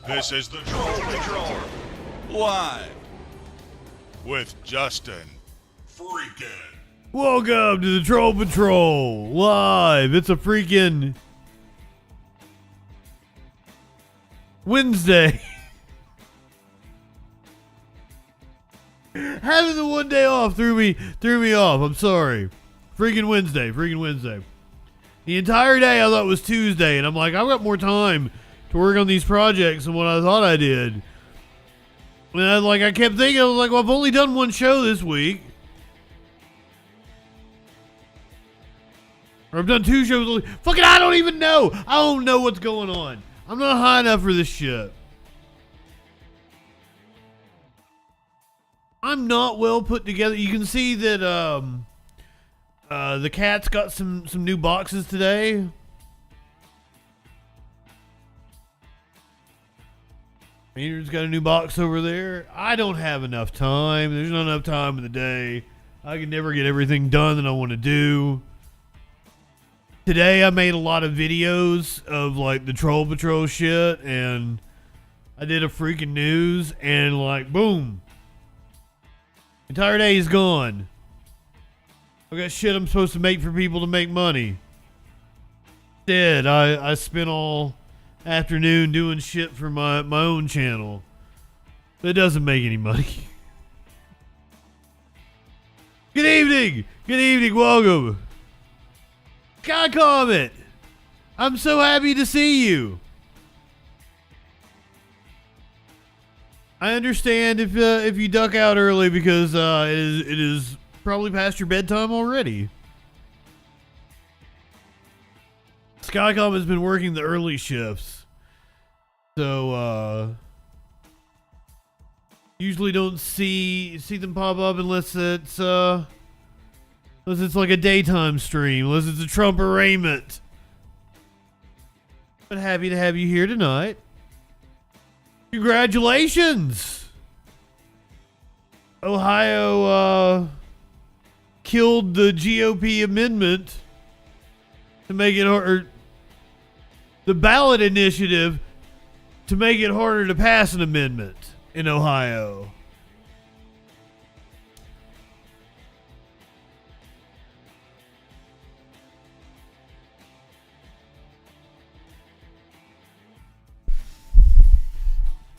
This is the Troll Patrol, live with Justin Freakin. Welcome to the Troll Patrol, live. It's a freaking Wednesday. Having the one day off threw me off. I'm sorry. Freaking Wednesday. The entire day I thought was Tuesday, and I'm like, I've got more time to work on these projects than what I thought I did. And I kept thinking, I was like, well, I've only done one show this week. Or I've done two shows. Fucking, I don't even know. I don't know what's going on. I'm not high enough for this shit. I'm not well put together. You can see that the cat's got some new boxes today. Peter's got a new box over there. I don't have enough time. There's not enough time in the day. I can never get everything done that I want to do. Today I made a lot of videos of like the Troll Patrol shit, and I did a freaking news, and like boom, entire day is gone. I got shit I'm supposed to make for people to make money. Instead, I spent all afternoon doing shit for my own channel. It doesn't make any money. Good evening, welcome. Sky Comet, I'm so happy to see you. I understand if you duck out early because it is probably past your bedtime already. Skycom has been working the early shifts, so usually don't see them pop up unless it's like a daytime stream, unless it's a Trump arraignment. But happy to have you here tonight. Congratulations! Ohio killed the GOP amendment to make it hard. The ballot initiative to make it harder to pass an amendment in Ohio.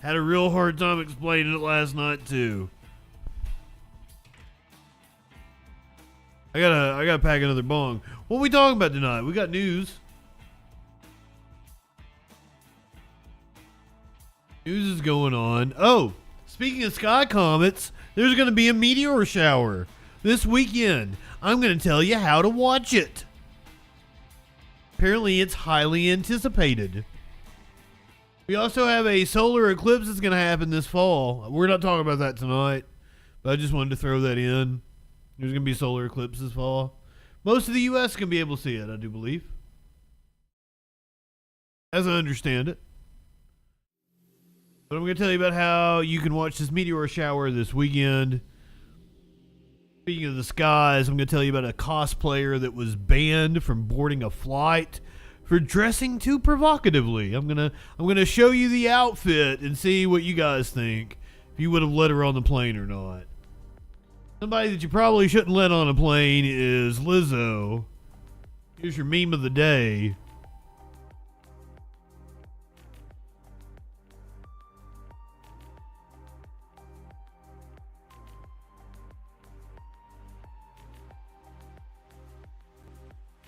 Had a real hard time explaining it last night too. I gotta pack another bong. What are we talking about tonight? We got news. News is going on. Oh, speaking of sky comets, there's gonna be a meteor shower this weekend. I'm gonna tell you how to watch it. Apparently it's highly anticipated. We also have a solar eclipse that's going to happen this fall. We're not talking about that tonight, but I just wanted to throw that in. There's going to be a solar eclipse this fall. Most of the U.S. can be able to see it, I do believe, as I understand it. But I'm going to tell you about how you can watch this meteor shower this weekend. Speaking of the skies, I'm going to tell you about a cosplayer that was banned from boarding a flight for dressing too provocatively. I'm gonna show you the outfit and see what you guys think, if you would have let her on the plane or not. Somebody that you probably shouldn't let on a plane is Lizzo. Here's your meme of the day.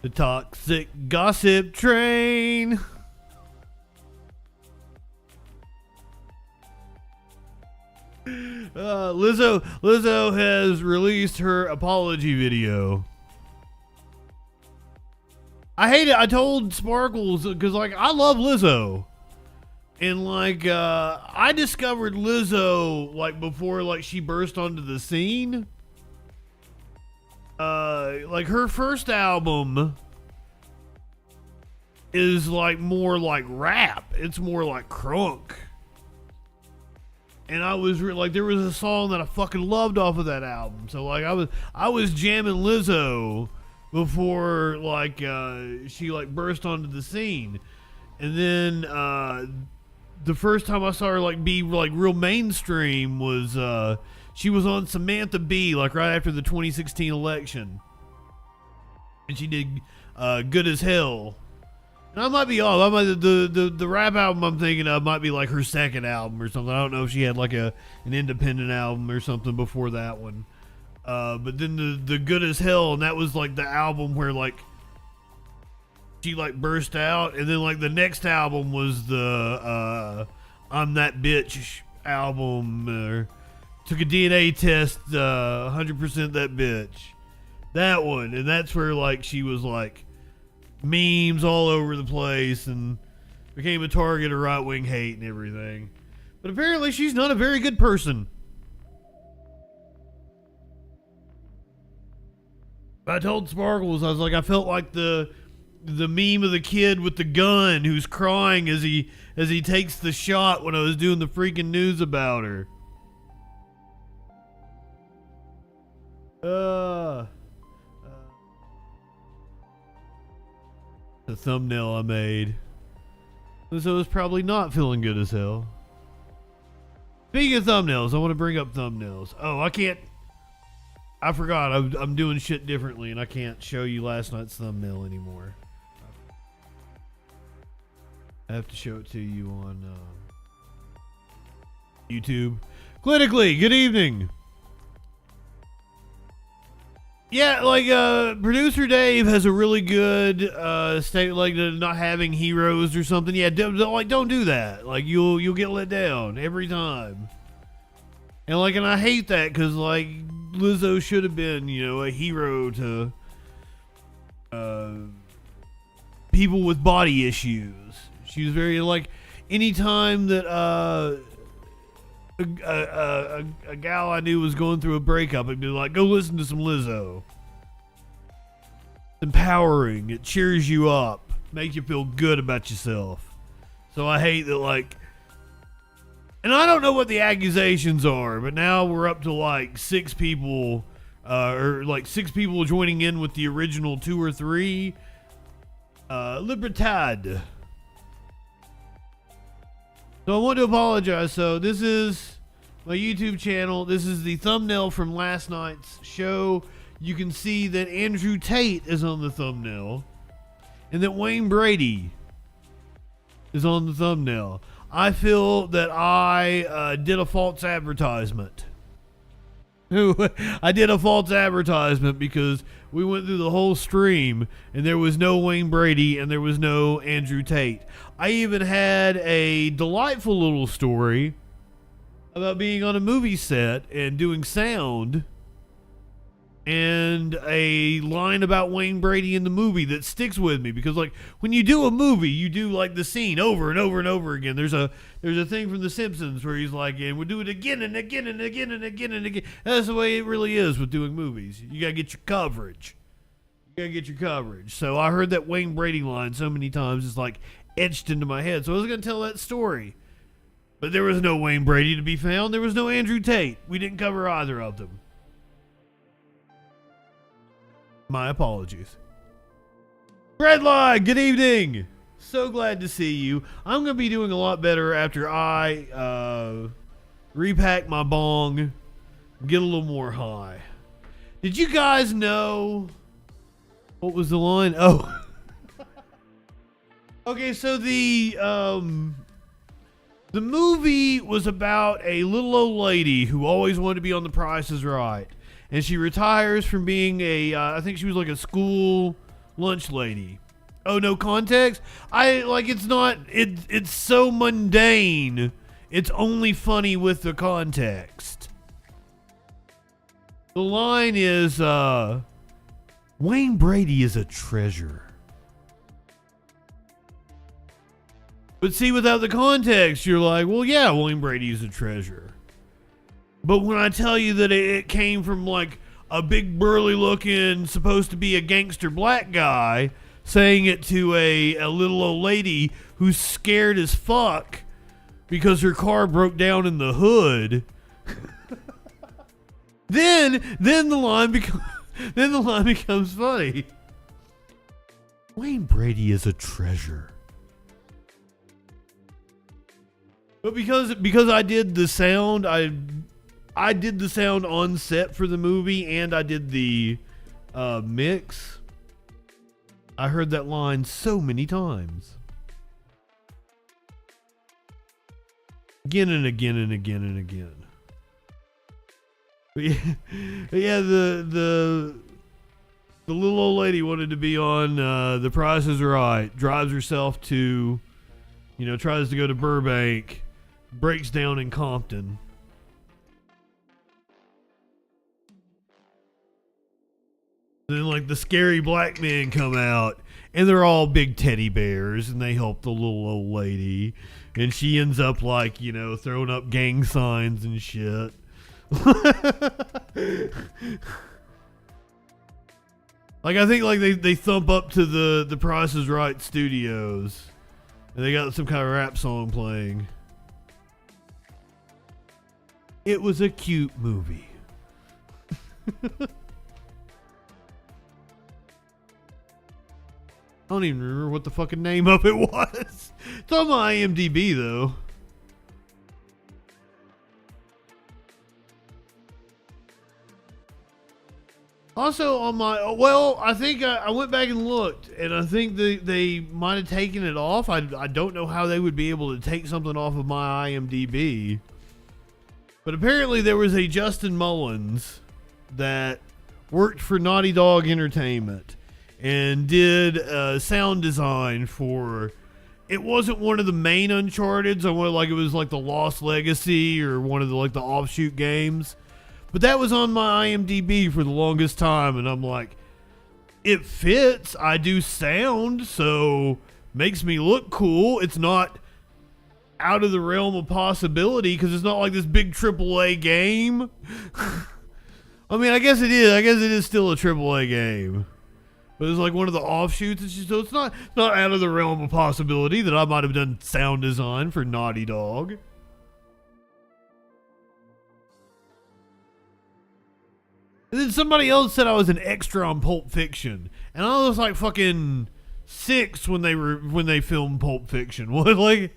The toxic gossip train. Lizzo has released her apology video. I hate it. I told Sparkles, because like I love Lizzo, and like I discovered Lizzo like before like she burst onto the scene. Like her first album is like more like rap. It's more like crunk. And I was like, there was a song that I fucking loved off of that album. So like I was jamming Lizzo before like she like burst onto the scene. And then the first time I saw her like be like real mainstream was she was on Samantha Bee like right after the 2016 election, and she did Good as Hell. And I might be off. The rap album I'm thinking of might be like her second album or something. I don't know if she had like an independent album or something before that one. But then the Good as Hell, and that was like the album where like she like burst out, and then like the next album was the I'm That Bitch album. Took a DNA test, 100% that bitch. That one, and that's where like she was like memes all over the place and became a target of right-wing hate and everything. But apparently she's not a very good person. I told Sparkles, I was like, I felt like the meme of the kid with the gun who's crying as he takes the shot when I was doing the freaking news about her. The thumbnail I made. So it's probably not feeling good as hell. Speaking of thumbnails, I want to bring up thumbnails. Oh, I forgot. I'm doing shit differently, and I can't show you last night's thumbnail anymore. I have to show it to you on YouTube. Clinically, good evening. Yeah, like producer Dave has a really good state, like not having heroes or something. Yeah, don't do that. Like you'll get let down every time. And I hate that because like Lizzo should have been, a hero to people with body issues. She was very like anytime that a gal I knew was going through a breakup, I'd be like, go listen to some Lizzo. Empowering. It cheers you up. Makes you feel good about yourself. So I hate that and I don't know what the accusations are, but now we're up to like 6 people, or like 6 people joining in with the original 2 or 3. Libertad. So I want to apologize. So this is my YouTube channel. This is the thumbnail from last night's show. You can see that Andrew Tate is on the thumbnail and that Wayne Brady is on the thumbnail. I feel that I did a false advertisement. I did a false advertisement because we went through the whole stream and there was no Wayne Brady and there was no Andrew Tate. I even had a delightful little story about being on a movie set and doing sound, and a line about Wayne Brady in the movie that sticks with me because like when you do a movie, you do like the scene over and over and over again. There's a thing from The Simpsons where he's like, and we'll do it again and again and again and again and again. That's the way it really is with doing movies. You gotta get your coverage. So I heard that Wayne Brady line so many times, it's like etched into my head. So I was gonna tell that story, but there was no Wayne Brady to be found. There was no Andrew Tate. We didn't cover either of them. My apologies. Redline, good evening. So glad to see you. I'm going to be doing a lot better after I repack my bong, get a little more high. Did you guys know... What was the line? Oh. Okay, so the movie was about a little old lady who always wanted to be on The Price is Right. And she retires from being I think she was like a school lunch lady. Oh, no context? It's so mundane. It's only funny with the context. The line is, Wayne Brady is a treasure. But see, without the context, you're like, well, yeah, Wayne Brady is a treasure. But when I tell you that it came from like a big burly looking, supposed to be a gangster black guy saying it to a little old lady who's scared as fuck because her car broke down in the hood, then the line becomes funny. Wayne Brady is a treasure. But because I did the sound, I did the sound on set for the movie, and I did the mix. I heard that line so many times. Again and again and again and again. But yeah, the little old lady wanted to be on The Price is Right. Drives herself to, tries to go to Burbank. Breaks down in Compton. Then like the scary black men come out, and they're all big teddy bears, and they help the little old lady, and she ends up like, throwing up gang signs and shit. Like I think like they thump up to the Price is Right studios, and they got some kind of rap song playing. It was a cute movie. I don't even remember what the fucking name of it was. It's on my IMDb though. Also on my, I think I went back and looked, and I think they might have taken it off. I don't know how they would be able to take something off of my IMDb. But apparently there was a Justin Mullins that worked for Naughty Dog Entertainment and did sound design for, it wasn't one of the main Uncharted's. It was like the Lost Legacy or one of the like the offshoot games. But that was on my IMDb for the longest time, and I'm like, it fits. I do sound, so makes me look cool. It's not out of the realm of possibility because it's not like this big AAA game. I mean, I guess it is. I guess it is still a AAA game, but it's like one of the offshoots. So it's not out of the realm of possibility that I might have done sound design for Naughty Dog. And then somebody else said I was an extra on Pulp Fiction, and I was like fucking 6 when they filmed Pulp Fiction. What like?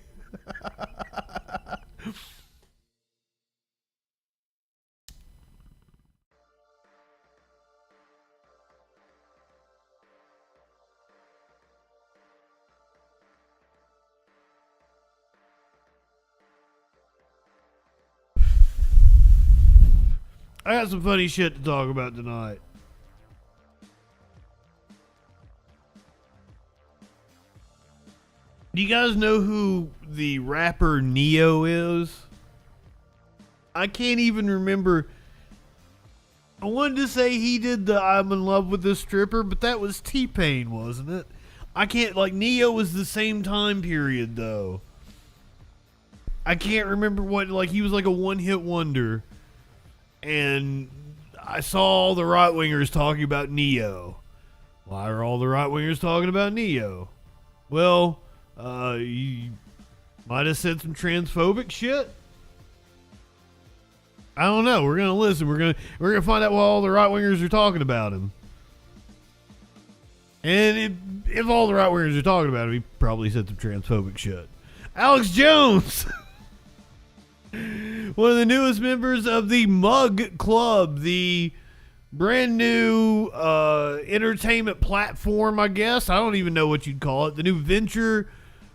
I got some funny shit to talk about tonight. Do you guys know who the rapper Neo is? I can't even remember. I wanted to say he did the I'm in love with this stripper, but that was T-Pain, wasn't it? I can't, like, Neo was the same time period, though. I can't remember what, like, he was like a one-hit wonder. And I saw all the right-wingers talking about Neo. Why are all the right-wingers talking about Neo? Well, you might have said some transphobic shit. I don't know. We're gonna listen. We're gonna find out why all the right-wingers are talking about him. And if all the right-wingers are talking about him, he probably said some transphobic shit. Alex Jones! One of the newest members of the Mug Club, the brand new entertainment platform, I guess. I don't even know what you'd call it. The new venture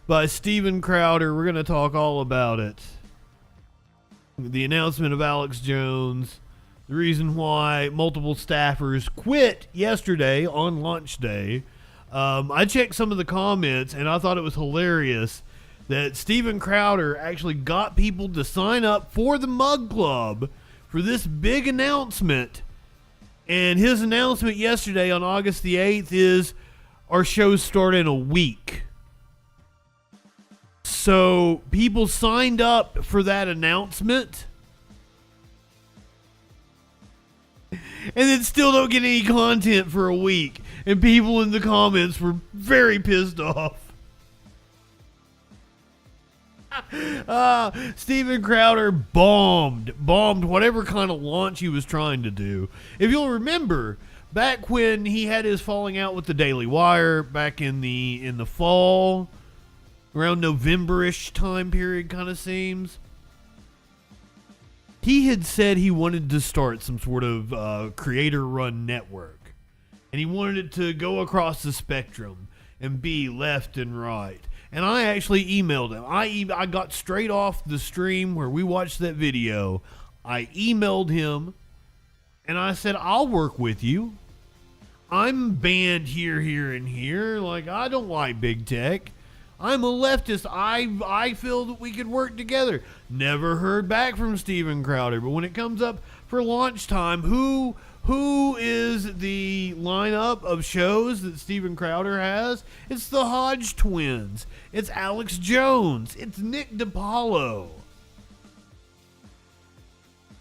by Steven Crowder. We're going to talk all about it. The announcement of Alex Jones. The reason why multiple staffers quit yesterday on launch day. I checked some of the comments, and I thought it was hilarious that Steven Crowder actually got people to sign up for the Mug Club for this big announcement. And his announcement yesterday on August the 8th is our shows start in a week. So people signed up for that announcement and then still don't get any content for a week. And people in the comments were very pissed off. Steven Crowder bombed whatever kind of launch he was trying to do. If you'll remember, back when he had his falling out with the Daily Wire back in the fall, around November-ish time period, kind of seems. He had said he wanted to start some sort of creator-run network. And he wanted it to go across the spectrum and be left and right. And I actually emailed him. I got straight off the stream where we watched that video. I emailed him, and I said, I'll work with you. I'm banned here, and here. Like, I don't like big tech. I'm a leftist. I feel that we could work together. Never heard back from Steven Crowder. But when it comes up for launch time, who is the lineup of shows that Steven Crowder has? It's the Hodge twins. It's Alex Jones. It's Nick DiPaolo.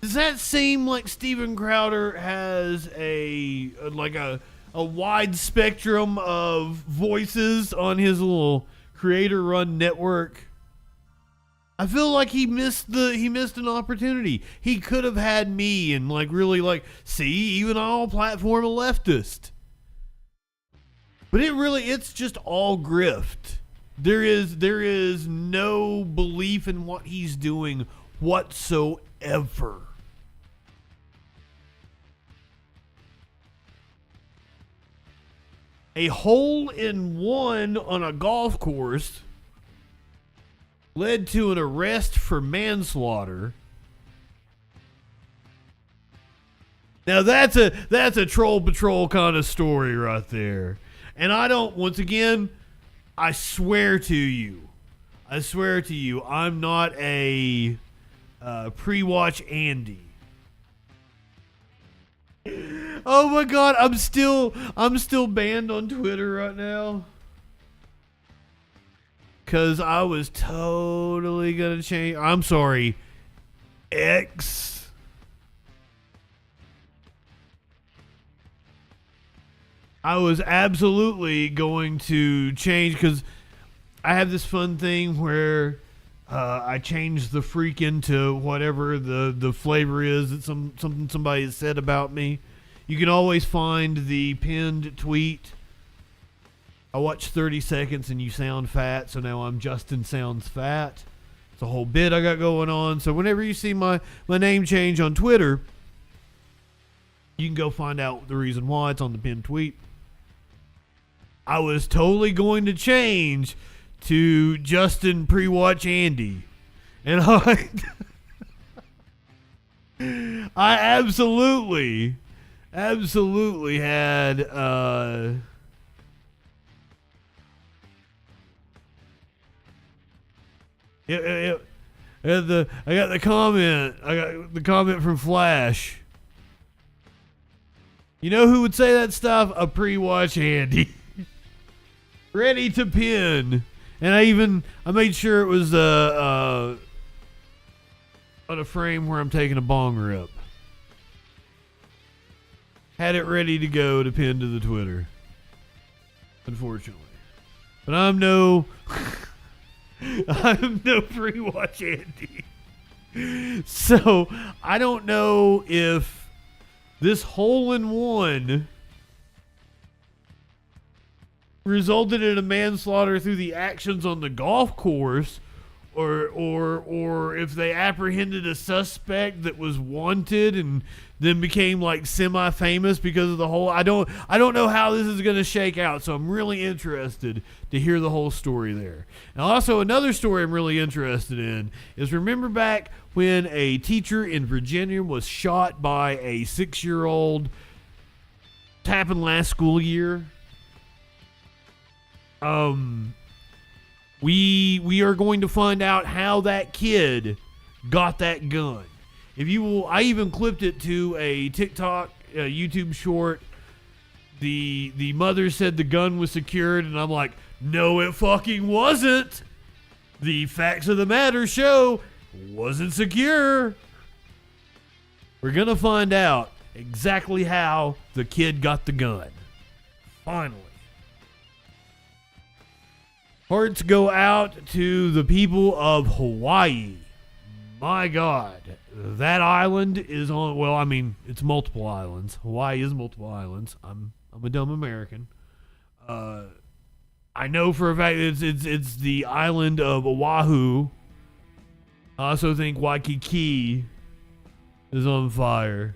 Does that seem like Steven Crowder has a wide spectrum of voices on his little creator-run network? I feel like he missed an opportunity. He could have had me and see, even I'll platform a leftist. But it's just all grift. There is no belief in what he's doing whatsoever. A hole-in-one on a golf course led to an arrest for manslaughter. Now that's a Troll Patrol kind of story right there. And once again, I swear to you, I'm not a pre-watch Andy. Oh my God, I'm still banned on Twitter right now. Cause I was totally gonna change. I'm sorry, X. I was absolutely going to change because I have this fun thing where I change the FREAKIN to whatever the flavor is that something somebody has said about me. You can always find the pinned tweet. I watched 30 seconds and you sound fat, so now I'm Justin Sounds Fat. It's a whole bit I got going on. So whenever you see my name change on Twitter, you can go find out the reason why. It's on the pinned tweet. I was totally going to change to Justin Pre-Watch Andy. And I absolutely had I got the comment from Flash. You know who would say that stuff? A pre-watch Andy. Ready to pin. And I made sure it was on a frame where I'm taking a bong rip. Had it ready to go to pin to the Twitter. Unfortunately. But I'm no pre-watch Andy. So I don't know if this hole-in-one resulted in a manslaughter through the actions on the golf course, or if they apprehended a suspect that was wanted and then became like semi-famous because of the whole. I don't know how this is going to shake out, so I'm really interested to hear the whole story there. And also another story I'm really interested in is, remember back when a teacher in Virginia was shot by a 6-year-old? It happened last school year. We are going to find out how that kid got that gun. If you will, I even clipped it to a TikTok, YouTube short. The mother said the gun was secured, and I'm like, no, it fucking wasn't. The facts of the matter show it wasn't secure. We're gonna find out exactly how the kid got the gun. Finally. Hearts go out to the people of Hawaii. My God, that island is on. Well, I mean, it's multiple islands. Hawaii is multiple islands. I'm a dumb American. I know for a fact it's the island of Oahu. I also think Waikiki is on fire.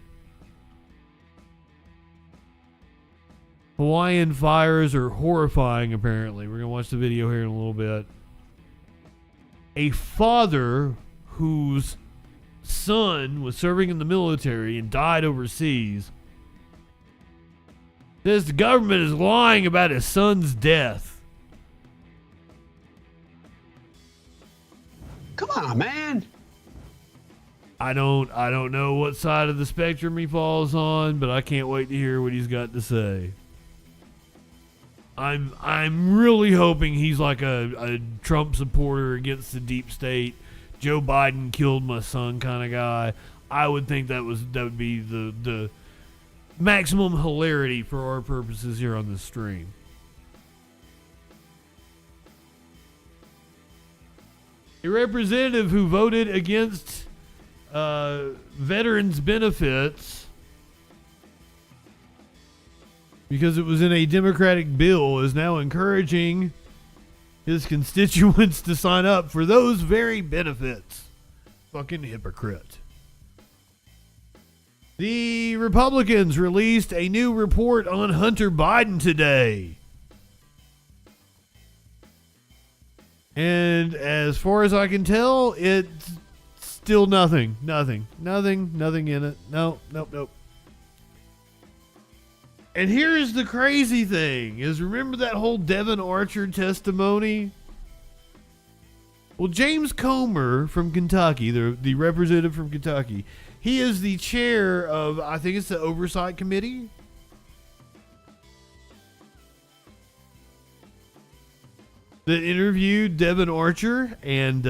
Hawaiian fires are horrifying, apparently. We're going to watch the video here in a little bit. A father whose son was serving in the military and died overseas says the government is lying about his son's death. Come on, man. I don't know what side of the spectrum he falls on, but I can't wait to hear what he's got to say. I'm really hoping he's like a Trump supporter against the deep state, Joe Biden killed my son kind of guy. I would think that would be the maximum hilarity for our purposes here on this stream. A representative who voted against veterans benefits because it was in a Democratic bill is now encouraging his constituents to sign up for those very benefits. Fucking hypocrite. The Republicans released a new report on Hunter Biden today. And as far as I can tell, it's still nothing in it. Nope. And here's the crazy thing, is remember that whole Devin Archer testimony? Well, James Comer from Kentucky, the representative from Kentucky, he is the chair of, I think it's the Oversight Committee. That interviewed Devin Archer, and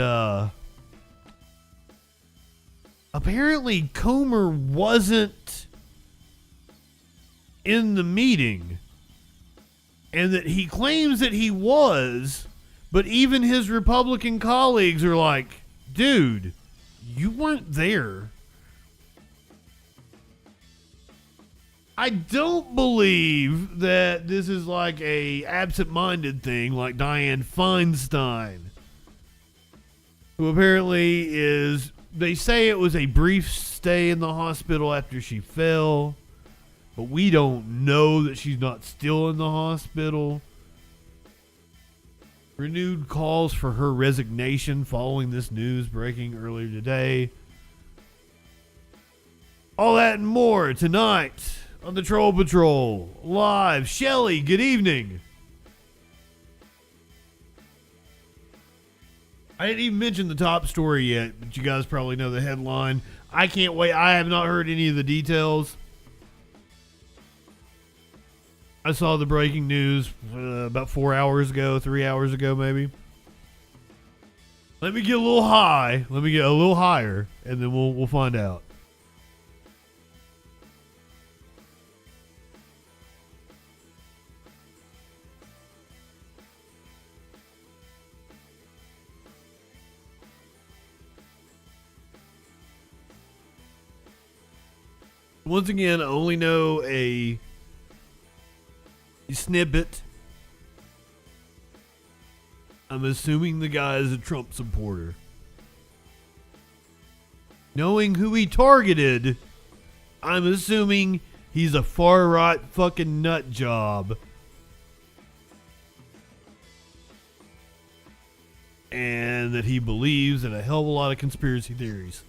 apparently Comer wasn't in the meeting, and that he claims that he was, but even his Republican colleagues are like, dude, you weren't there. I don't believe that this is like a absent-minded thing like Diane Feinstein, who apparently is, they say it was a brief stay in the hospital after she fell, but we don't know that she's not still in the hospital. Renewed calls for her resignation following this news breaking earlier today. All that and more tonight on the Troll Patrol live. Shelly, good evening. I didn't even mention the top story yet, but you guys probably know the headline. I can't wait. I have not heard any of the details. I saw the breaking news about 4 hours ago, 3 hours ago maybe. Let me get a little high. Let me get a little higher, and then we'll find out. Once again, I only know a snippet. I'm assuming the guy is a Trump supporter. Knowing who he targeted, I'm assuming he's a far-right fucking nut job. And that he believes in a hell of a lot of conspiracy theories.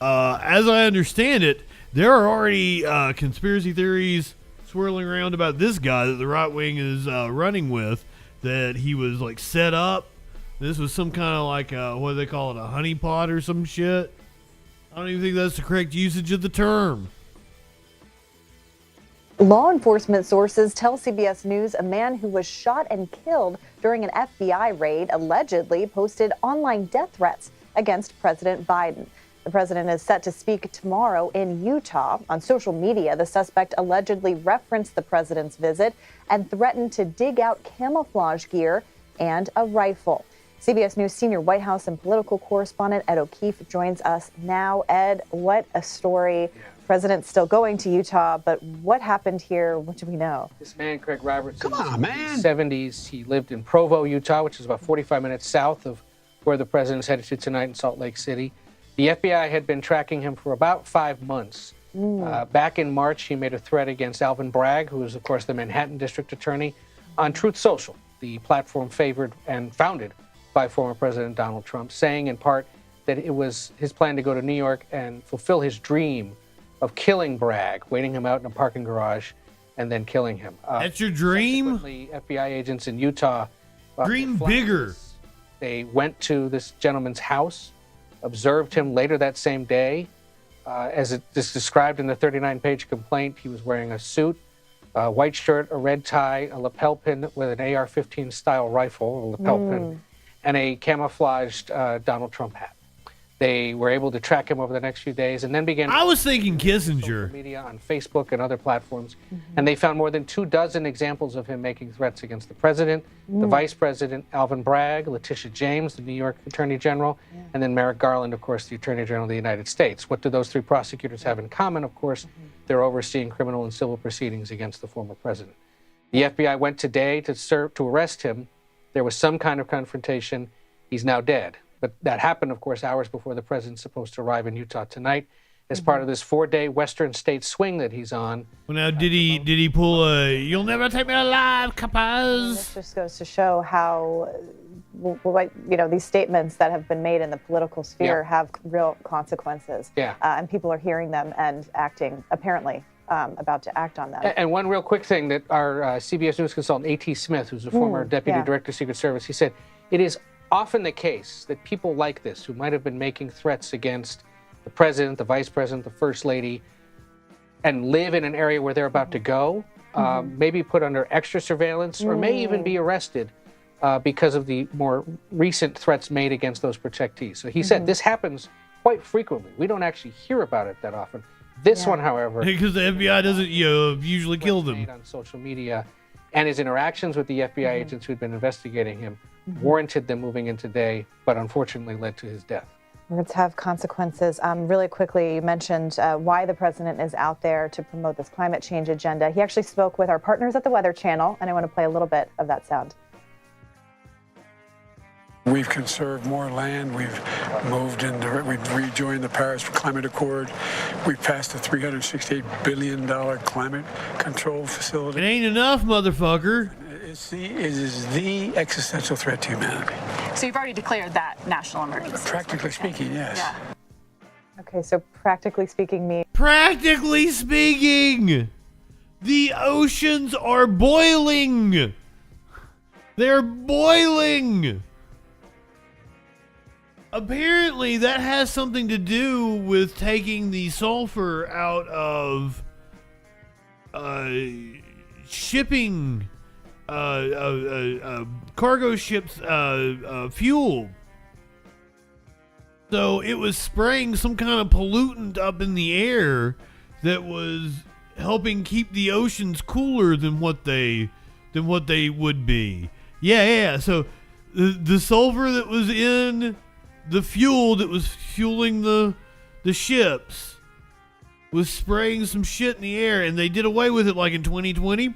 As I understand it, there are already conspiracy theories swirling around about this guy that the right wing is running with, that he was like set up. This was some kind of like what do they call it, a honeypot or some shit. I don't even think that's the correct usage of the term. Law enforcement sources tell CBS News a man who was shot and killed during an FBI raid allegedly posted online death threats against President Biden. The president is set to speak tomorrow in Utah. On social media, the suspect allegedly referenced the president's visit and threatened to dig out camouflage gear and a rifle. CBS News senior White House and political correspondent Ed O'Keefe joins us now. Ed, what a story. President's still going to Utah, but what happened here? What do we know? This man, Craig Robertson, Come on, man. in the 70s. He lived in Provo, Utah, which is about 45 minutes south of where the president's headed to tonight in Salt Lake City. The FBI had been tracking him for about 5 months. Back in March, he made a threat against Alvin Bragg, who is, of course, the Manhattan District Attorney, on Truth Social, the platform favored and founded by former President Donald Trump, saying in part that it was his plan to go to New York and fulfill his dream of killing Bragg, waiting him out in a parking garage, and then killing him. That's your dream? Subsequently, FBI agents in Utah Dream bigger. They went to this gentleman's house, observed him later that same day. As it is described in the 39-page complaint, he was wearing a suit, a white shirt, a red tie, a lapel pin with an AR-15 style rifle, a lapel pin, and a camouflaged Donald Trump hat. They were able to track him over the next few days and then began... I was thinking Kissinger. ...social media on Facebook and other platforms, and they found more than 24 examples of him making threats against the president, the vice president, Alvin Bragg, Letitia James, the New York Attorney General, and then Merrick Garland, of course, the Attorney General of the United States. What do those three prosecutors have in common? Of course, they're overseeing criminal and civil proceedings against the former president. The FBI went today to arrest him. There was some kind of confrontation. He's now dead. But that happened, of course, hours before the president's supposed to arrive in Utah tonight as part of this 4-day Western state swing that he's on. Well, now, did he pull a "You'll never take me alive" capaz? This just goes to show how, these statements that have been made in the political sphere have real consequences. And people are hearing them and acting, apparently, about to act on them. And one real quick thing that our CBS News consultant, A.T. Smith, who's a former deputy director of Secret Service, he said, it is often the case that people like this, who might have been making threats against the president, the vice president, the first lady, and live in an area where they're about to go, may be put under extra surveillance or may even be arrested because of the more recent threats made against those protectees. So he said this happens quite frequently. We don't actually hear about it that often. This one, however... Because the FBI doesn't usually kill them. ...on social media and his interactions with the FBI agents who'd been investigating him warranted them moving in today, but unfortunately led to his death. Words have consequences. Really quickly, you mentioned why the president is out there to promote this climate change agenda. He actually spoke with our partners at the Weather Channel, and I want to play a little bit of that sound. We've conserved more land. We've we've rejoined the Paris Climate Accord. We've passed a $368 billion climate control facility. It ain't enough, motherfucker. It is the existential threat to humanity. So you've already declared that national emergency? Practically speaking, yes. Yeah. Okay, so practically speaking means... Practically speaking, the oceans are boiling. They're boiling. Apparently, that has something to do with taking the sulfur out of shipping, cargo ships' fuel. So it was spraying some kind of pollutant up in the air that was helping keep the oceans cooler than what they would be. Yeah. So the sulfur that was in the fuel that was fueling the ships was spraying some shit in the air, and they did away with it like in 2020.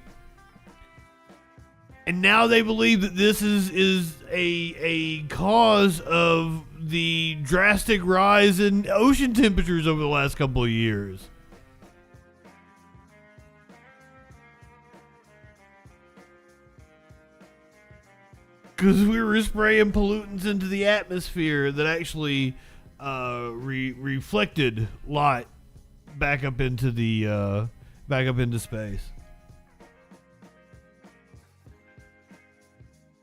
And now they believe that this is a cause of the drastic rise in ocean temperatures over the last couple of years. Because we were spraying pollutants into the atmosphere that actually reflected light back up into space.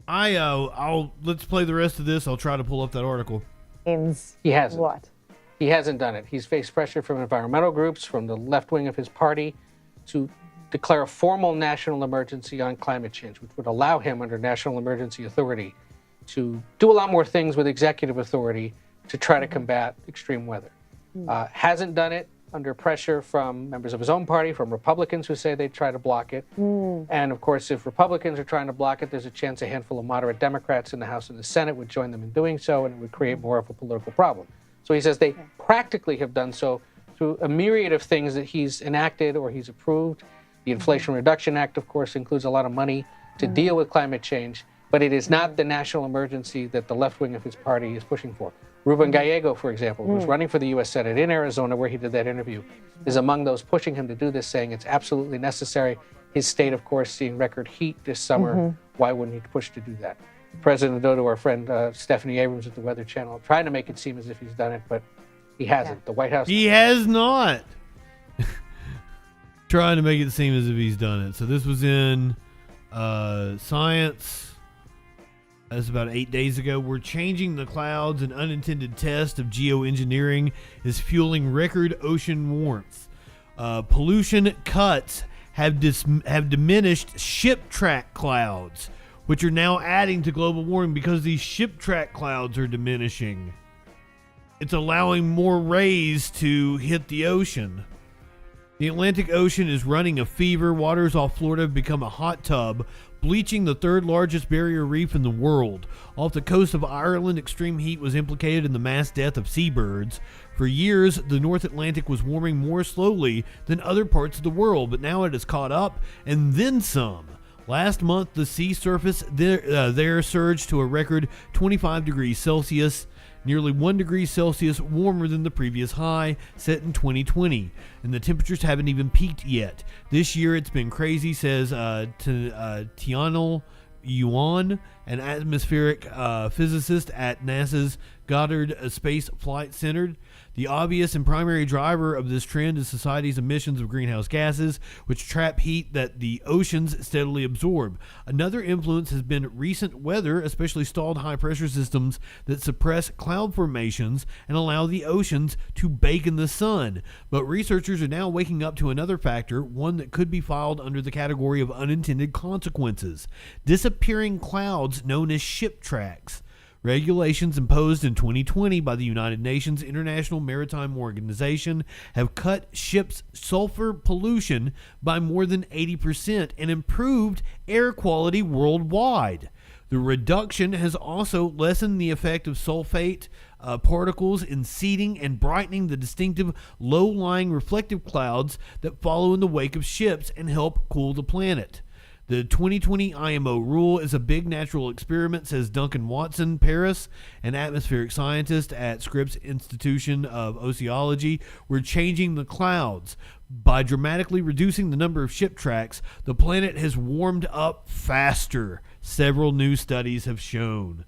Let's play the rest of this. I'll try to pull up that article. He hasn't. What? He hasn't done it. He's faced pressure from environmental groups, from the left wing of his party, to declare a formal national emergency on climate change, which would allow him, under national emergency authority, to do a lot more things with executive authority to try to combat extreme weather. Hasn't done it under pressure from members of his own party, from Republicans who say they'd try to block it. And of course, if Republicans are trying to block it, there's a chance a handful of moderate Democrats in the House and the Senate would join them in doing so, and it would create more of a political problem. So he says they practically have done so through a myriad of things that he's enacted or he's approved. The Inflation Reduction Act, of course, includes a lot of money to deal with climate change, but it is not the national emergency that the left wing of his party is pushing for. Ruben Gallego, for example, who's running for the U.S. Senate in Arizona, where he did that interview, is among those pushing him to do this, saying it's absolutely necessary. His state, of course, seeing record heat this summer. Why wouldn't he push to do that? President Dodo, our friend Stephanie Abrams at the Weather Channel, trying to make it seem as if he's done it, but he hasn't. The White House... He has not. Trying to make it seem as if he's done it. So this was in Science. That's about 8 days ago. We're changing the clouds. An unintended test of geoengineering is fueling record ocean warmth. Pollution cuts have diminished ship track clouds, which are now adding to global warming because these ship track clouds are diminishing. It's allowing more rays to hit the ocean. The Atlantic Ocean is running a fever. Waters off Florida have become a hot tub, bleaching the third largest barrier reef in the world. Off the coast of Ireland, extreme heat was implicated in the mass death of seabirds. For years, the North Atlantic was warming more slowly than other parts of the world, but now it has caught up, and then some. Last month, the sea surface there surged to a record 25 degrees Celsius, nearly 1 degree Celsius warmer than the previous high, set in 2020. And the temperatures haven't even peaked yet. This year it's been crazy, says Tianol Yuan, an atmospheric physicist at NASA's Goddard Space Flight Center. The obvious and primary driver of this trend is society's emissions of greenhouse gases, which trap heat that the oceans steadily absorb. Another influence has been recent weather, especially stalled high-pressure systems that suppress cloud formations and allow the oceans to bake in the sun. But researchers are now waking up to another factor, one that could be filed under the category of unintended consequences: disappearing clouds known as ship tracks. Regulations imposed in 2020 by the United Nations International Maritime Organization have cut ships' sulfur pollution by more than 80% and improved air quality worldwide. The reduction has also lessened the effect of sulfate particles in seeding and brightening the distinctive low-lying reflective clouds that follow in the wake of ships and help cool the planet. The 2020 IMO rule is a big natural experiment, says Duncan Watson Paris, an atmospheric scientist at Scripps Institution of Oceanology. We're changing the clouds. By dramatically reducing the number of ship tracks, the planet has warmed up faster, several new studies have shown.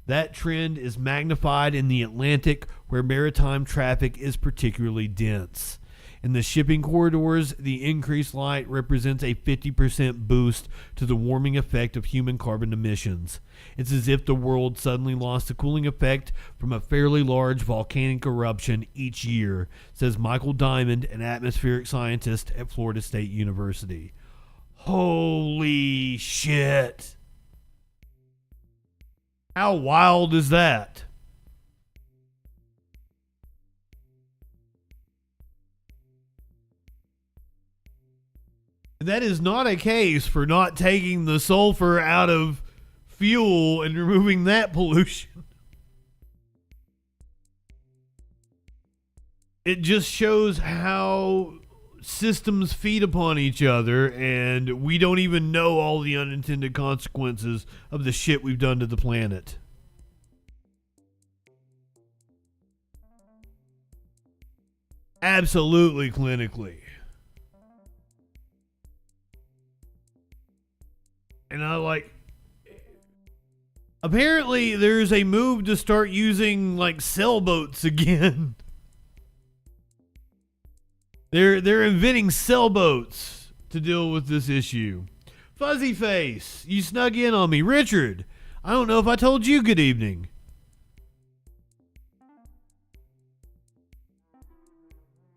That trend is magnified in the Atlantic, where maritime traffic is particularly dense. In the shipping corridors, the increased light represents a 50% boost to the warming effect of human carbon emissions. It's as if the world suddenly lost the cooling effect from a fairly large volcanic eruption each year, says Michael Diamond, an atmospheric scientist at Florida State University. Holy shit. How wild is that? That is not a case for not taking the sulfur out of fuel and removing that pollution. It just shows how systems feed upon each other, and we don't even know all the unintended consequences of the shit we've done to the planet. Absolutely clinically. And apparently there's a move to start using sailboats again. They're inventing sailboats to deal with this issue. Fuzzy Face, you snuck in on me. Richard, I don't know if I told you good evening.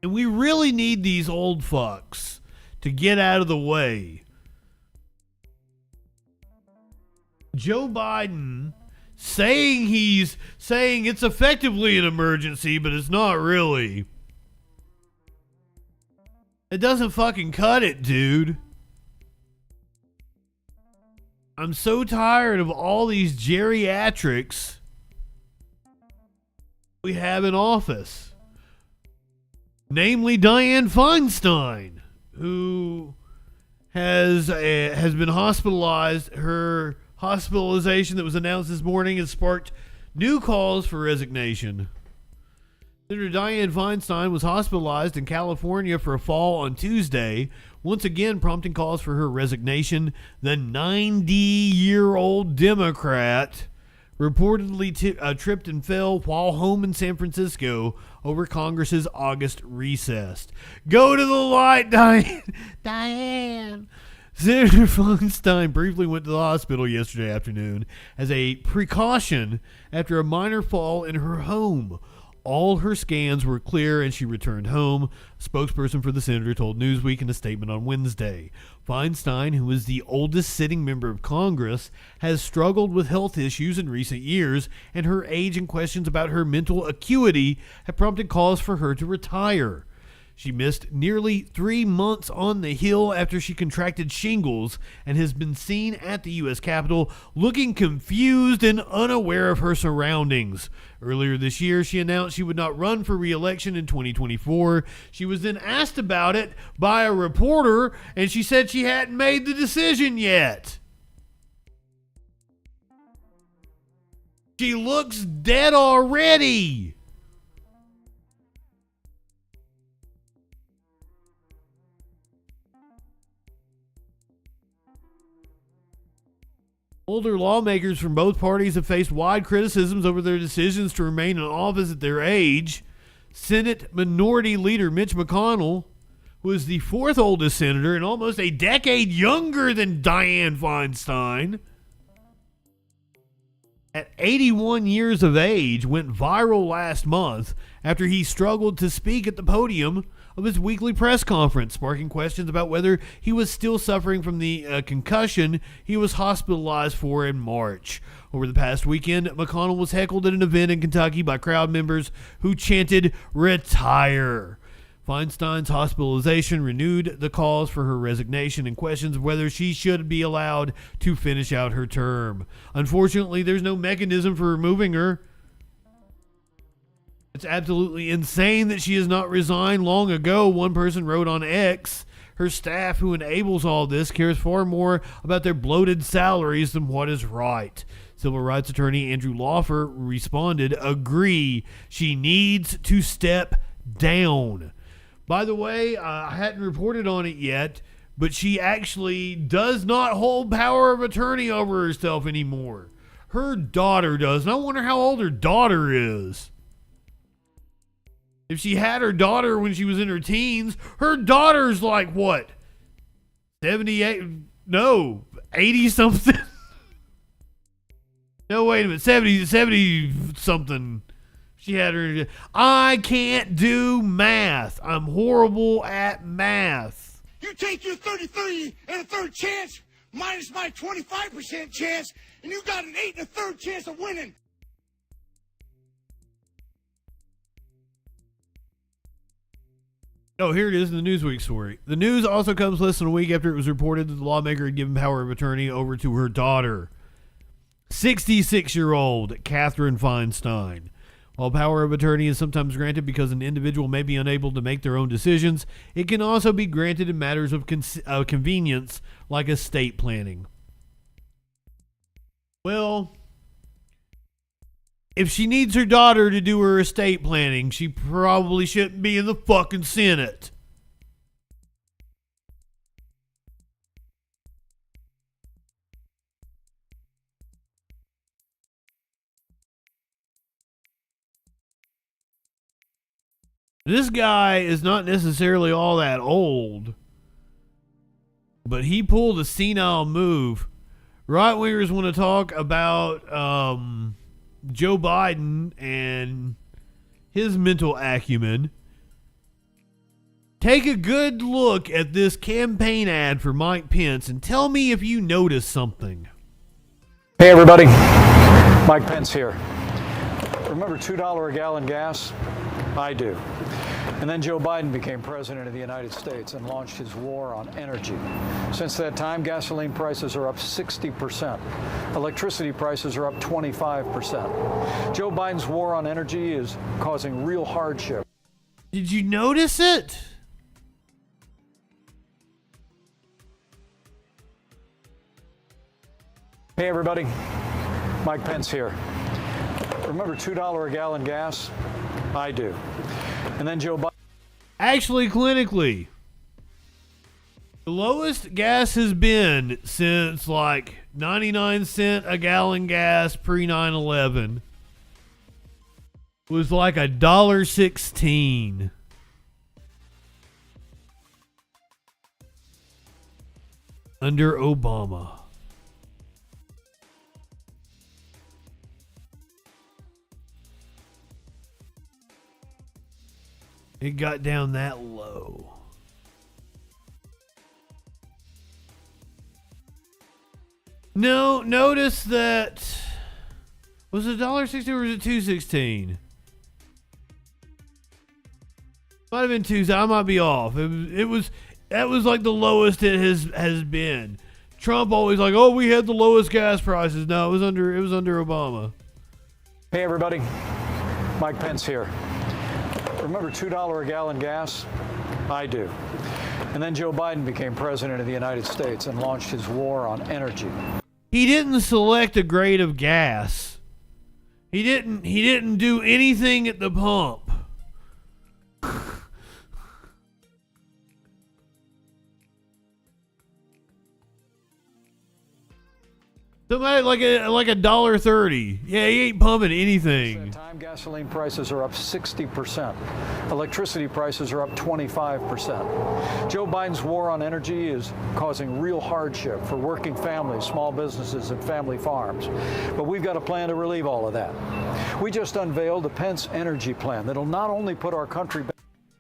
And we really need these old fucks to get out of the way. Joe Biden saying it's effectively an emergency, but it's not really. It doesn't fucking cut it, dude. I'm so tired of all these geriatrics we have in office. namely Diane Feinstein, who has been hospitalized. Her hospitalization that was announced this morning has sparked new calls for resignation. Senator Diane Feinstein was hospitalized in California for a fall on Tuesday, once again prompting calls for her resignation. The 90-year-old Democrat reportedly tripped and fell while home in San Francisco over Congress's August recess. Go to the light, Diane! Diane! Senator Feinstein briefly went to the hospital yesterday afternoon as a precaution after a minor fall in her home. All her scans were clear and she returned home, a spokesperson for the senator told Newsweek in a statement on Wednesday. Feinstein, who is the oldest sitting member of Congress, has struggled with health issues in recent years, and her age and questions about her mental acuity have prompted calls for her to retire. She missed nearly 3 months on the Hill after she contracted shingles and has been seen at the U.S. Capitol looking confused and unaware of her surroundings. Earlier this year, she announced she would not run for re-election in 2024. She was then asked about it by a reporter, and she said she hadn't made the decision yet. She looks dead already. Older lawmakers from both parties have faced wide criticisms over their decisions to remain in office at their age. Senate Minority Leader Mitch McConnell, who is the fourth oldest senator and almost a decade younger than Diane Feinstein, at 81 years of age, went viral last month after he struggled to speak at the podium of his weekly press conference, sparking questions about whether he was still suffering from the concussion he was hospitalized for in March. Over the past weekend, McConnell was heckled at an event in Kentucky by crowd members who chanted, "Retire." Feinstein's hospitalization renewed the calls for her resignation and questions of whether she should be allowed to finish out her term. Unfortunately, there's no mechanism for removing her. It's absolutely insane that she has not resigned long ago, one person wrote on X. Her staff, who enables all this, cares far more about their bloated salaries than what is right. Civil rights attorney Andrew Lawfer responded, "Agree, she needs to step down." By the way, I hadn't reported on it yet, but she actually does not hold power of attorney over herself anymore. Her daughter does, and I wonder how old her daughter is. If she had her daughter when she was in her teens, her daughter's like, what, 78? No, 80-something? No, wait a minute, 70-something. She had her. I can't do math. I'm horrible at math. You take your 33 and a third chance minus my 25% chance, and you got an 8 and a third chance of winning. Oh, here it is in the Newsweek story. The news also comes less than a week after it was reported that the lawmaker had given power of attorney over to her daughter, 66-year-old Catherine Feinstein. While power of attorney is sometimes granted because an individual may be unable to make their own decisions, it can also be granted in matters of convenience, like estate planning. Well, if she needs her daughter to do her estate planning, she probably shouldn't be in the fucking Senate. This guy is not necessarily all that old, but he pulled a senile move. Right-wingers want to talk about Joe Biden and his mental acumen. Take a good look at this campaign ad for Mike Pence and tell me if you notice something. Hey everybody, Mike Pence here. Remember $2 a gallon gas? I do. And then Joe Biden became president of the United States and launched his war on energy. Since that time, gasoline prices are up 60%. Electricity prices are up 25%. Joe Biden's war on energy is causing real hardship. Did you notice it? Hey everybody, Mike Pence here. Remember $2 a gallon gas? I do. And then Joe Biden. Actually, clinically, the lowest gas has been since like 99 cents a gallon gas pre 9/11 was like $1.16. Under Obama. It got down that low. No, notice that. Was it $1.16 or was it $2.16? Might have been $2. I might be off. It was that was like the lowest it has been. Trump always like, oh, we had the lowest gas prices. No, it was under Obama. Hey everybody, Mike Pence here. Remember $2 a gallon gas? I do. And then Joe Biden became president of the United States and launched his war on energy. He didn't select a grade of gas. He didn't do anything at the pump. Somebody like $1.30. Yeah, he ain't pumping anything. Time gasoline prices are up 60%. Electricity prices are up 25%. Joe Biden's war on energy is causing real hardship for working families, small businesses, and family farms. But we've got a plan to relieve all of that. We just unveiled the Pence Energy Plan that'll not only put our country back.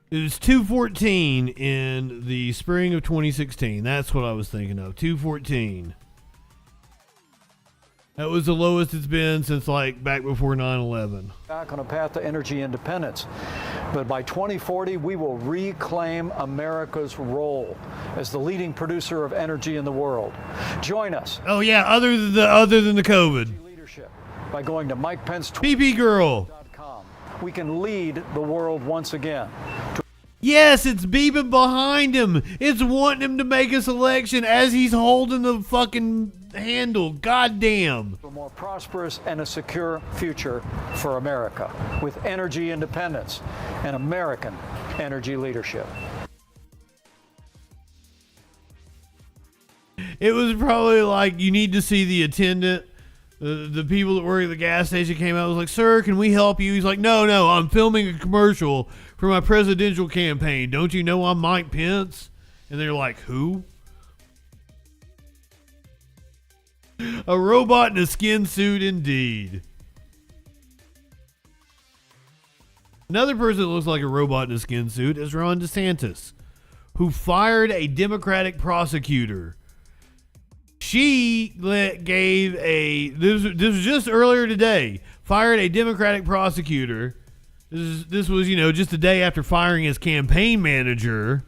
It was 214 in the spring of 2016. That's what I was thinking of. 214. That was the lowest it's been since like back before 9/11. Back on a path to energy independence. But by 2040, we will reclaim America's role as the leading producer of energy in the world. Join us. Oh yeah, other than the COVID. Leadership by going to PPGirl. We can lead the world once again. Yes, it's beeping behind him. It's wanting him to make a selection as he's holding the fucking handle. Goddamn. A more prosperous and a secure future for America with energy independence and American energy leadership. It was probably like, you need to see the attendant. The people that work at the gas station came out and was like, sir, can we help you? He's like, no, I'm filming a commercial for my presidential campaign. Don't you know I'm Mike Pence? And they're like, who? A robot in a skin suit indeed. Another person that looks like a robot in a skin suit is Ron DeSantis, who fired a Democratic prosecutor. She gave a, this was just earlier today, fired a Democratic prosecutor. This was, just a day after firing his campaign manager.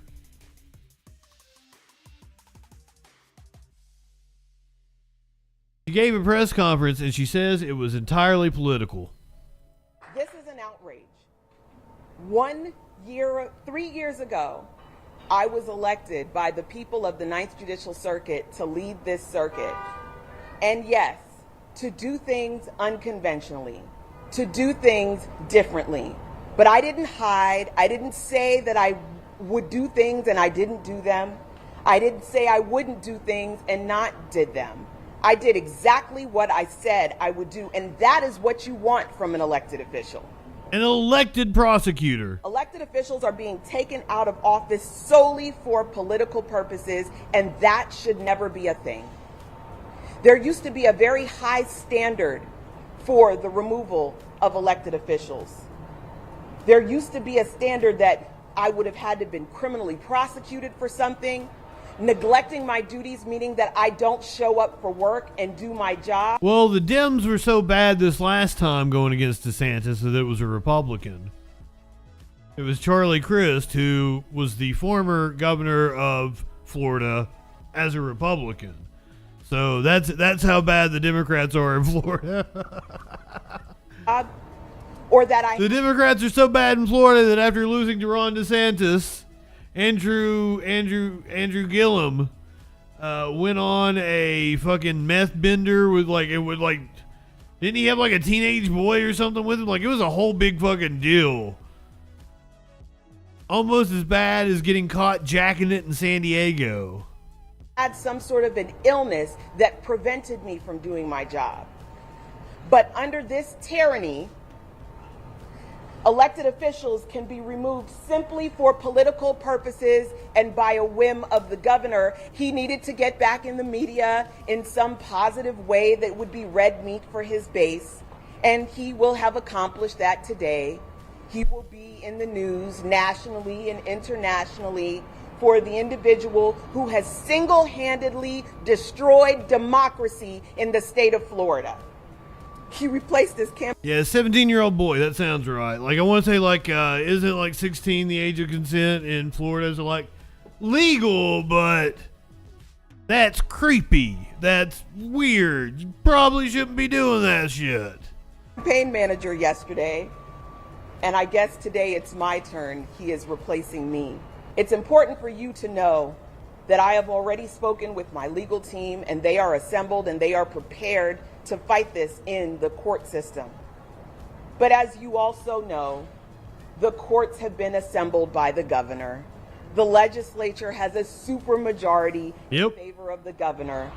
She gave a press conference and she says it was entirely political. This is an outrage. 3 years ago, I was elected by the people of the 9th Judicial Circuit to lead this circuit. And yes, to do things unconventionally, to do things differently. But I didn't hide. I didn't say that I would do things and I didn't do them. I didn't say I wouldn't do things and not did them. I did exactly what I said I would do. And that is what you want from an elected official. An elected prosecutor. Elected officials are being taken out of office solely for political purposes, and that should never be a thing. There used to be a very high standard for the removal of elected officials. There used to be a standard that I would have had to have been criminally prosecuted for something, neglecting my duties, meaning that I don't show up for work and do my job. Well, the Dems were so bad this last time going against DeSantis that it was a Republican. It was Charlie Crist, who was the former governor of Florida, as a Republican. So that's how bad the Democrats are in Florida. or that I... The Democrats are so bad in Florida that after losing to Ron DeSantis, Andrew Gillum went on a fucking meth bender with didn't he have like a teenage boy or something with him? Like, it was a whole big fucking deal. Almost as bad as getting caught jacking it in San Diego. Had some sort of an illness that prevented me from doing my job. But under this tyranny, elected officials can be removed simply for political purposes and by a whim of the governor. He needed to get back in the media in some positive way that would be red meat for his base, and he will have accomplished that today. He will be in the news nationally and internationally for the individual who has single-handedly destroyed democracy in the state of Florida. He replaced this campaign. Yeah, 17-year-old boy. That sounds right. Like, I want to say, isn't like 16 the age of consent in Florida? Is like legal, but that's creepy. That's weird. You probably shouldn't be doing that shit. Campaign manager yesterday, and I guess today it's my turn. He is replacing me. It's important for you to know that I have already spoken with my legal team, and they are assembled and they are prepared to fight this in the court system. But as you also know, the courts have been assembled by the governor. The legislature has a supermajority in favor of the governor.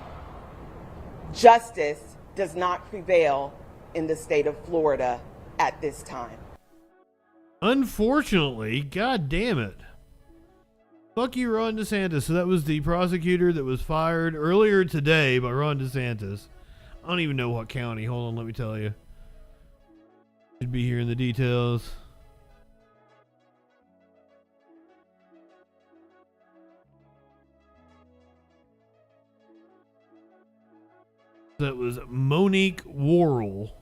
Justice does not prevail in the state of Florida at this time. Unfortunately, god damn it. Fuck you, Ron DeSantis. So that was the prosecutor that was fired earlier today by Ron DeSantis. I don't even know what county. Hold on, let me tell you. Should be here in the details. That was Monique Worrell.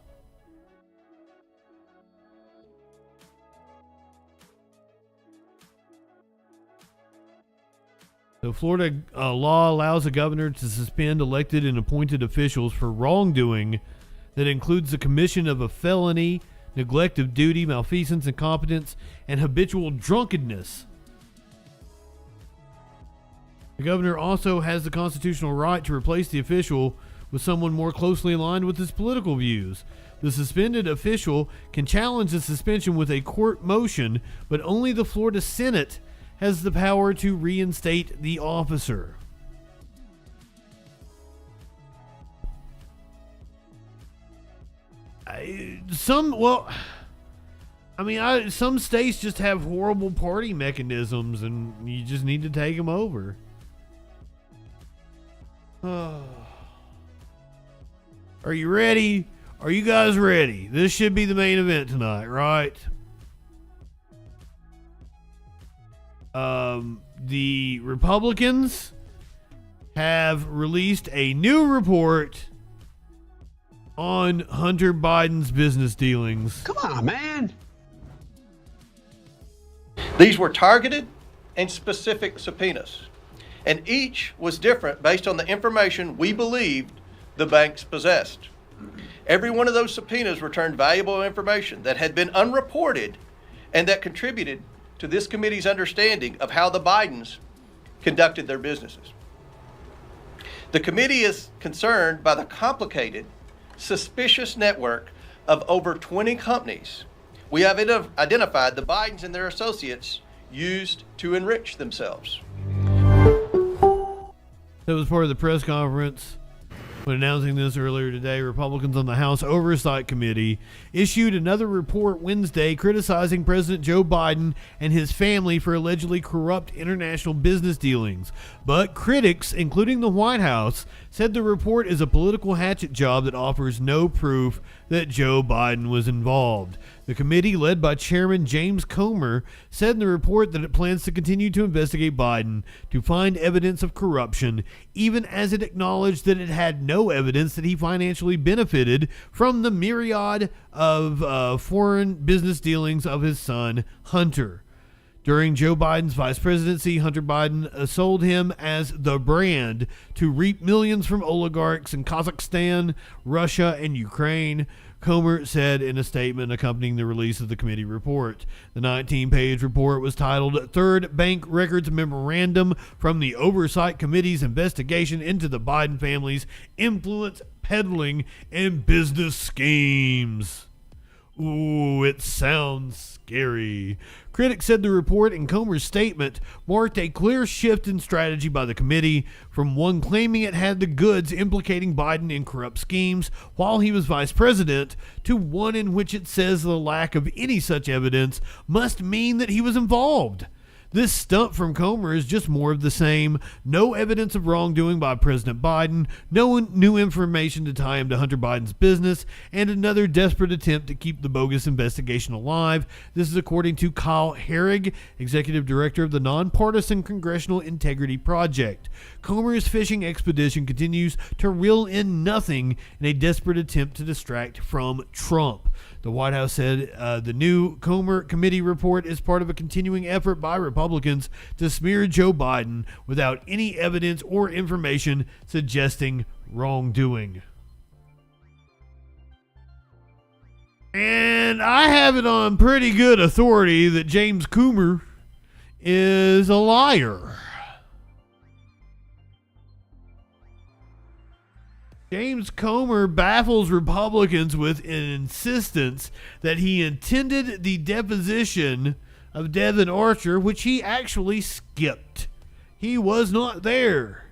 So Florida law allows the governor to suspend elected and appointed officials for wrongdoing that includes the commission of a felony, neglect of duty, malfeasance, incompetence, and habitual drunkenness. The governor also has the constitutional right to replace the official with someone more closely aligned with his political views. The suspended official can challenge the suspension with a court motion, but only the Florida Senate has the power to reinstate the officer. Some states just have horrible party mechanisms, and you just need to take them over. Are you ready? Are you guys ready? This should be the main event tonight, right? The Republicans have released a new report on Hunter Biden's business dealings. Come on, man. These were targeted and specific subpoenas, and each was different based on the information we believed the banks possessed. Every one of those subpoenas returned valuable information that had been unreported and that contributed to this committee's understanding of how the Bidens conducted their businesses. The committee is concerned by the complicated, suspicious network of over 20 companies we have identified the Bidens and their associates used to enrich themselves. That was part of the press conference. When announcing this earlier today, Republicans on the House Oversight Committee issued another report Wednesday criticizing President Joe Biden and his family for allegedly corrupt international business dealings. But critics, including the White House, said the report is a political hatchet job that offers no proof that Joe Biden was involved. The committee, led by Chairman James Comer, said in the report that it plans to continue to investigate Biden to find evidence of corruption, even as it acknowledged that it had no evidence that he financially benefited from the myriad of foreign business dealings of his son, Hunter. During Joe Biden's vice presidency, Hunter Biden sold him as the brand to reap millions from oligarchs in Kazakhstan, Russia, and Ukraine, Comer said in a statement accompanying the release of the committee report. The 19-page report was titled Third Bank Records Memorandum from the Oversight Committee's Investigation into the Biden family's Influence, Peddling, and Business Schemes. Ooh, it sounds scary. Critics said the report and Comer's statement marked a clear shift in strategy by the committee, from one claiming it had the goods implicating Biden in corrupt schemes while he was vice president, to one in which it says the lack of any such evidence must mean that he was involved. This stunt from Comer is just more of the same. No evidence of wrongdoing by President Biden, no new information to tie him to Hunter Biden's business, and another desperate attempt to keep the bogus investigation alive. This is according to Kyle Herrig, executive director of the nonpartisan Congressional Integrity Project. Comer's fishing expedition continues to reel in nothing in a desperate attempt to distract from Trump. The White House said the new Comer committee report is part of a continuing effort by Republicans to smear Joe Biden without any evidence or information suggesting wrongdoing. And I have it on pretty good authority that James Comer is a liar. James Comer baffles Republicans with an insistence that he attended the deposition of Devin Archer, which he actually skipped. He was not there.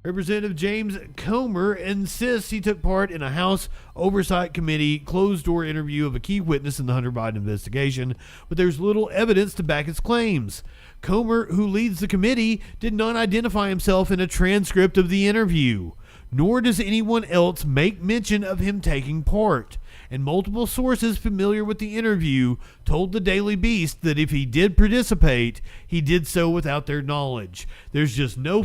Representative James Comer insists he took part in a House Oversight Committee closed-door interview of a key witness in the Hunter Biden investigation, but there's little evidence to back his claims. Comer, who leads the committee, did not identify himself in a transcript of the interview, nor does anyone else make mention of him taking part. And multiple sources familiar with the interview told the Daily Beast that if he did participate, he did so without their knowledge. There's just no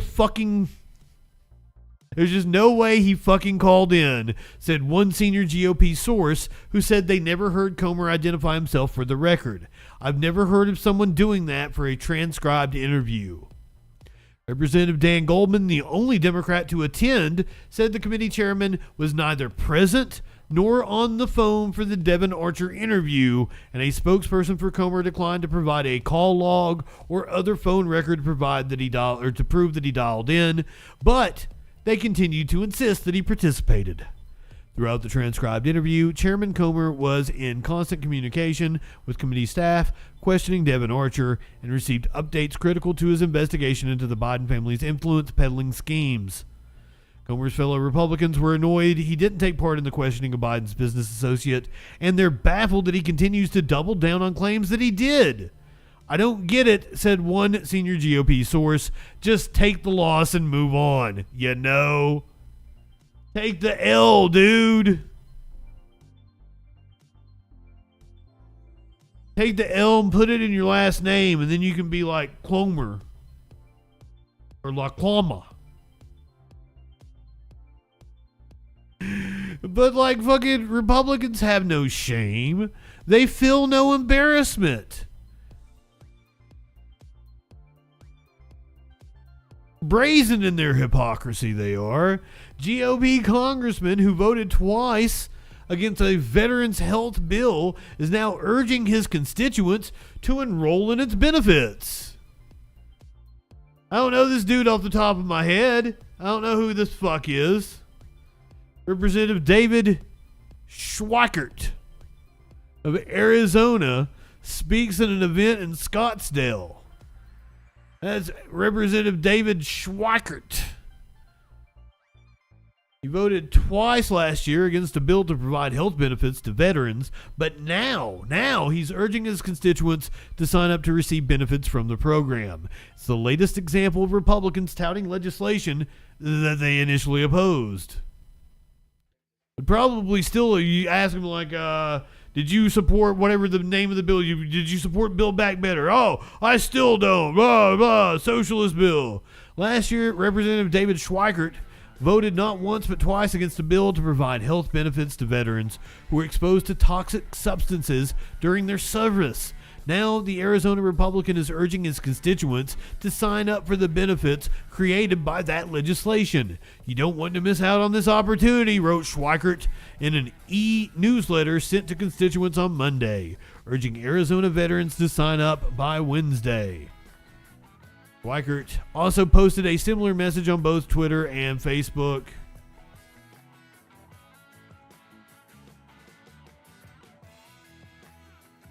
way he fucking called in, said one senior GOP source who said they never heard Comer identify himself for the record. I've never heard of someone doing that for a transcribed interview. Representative Dan Goldman, the only Democrat to attend, said the committee chairman was neither present nor on the phone for the Devin Archer interview, and a spokesperson for Comer declined to provide a call log or other phone record to provide that to prove that he dialed in, but they continued to insist that he participated. Throughout the transcribed interview, Chairman Comer was in constant communication with committee staff, questioning Devin Archer, and received updates critical to his investigation into the Biden family's influence peddling schemes. Comer's fellow Republicans were annoyed he didn't take part in the questioning of Biden's business associate, and they're baffled that he continues to double down on claims that he did. I don't get it, said one senior GOP source. Just take the loss and move on, you know? Take the L, dude. Take the L and put it in your last name, and then you can be like Clomer or LaClama. But like fucking Republicans have no shame. They feel no embarrassment. Brazen in their hypocrisy they are. GOP congressman who voted twice against a veterans health bill is now urging his constituents to enroll in its benefits. I don't know this dude off the top of my head. I don't know who this fuck is. Representative David Schweikert of Arizona speaks at an event in Scottsdale. That's Representative David Schweikert. He voted twice last year against a bill to provide health benefits to veterans, but now he's urging his constituents to sign up to receive benefits from the program. It's the latest example of Republicans touting legislation that they initially opposed. But probably still, you ask them like, did you support whatever the name of the bill? Did you support Build Back Better? Oh, I still don't. Blah, blah, socialist bill. Last year, Representative David Schweikert voted not once but twice against a bill to provide health benefits to veterans who were exposed to toxic substances during their service. Now, the Arizona Republican is urging his constituents to sign up for the benefits created by that legislation. You don't want to miss out on this opportunity, wrote Schweikert in an e-newsletter sent to constituents on Monday, urging Arizona veterans to sign up by Wednesday. Schweikert also posted a similar message on both Twitter and Facebook.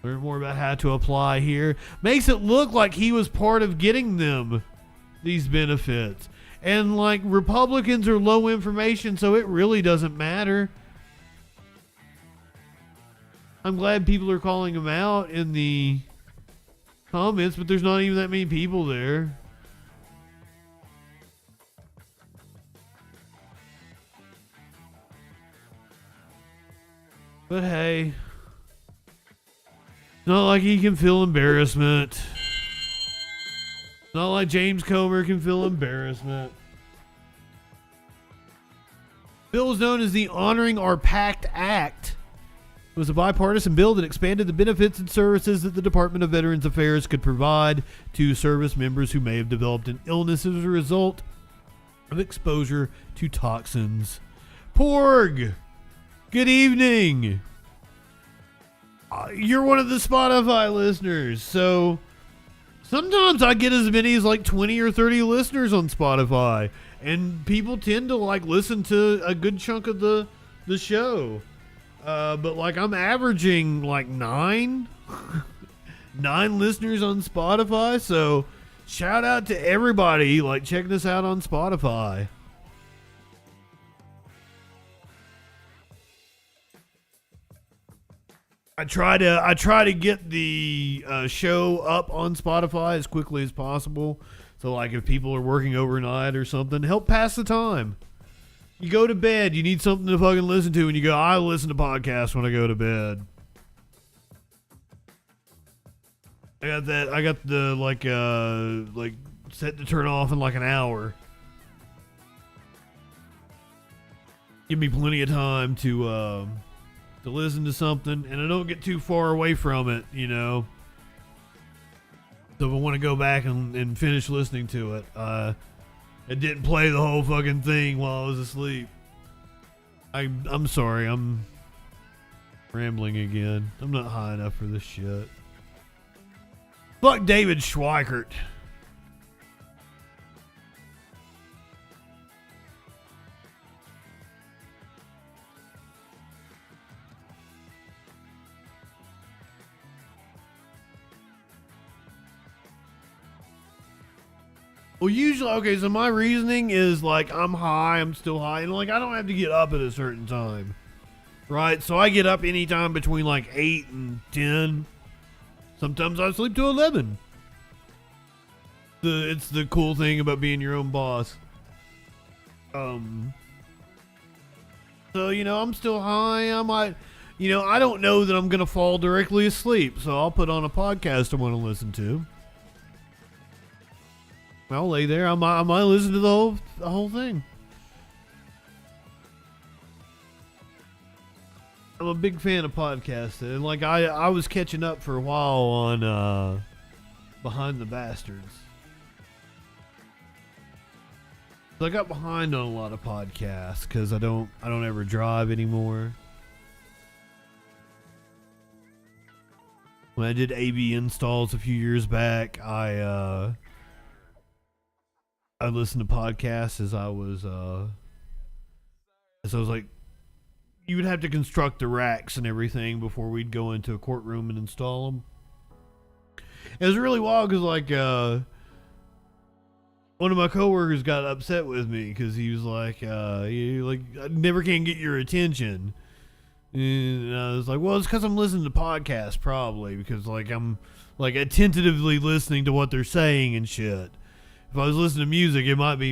Learn more about how to apply here. Makes it look like he was part of getting them these benefits. And like Republicans are low information, so it really doesn't matter. I'm glad people are calling him out in the comments, but there's not even that many people there. But hey, not like he can feel embarrassment. Not like James Comer can feel embarrassment. Bill is known as the Honoring Our Pact Act. It was a bipartisan bill that expanded the benefits and services that the Department of Veterans Affairs could provide to service members who may have developed an illness as a result of exposure to toxins. Porg! Good evening! You're one of the Spotify listeners, so sometimes I get as many as like 20 or 30 listeners on Spotify, and people tend to like listen to a good chunk of the show. But like I'm averaging like 9 listeners on Spotify, so shout out to everybody like checking us out on Spotify. I try to get the show up on Spotify as quickly as possible. So like if people are working overnight or something, help pass the time. You go to bed, you need something to fucking listen to, and you go, I listen to podcasts when I go to bed. I got the like set to turn off in like an hour. Give me plenty of time to listen to something, and I don't get too far away from it, you know. So if I want to go back and finish listening to it, it didn't play the whole fucking thing while I was asleep. I'm sorry, I'm rambling again. I'm not high enough for this shit. Fuck David Schweikert. Well, usually, okay, so my reasoning is like I'm still high, and like I don't have to get up at a certain time, right? So I get up anytime between like 8 and 10. Sometimes I sleep to 11. It's the cool thing about being your own boss. So, you know, I'm still high. I might, you know, I don't know that I'm going to fall directly asleep, so I'll put on a podcast I want to listen to. I'll lay there. I might listen to the whole thing. I'm a big fan of podcasts, and like I was catching up for a while on Behind the Bastards. So I got behind on a lot of podcasts because I don't ever drive anymore. When I did AB installs a few years back, I listened to podcasts as I was like, you would have to construct the racks and everything before we'd go into a courtroom and install them. It was really wild because like one of my coworkers got upset with me because he was like, I never can get your attention. And I was like, well, it's because I'm listening to podcasts probably, because like I'm like attentively listening to what they're saying and shit. If I was listening to music, it might be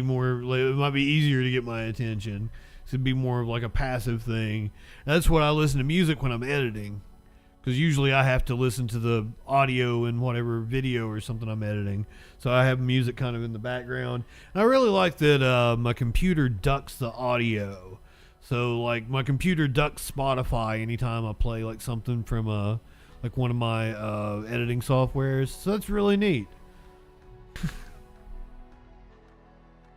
easier to get my attention. It'd be more of like a passive thing. That's what I listen to music when I'm editing, because usually I have to listen to the audio in whatever video or something I'm editing. So I have music kind of in the background. And I really like that my computer ducks the audio. So like my computer ducks Spotify anytime I play like something from like one of my editing softwares. So that's really neat.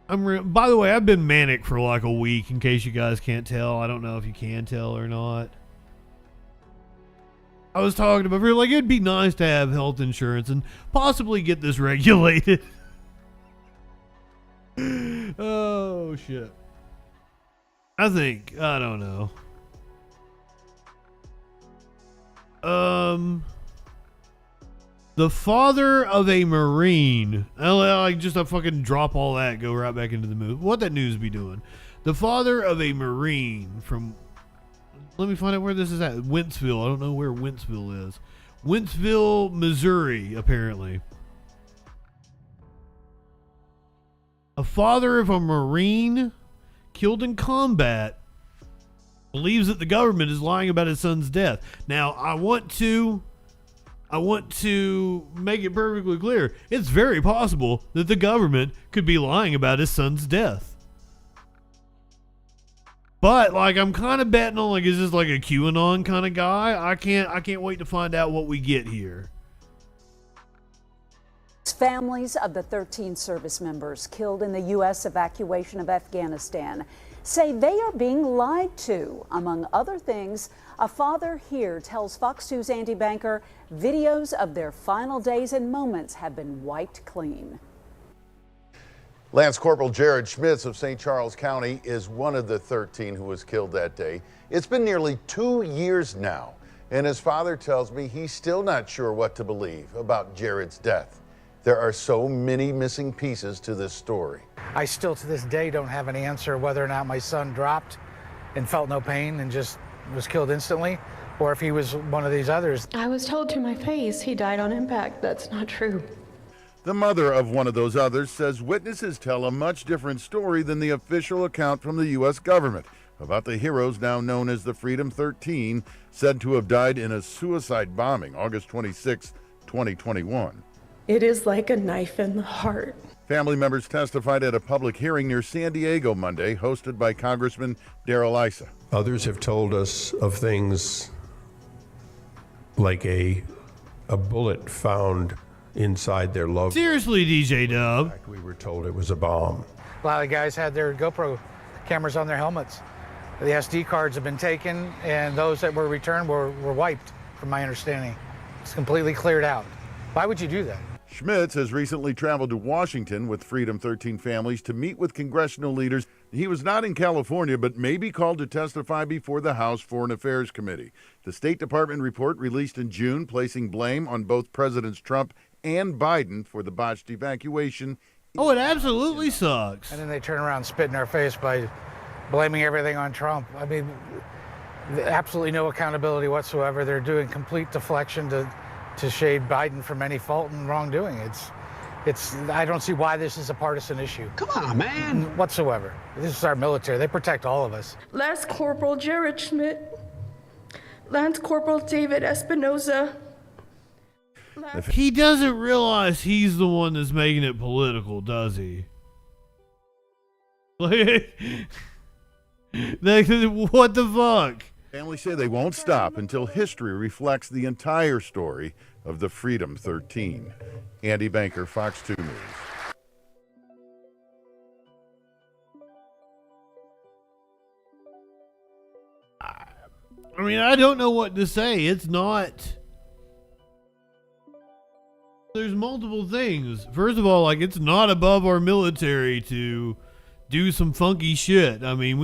By the way, I've been manic for like a week, in case you guys can't tell. I don't know if you can tell or not. I was talking about, like, it'd be nice to have health insurance and possibly get this regulated. Oh, shit. I don't know. The father of a Marine. I just fucking drop all that, go right back into the movie. What that news be doing? The father of a Marine from, let me find out where this is at. Wentzville. I don't know where Wentzville is. Wentzville, Missouri, apparently. A father of a Marine killed in combat believes that the government is lying about his son's death. Now, I want to make it perfectly clear. It's very possible that the government could be lying about his son's death. But, like, I'm kind of betting on, like, is this like a QAnon kind of guy? I can't wait to find out what we get here. Families of the 13 service members killed in the U.S. evacuation of Afghanistan say they are being lied to. Among other things, a father here tells Fox News' Andy Banker videos of their final days and moments have been wiped clean. Lance Corporal Jared Schmitz of St. Charles County is one of the 13 who was killed that day. It's been nearly 2 years now, and his father tells me he's still not sure what to believe about Jared's death. There are so many missing pieces to this story. I still to this day don't have an answer whether or not my son dropped and felt no pain and just was killed instantly, or if he was one of these others. I was told to my face he died on impact. That's not true. The mother of one of those others says witnesses tell a much different story than the official account from the U.S. government about the heroes now known as the Freedom 13, said to have died in a suicide bombing August 26, 2021. It is like a knife in the heart. Family members testified at a public hearing near San Diego Monday, hosted by Congressman Darrell Issa. Others have told us of things like a bullet found inside their loved. Seriously, DJ Dub. In fact, we were told it was a bomb. A lot of guys had their GoPro cameras on their helmets. The SD cards have been taken, and those that were returned were wiped, from my understanding. It's completely cleared out. Why would you do that? Schmitz has recently traveled to Washington with Freedom 13 families to meet with congressional leaders. He was not in California, but may be called to testify before the House Foreign Affairs Committee. The State Department report released in June, placing blame on both Presidents Trump and Biden for the botched evacuation. Oh, it absolutely sucks. And then they turn around and spit in our face by blaming everything on Trump. I mean, absolutely no accountability whatsoever. They're doing complete deflection to shade Biden from any fault and wrongdoing. I don't see why this is a partisan issue. Come on, man. Whatsoever. This is our military. They protect all of us. Lance Corporal Jared Schmidt, Lance Corporal David Espinoza. He doesn't realize he's the one that's making it political, does he? Like, what the fuck? Families say they won't stop until history reflects the entire story of the Freedom 13. Andy Banker, Fox 2 News. I mean, I don't know what to say. It's not... There's multiple things. First of all, like, it's not above our military to do some funky shit. I mean,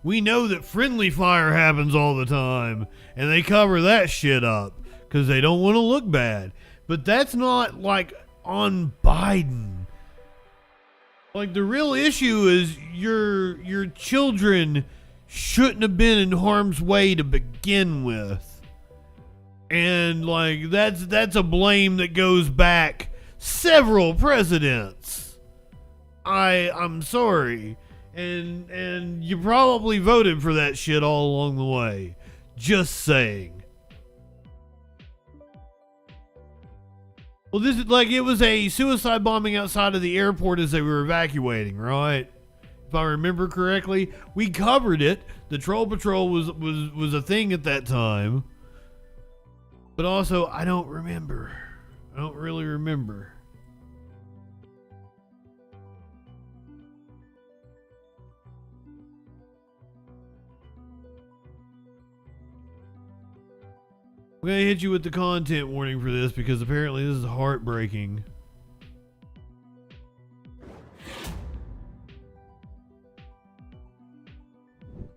we know that friendly fire happens all the time, and they cover that shit up because they don't want to look bad. But that's not, like, on Biden. Like, the real issue is your children shouldn't have been in harm's way to begin with. And, like, that's a blame that goes back several presidents. I'm sorry. And you probably voted for that shit all along the way. Just saying. Well, this is like, it was a suicide bombing outside of the airport as they were evacuating, right? If I remember correctly, we covered it. The Troll Patrol was a thing at that time. But also, I don't remember. I don't really remember. I'm going to hit you with the content warning for this because apparently this is heartbreaking.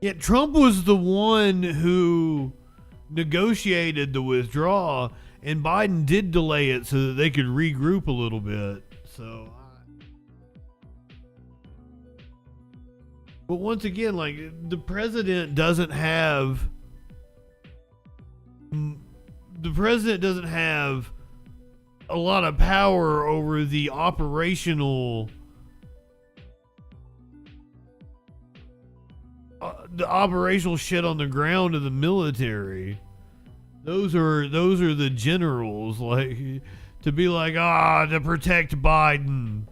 Yeah, Trump was the one who negotiated the withdrawal, and Biden did delay it so that they could regroup a little bit. So, but once again, like, the president doesn't have a lot of power over the operational shit on the ground of the military. Those are the generals, like, to be like, to protect Biden.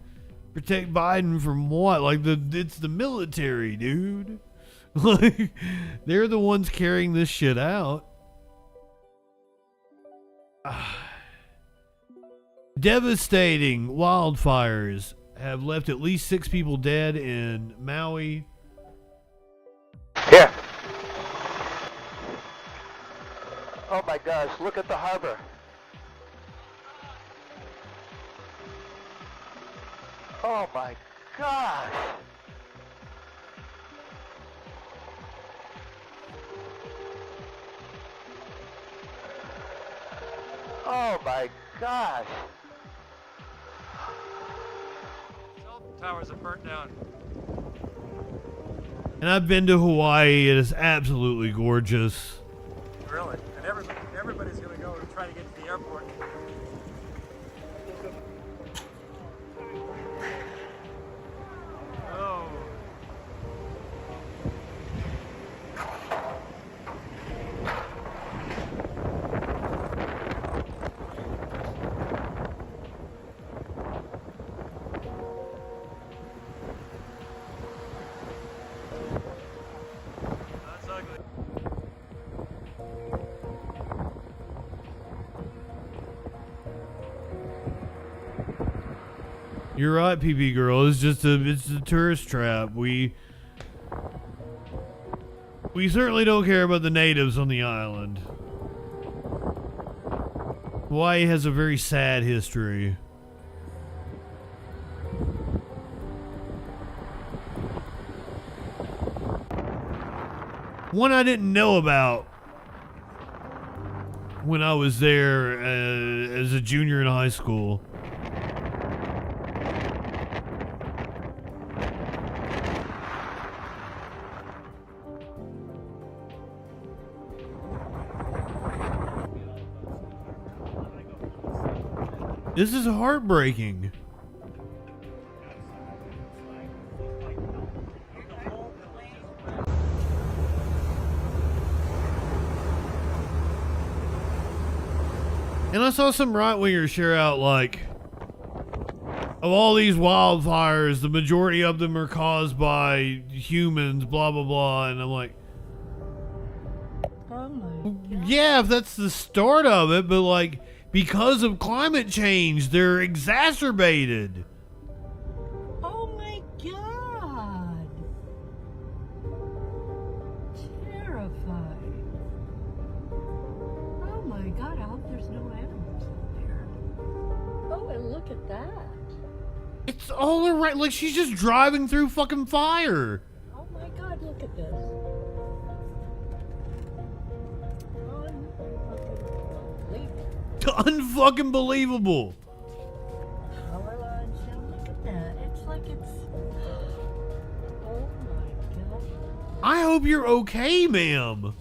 Protect Biden from what? Like, it's the military, dude. Like, they're the ones carrying this shit out. Devastating wildfires have left at least 6 people dead in Maui. Here. Oh my gosh, look at the harbor. Oh my gosh. Oh my gosh. Cell towers are burnt down. And I've been to Hawaii. It is absolutely gorgeous. Really? And everybody's going to go and try to get to the airport. Oh. You're right, PP girl. It's a tourist trap. We certainly don't care about the natives on the island. Hawaii has a very sad history. One I didn't know about when I was there as a junior in high school. This is heartbreaking. And I saw some right-wingers share out, like, of all these wildfires, the majority of them are caused by humans, blah, blah, blah. And I'm like, yeah, if that's the start of it, but, like, because of climate change, they're exacerbated. Oh my God. Terrifying. Oh my God, I hope there's no animals out there. Oh, and look at that. It's all around, like she's just driving through fucking fire. Oh my God, look at this. Unfucking believable. Look at that. It's like it's. Oh my God. I hope you're okay, ma'am.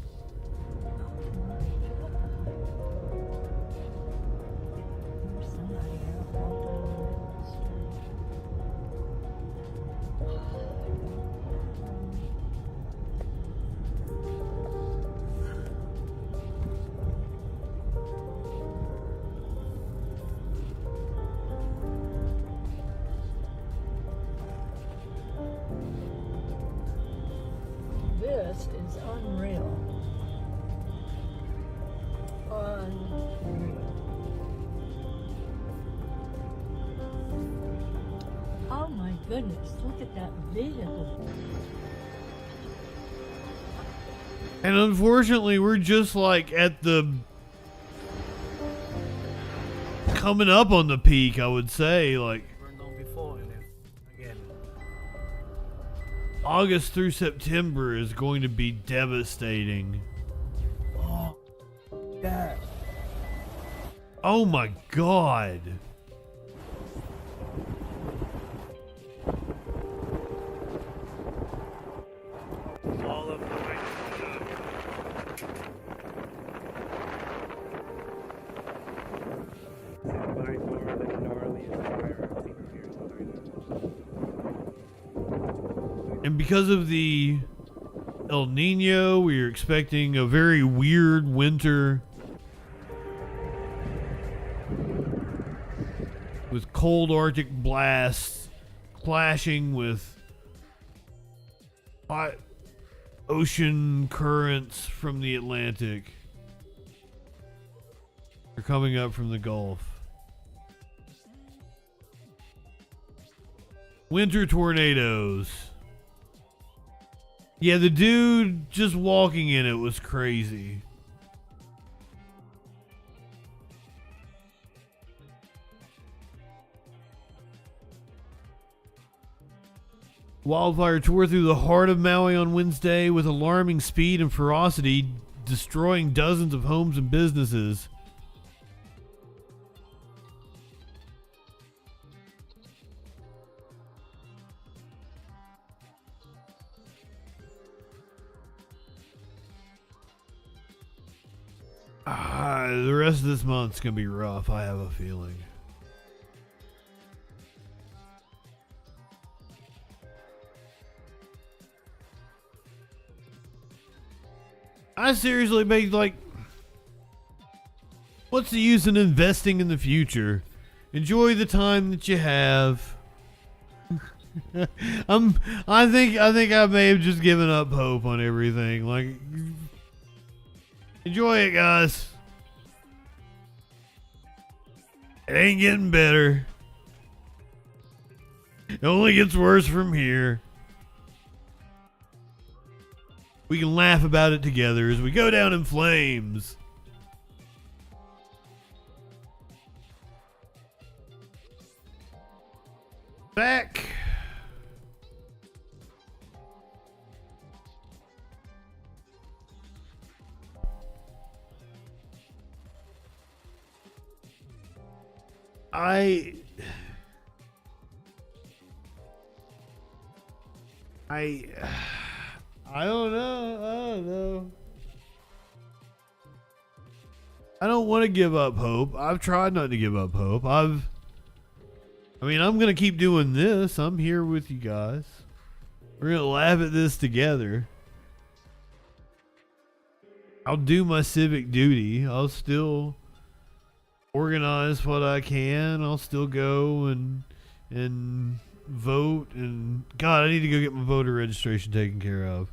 This is unreal. Oh my goodness, look at that vehicle. And unfortunately, we're just like at the coming up on the peak, I would say. Like August through September is going to be devastating. Oh, God. Oh my God. All of the And because of the El Nino, we are expecting a very weird winter with cold Arctic blasts clashing with hot ocean currents from the Atlantic. They're coming up from the Gulf. Winter tornadoes. Yeah, the dude just walking in it was crazy. Wildfire tore through the heart of Maui on Wednesday with alarming speed and ferocity, destroying dozens of homes and businesses. The rest of this month's gonna be rough, I have a feeling. I seriously made like, what's the use in investing in the future? Enjoy the time that you have. I think I may have just given up hope on everything. Like, enjoy it, guys. It ain't getting better. It only gets worse from here. We can laugh about it together as we go down in flames. Back. I don't know. I don't want to give up hope. I've tried not to give up hope. I'm going to keep doing this. I'm here with you guys. We're going to laugh at this together. I'll do my civic duty. I'll still organize what I can. I'll still go and vote. And God, I need to go get my voter registration taken care of.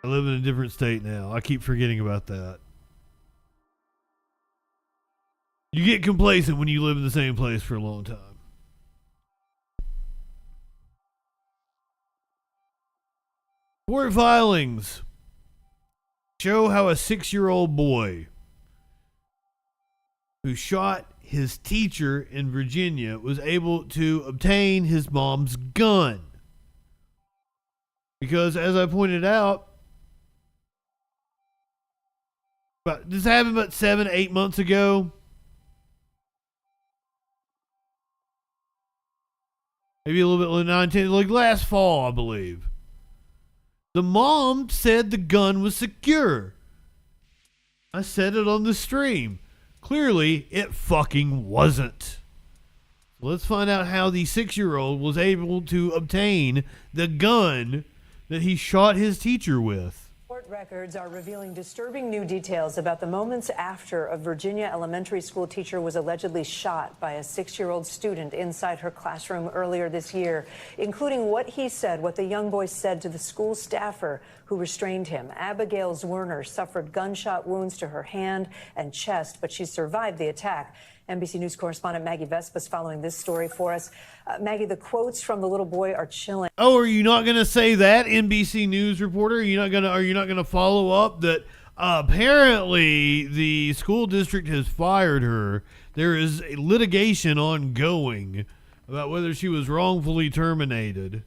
I live in a different state now. I keep forgetting about that. You get complacent when you live in the same place for a long time. Court filings show how a 6-year-old boy who shot his teacher in Virginia was able to obtain his mom's gun. Because, as I pointed out, this happened about 7-8 months ago. Maybe a little bit like 9-10, like last fall, I believe. The mom said the gun was secure. I said it on the stream. Clearly, it fucking wasn't. Let's find out how the 6-year-old was able to obtain the gun that he shot his teacher with. Court Records are revealing disturbing new details about the moments after a Virginia elementary school teacher was allegedly shot by a 6-year-old student inside her classroom earlier this year, including what the young boy said to the school staffer who restrained him. Abigail Zwerner suffered gunshot wounds to her hand and chest, but she survived the attack. NBC News correspondent Maggie Vespa is following this story for us. Maggie, the quotes from the little boy are chilling. Oh, are you not going to say that, NBC News reporter? Are you not going to follow up that apparently the school district has fired her? There is a litigation ongoing about whether she was wrongfully terminated.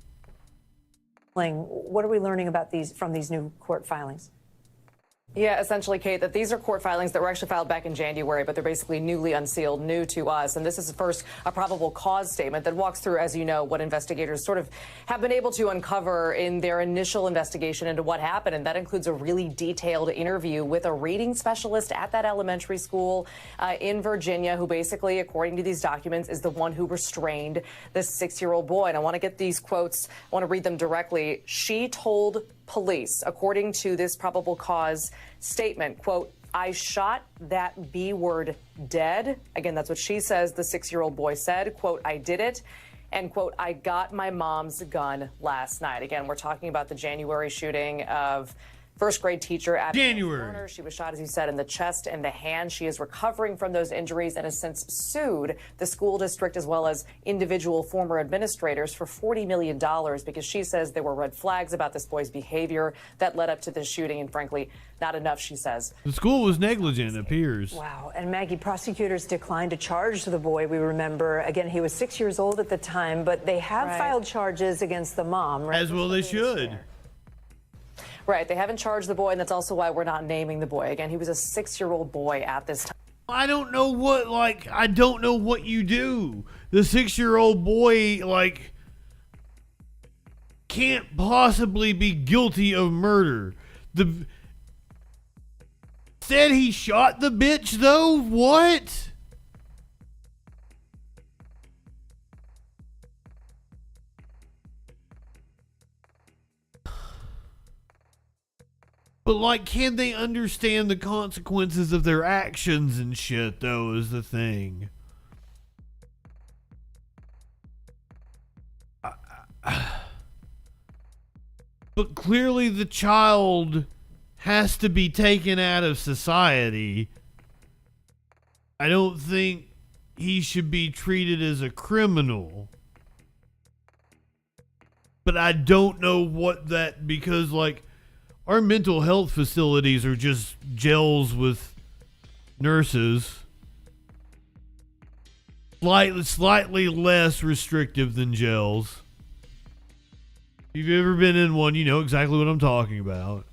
What are we learning about from these new court filings? Yeah, essentially, Kate, that these are court filings that were actually filed back in January, but they're basically newly unsealed, new to us. And this is first a probable cause statement that walks through, as you know, what investigators sort of have been able to uncover in their initial investigation into what happened. And that includes a really detailed interview with a reading specialist at that elementary school in Virginia, who basically, according to these documents, is the one who restrained this 6-year-old boy. And I want to get these quotes. I want to read them directly. She told police, according to this probable cause statement, quote, "I shot that B word dead." Again, that's what she says the 6-year-old boy said. Quote, "I did it." And quote, "I got my mom's gun last night." Again, we're talking about the January shooting of first grade teacher Abigail Zwerner. She was shot, as you said, in the chest and the hand. She is recovering from those injuries and has since sued the school district as well as individual former administrators for $40 million because she says there were red flags about this boy's behavior that led up to this shooting, and frankly, not enough, she says. The school was negligent, it appears. Wow. And Maggie, prosecutors declined to charge the boy. We remember, again, he was 6 years old at the time, but they have filed charges against the mom. Right? As well they should. Right. They haven't charged the boy, and that's also why we're not naming the boy. Again, he was a 6-year-old boy at this time. I don't know what you do. The 6-year-old boy, can't possibly be guilty of murder. Said he shot the bitch, though? What? But, can they understand the consequences of their actions and shit, though, is the thing. But clearly the child has to be taken out of society. I don't think he should be treated as a criminal. But I don't know what that, because, our mental health facilities are just jails with nurses. Slightly less restrictive than jails. If you've ever been in one, you know exactly what I'm talking about.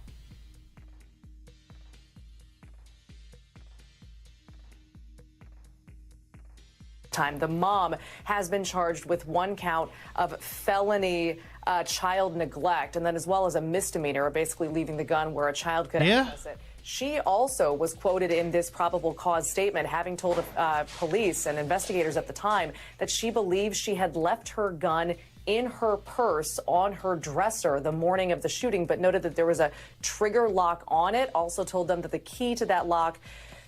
Time. The mom has been charged with 1 count of felony child neglect, and then as well as a misdemeanor, basically leaving the gun where a child could access it. She also was quoted in this probable cause statement, having told police and investigators at the time that she believes she had left her gun in her purse on her dresser the morning of the shooting, but noted that there was a trigger lock on it. Also told them that the key to that lock,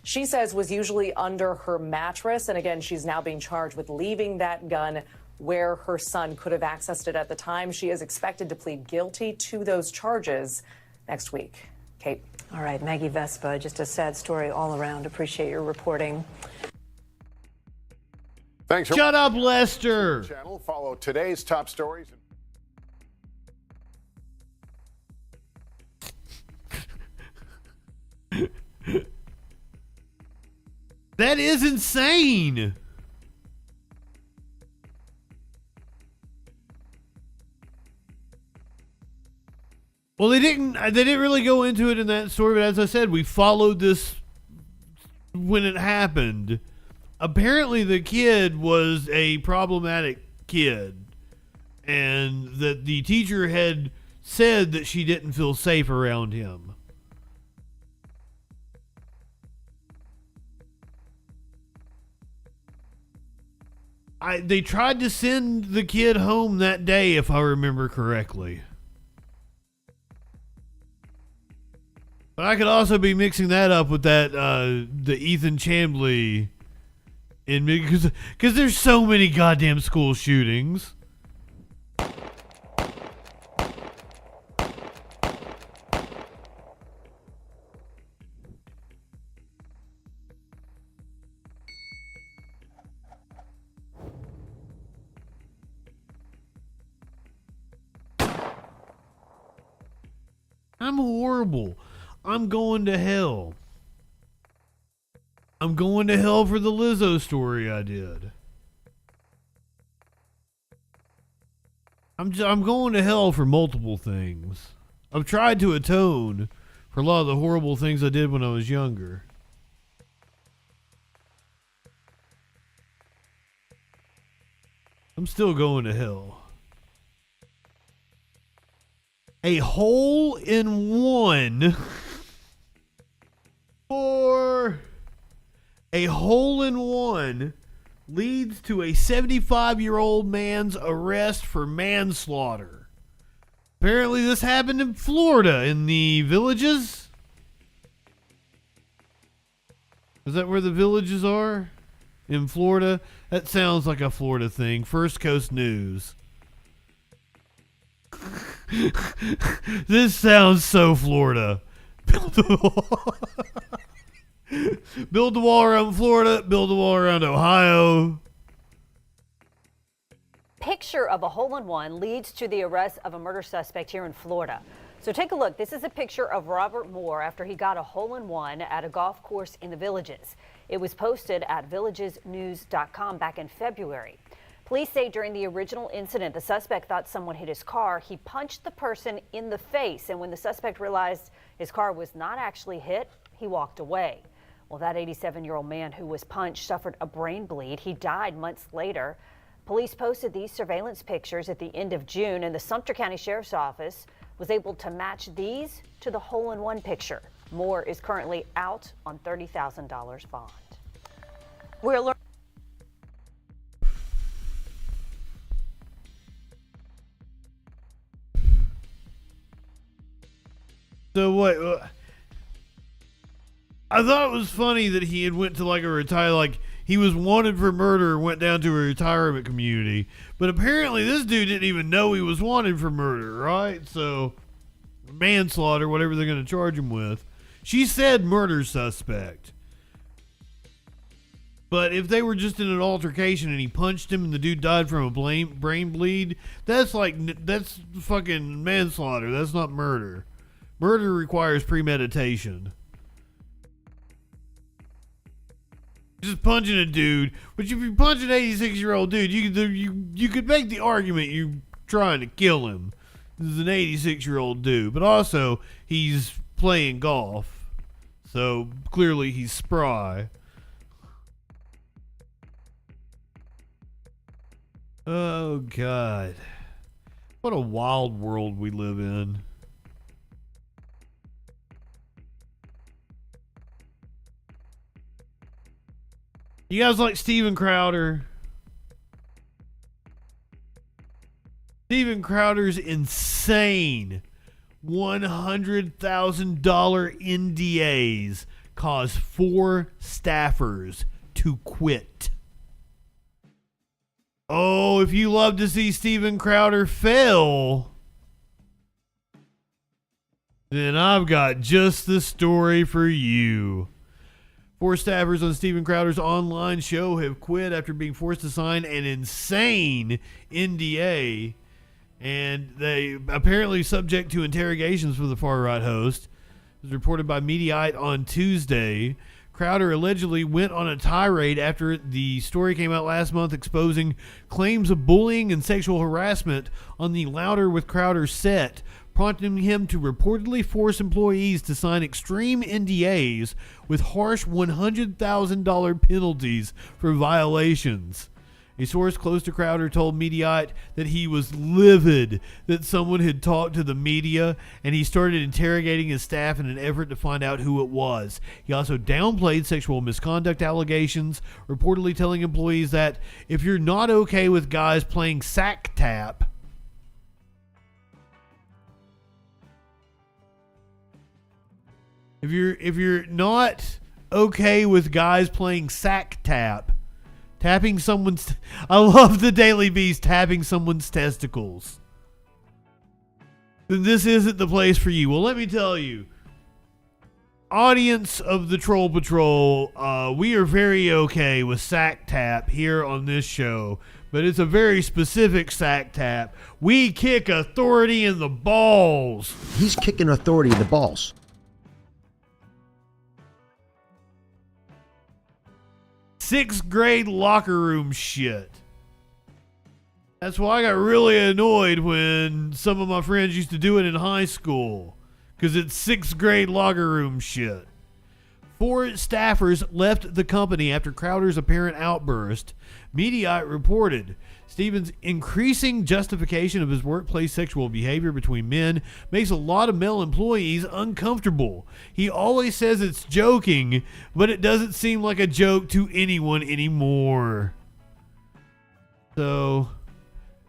she says, was usually under her mattress. And again, she's now being charged with leaving that gun where her son could have accessed it at the time. She is expected to plead guilty to those charges next week. Kate. All right, Maggie Vespa, just a sad story all around. Appreciate your reporting. Thanks. Shut up, Lester. Channel. Follow today's top stories. That is insane. Well, they didn't really go into it in that story, but as I said, we followed this when it happened. Apparently the kid was a problematic kid, and that the teacher had said that she didn't feel safe around him. They tried to send the kid home that day, if I remember correctly. But I could also be mixing that up with that the Ethan Chambly in because there's so many goddamn school shootings. I'm horrible. I'm going to hell. I'm going to hell for the Lizzo story I did. I'm going to hell for multiple things. I've tried to atone for a lot of the horrible things I did when I was younger. I'm still going to hell. A hole in one or a hole in one leads to a 75-year-old man's arrest for manslaughter. Apparently this happened in Florida in the Villages. Is that where the Villages are? In Florida? That sounds like a Florida thing. First Coast News. This sounds so Florida. Build the wall. Build the wall around Florida. Build the wall around Ohio. Picture of a hole-in-one leads to the arrest of a murder suspect here in Florida. So take a look. This is a picture of Robert Moore after he got a hole-in-one at a golf course in the Villages. It was posted at villagesnews.com back in February. Police say during the original incident, the suspect thought someone hit his car. He punched the person in the face, and when the suspect realized his car was not actually hit, he walked away. Well, that 87-year-old man who was punched suffered a brain bleed. He died months later. Police posted these surveillance pictures at the end of June, and the Sumter County Sheriff's Office was able to match these to the hole-in-one picture. Moore is currently out on $30,000 bond. We're learning. So what? I thought it was funny that he had went to like a like he was wanted for murder and went down to a retirement community. But apparently this dude didn't even know he was wanted for murder, right? So manslaughter, whatever they're going to charge him with. She said murder suspect. But if they were just in an altercation and he punched him and the dude died from a brain bleed, that's fucking manslaughter. That's not murder. Murder requires premeditation. Just punching a dude, but if you punch an 86-year-old dude, you could make the argument you're trying to kill him. This is an 86-year-old dude, but also he's playing golf, so clearly he's spry. Oh God, what a wild world we live in. You guys like Steven Crowder? Steven Crowder's insane $100,000 NDAs caused 4 staffers to quit. Oh, if you love to see Steven Crowder fail, then I've got just the story for you. 4 staffers on Steven Crowder's online show have quit after being forced to sign an insane NDA, and they apparently subject to interrogations from the far-right host. It was reported by Mediaite on Tuesday. Crowder allegedly went on a tirade after the story came out last month exposing claims of bullying and sexual harassment on the Louder with Crowder set, prompting him to reportedly force employees to sign extreme NDAs with harsh $100,000 penalties for violations. A source close to Crowder told Mediaite that he was livid that someone had talked to the media, and he started interrogating his staff in an effort to find out who it was. He also downplayed sexual misconduct allegations, reportedly telling employees that if you're not okay with guys playing sack tap, If you're not okay with guys playing sack tap, tapping someone's... I love the Daily Beast tapping someone's testicles, then this isn't the place for you. Well, let me tell you, audience of the Troll Patrol, we are very okay with sack tap here on this show, but it's a very specific sack tap. We kick authority in the balls. He's kicking authority in the balls. Sixth grade locker room shit. That's why I got really annoyed when some of my friends used to do it in high school, because it's sixth grade locker room shit. 4 staffers left the company after Crowder's apparent outburst. Mediaite reported Stevens' increasing justification of his workplace sexual behavior between men makes a lot of male employees uncomfortable. He always says it's joking, but it doesn't seem like a joke to anyone anymore. So,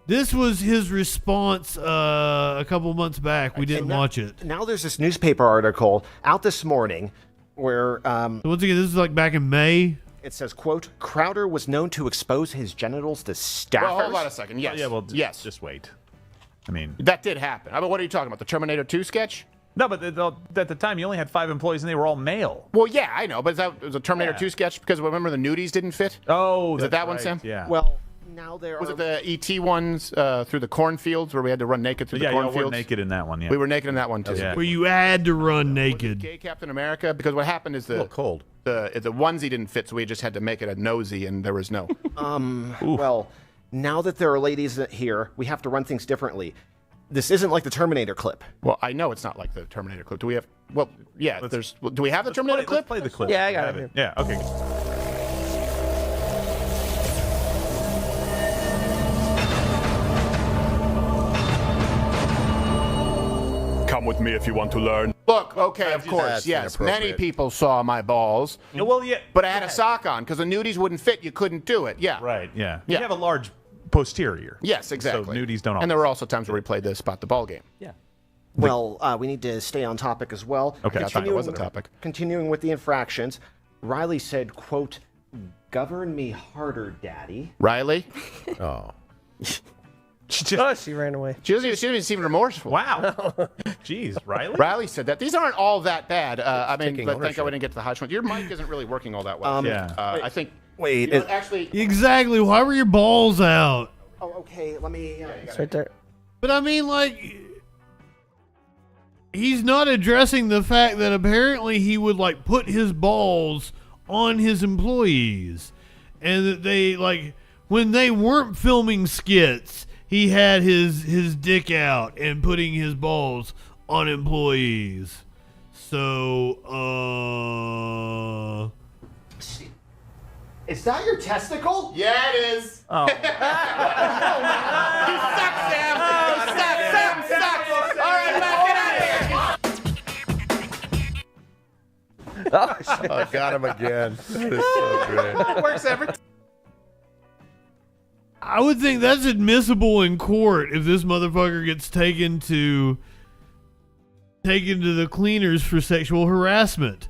this was his response a couple months back. We didn't watch it. Now there's this newspaper article out this morning where... So once again, this is like back in May. It says, quote, Crowder was known to expose his genitals to staffers. Well, hold on a second. Yes. Yes. Just wait. I mean... That did happen. I mean, what are you talking about? The Terminator 2 sketch? No, but at the time, you only had 5 employees, and they were all male. Well, yeah, I know. But it was a Terminator 2 sketch because, remember, the nudies didn't fit? Oh, is it that one, Sam? Yeah. Well, now there Was it the E.T. ones through the cornfields where we had to run naked through the cornfields? Yeah, we were naked in that one, yeah. We were naked in that one, too. Yeah. Where you had to run naked. Gay Captain America? Because what happened is the onesie didn't fit, so we just had to make it a nosy, and there was no. Well, now that there are ladies here, we have to run things differently. This isn't like the Terminator clip. Well, I know it's not like the Terminator clip. Do we have... Well, yeah, do we have the Terminator clip? Let's play the clip. Yeah, I got it. Yeah, okay. Come with me if you want to learn. Look, okay, of course, That's yes. Many inappropriate. people saw my balls. Well, yeah. But I had a sock on because the nudies wouldn't fit. You couldn't do it. Yeah. Right, yeah. Yeah. You have a large posterior. Yes, exactly. So nudies don't And there were also times where we played the spot the ball game. Yeah. Well, we need to stay on topic as well. Okay, I thought it was a topic. Continuing with the infractions, Riley said, quote, govern me harder, daddy. Riley? Oh. She ran away. She doesn't even seem remorseful. Wow. Jeez, Riley? Riley said that. These aren't all that bad. I mean, Taking but thank God we ownership. didn't get to the high one. Your mic isn't really working all that well. I think... Wait. You know, actually... Exactly. Why were your balls out? Oh, okay. Let me... It's right there. But I mean, like... He's not addressing the fact that apparently he would, like, put his balls on his employees. And that they, like... When they weren't filming skits... He had his dick out and putting his balls on employees. So, Is that your testicle? Yeah, it is. Oh. You suck, Sam. You suck. Sam sucks. All right, man, get out of here. I got him again. It's so great. It works every time. I would think that's admissible in court if this motherfucker gets taken to the cleaners for sexual harassment.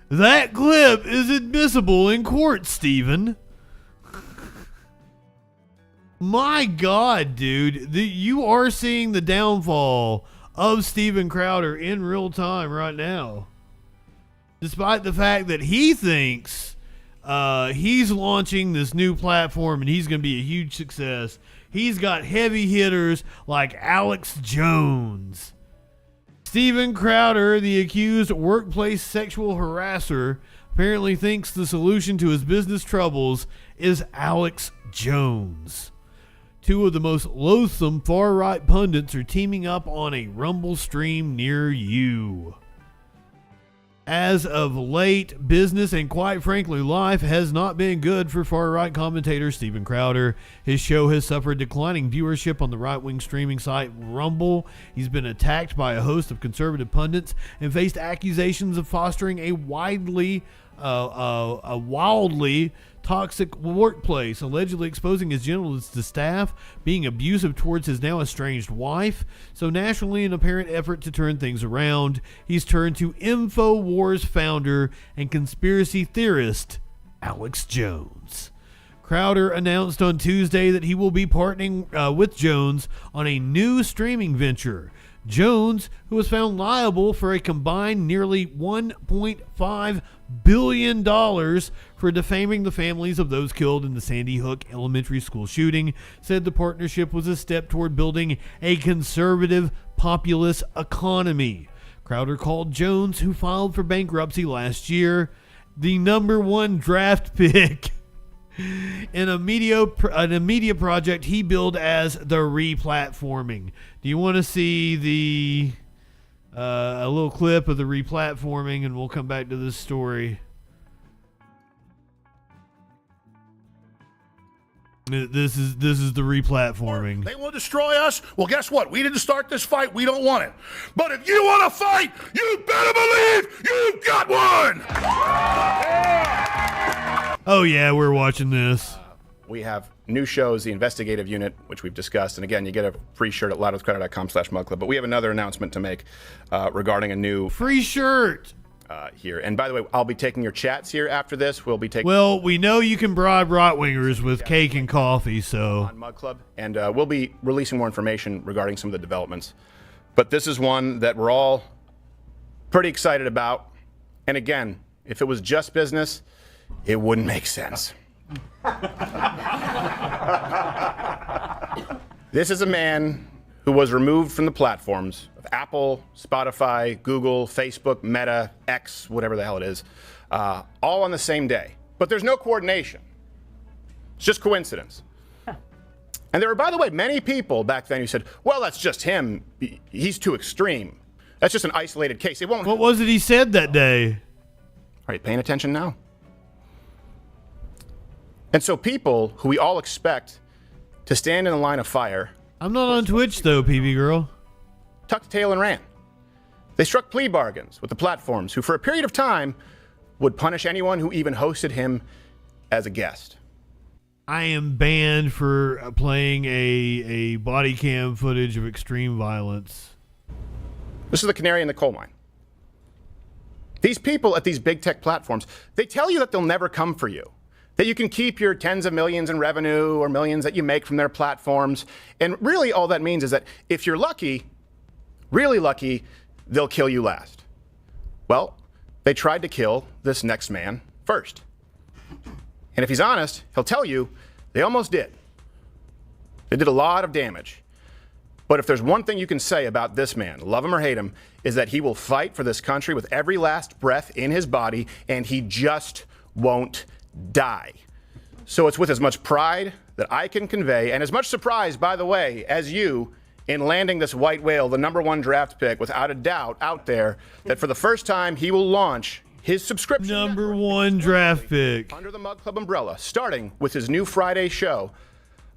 That clip is admissible in court, Steven. My God, dude. You are seeing the downfall of Steven Crowder in real time right now. Despite the fact that he thinks he's launching this new platform and he's going to be a huge success. He's got heavy hitters like Alex Jones. Steven Crowder, the accused workplace sexual harasser, apparently thinks the solution to his business troubles is Alex Jones. 2 of the most loathsome far-right pundits are teaming up on a Rumble stream near you. As of late, business and quite frankly life has not been good for far-right commentator Steven Crowder. His show has suffered declining viewership on the right-wing streaming site Rumble. He's been attacked by a host of conservative pundits and faced accusations of fostering a widely a wildly toxic workplace, allegedly exposing his genitals to staff, being abusive towards his now estranged wife. So nationally, in an apparent effort to turn things around, he's turned to InfoWars founder and conspiracy theorist Alex Jones. Crowder announced on Tuesday that he will be partnering with Jones on a new streaming venture. Jones, who was found liable for a combined nearly $1.5 billion for defaming the families of those killed in the Sandy Hook elementary school shooting, said the partnership was a step toward building a conservative, populist economy. Crowder called Jones, who filed for bankruptcy last year, the #1 draft pick in a media project he billed as the replatforming. Do you want to see a little clip of the replatforming, and we'll come back to this story? This is the replatforming. They will destroy us. Well, guess what? We didn't start this fight. We don't want it. But if you want to fight, you better believe you've got one. Oh yeah, we're watching this. We have new shows, the investigative unit, which we've discussed. And again, you get a free shirt at loudwithcrowder.com/mugclub. But we have another announcement to make regarding a new free shirt here. And by the way, I'll be taking your chats here after this. We'll be taking. Well, we know you can bribe right-wingers with cake and coffee, so. On Mug Club. And we'll be releasing more information regarding some of the developments. But this is one that we're all pretty excited about. And again, if it was just business, it wouldn't make sense. This is a man who was removed from the platforms of Apple, Spotify, Google, Facebook, Meta, X, whatever the hell it is, all on the same day. But there's no coordination. It's just coincidence. And there were, by the way, many people back then who said, well, that's just him. He's too extreme. That's just an isolated case. It won't. What was it he said that day? Are you paying attention now? And so people who we all expect to stand in the line of fire. I'm not on Twitch though, PB girl. Tucked tail and ran. They struck plea bargains with the platforms who for a period of time would punish anyone who even hosted him as a guest. I am banned for playing a body cam footage of extreme violence. This is the canary in the coal mine. These people at these big tech platforms, they tell you that they'll never come for you. That you can keep your tens of millions in revenue or millions that you make from their platforms. And really all that means is that if you're lucky, really lucky, they'll kill you last. Well, they tried to kill this next man first. And if he's honest, he'll tell you they almost did. They did a lot of damage. But if there's one thing you can say about this man, love him or hate him, is that he will fight for this country with every last breath in his body, and he just won't die. So it's with as much pride that I can convey, and as much surprise, by the way, as you in landing this white whale, the #1 draft pick, without a doubt out there, that for the first time he will launch his subscription #1 draft pick under the Mug Club umbrella, starting with his new Friday show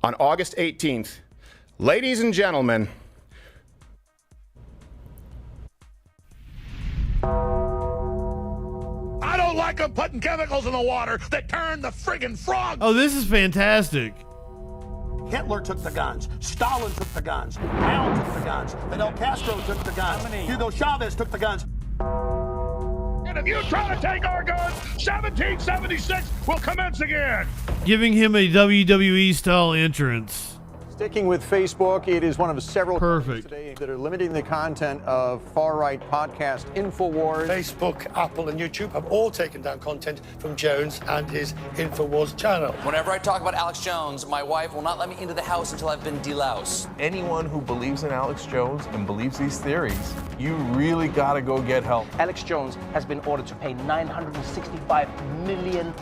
on August 18th. Ladies and gentlemen, I don't like them putting chemicals in the water that turn the friggin' frogs. Oh, this is fantastic. Hitler took the guns. Stalin took the guns. Mao took the guns. Fidel Castro took the guns. Hugo Chavez took the guns. And if you try to take our guns, 1776 will commence again. Giving him a WWE style entrance. Sticking with Facebook, it is one of several Perfect today that are limiting the content of far-right podcast InfoWars. Facebook, Apple, and YouTube have all taken down content from Jones and his InfoWars channel. Whenever I talk about Alex Jones, my wife will not let me into the house until I've been deloused. Anyone who believes in Alex Jones and believes these theories, you really gotta go get help. Alex Jones has been ordered to pay $965 million.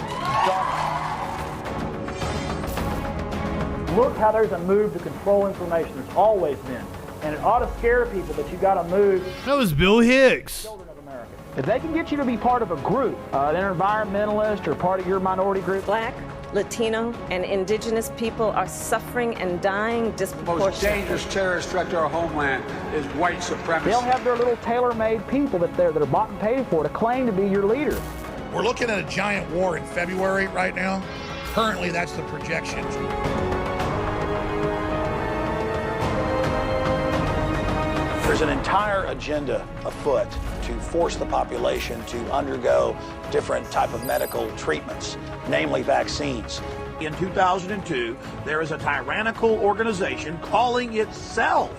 Look how there's a move to control information. There's always been. And it ought to scare people that you got to move. That was Bill Hicks. If they can get you to be part of a group, an environmentalist or part of your minority group. Black, Latino, and indigenous people are suffering and dying disproportionately. The most dangerous terrorist threat to our homeland is white supremacy. They'll have their little tailor-made people that are bought and paid for to claim to be your leader. We're looking at a giant war in February right now. Currently, that's the projection. There's an entire agenda afoot to force the population to undergo different type of medical treatments, namely vaccines. In 2002, there is a tyrannical organization calling itself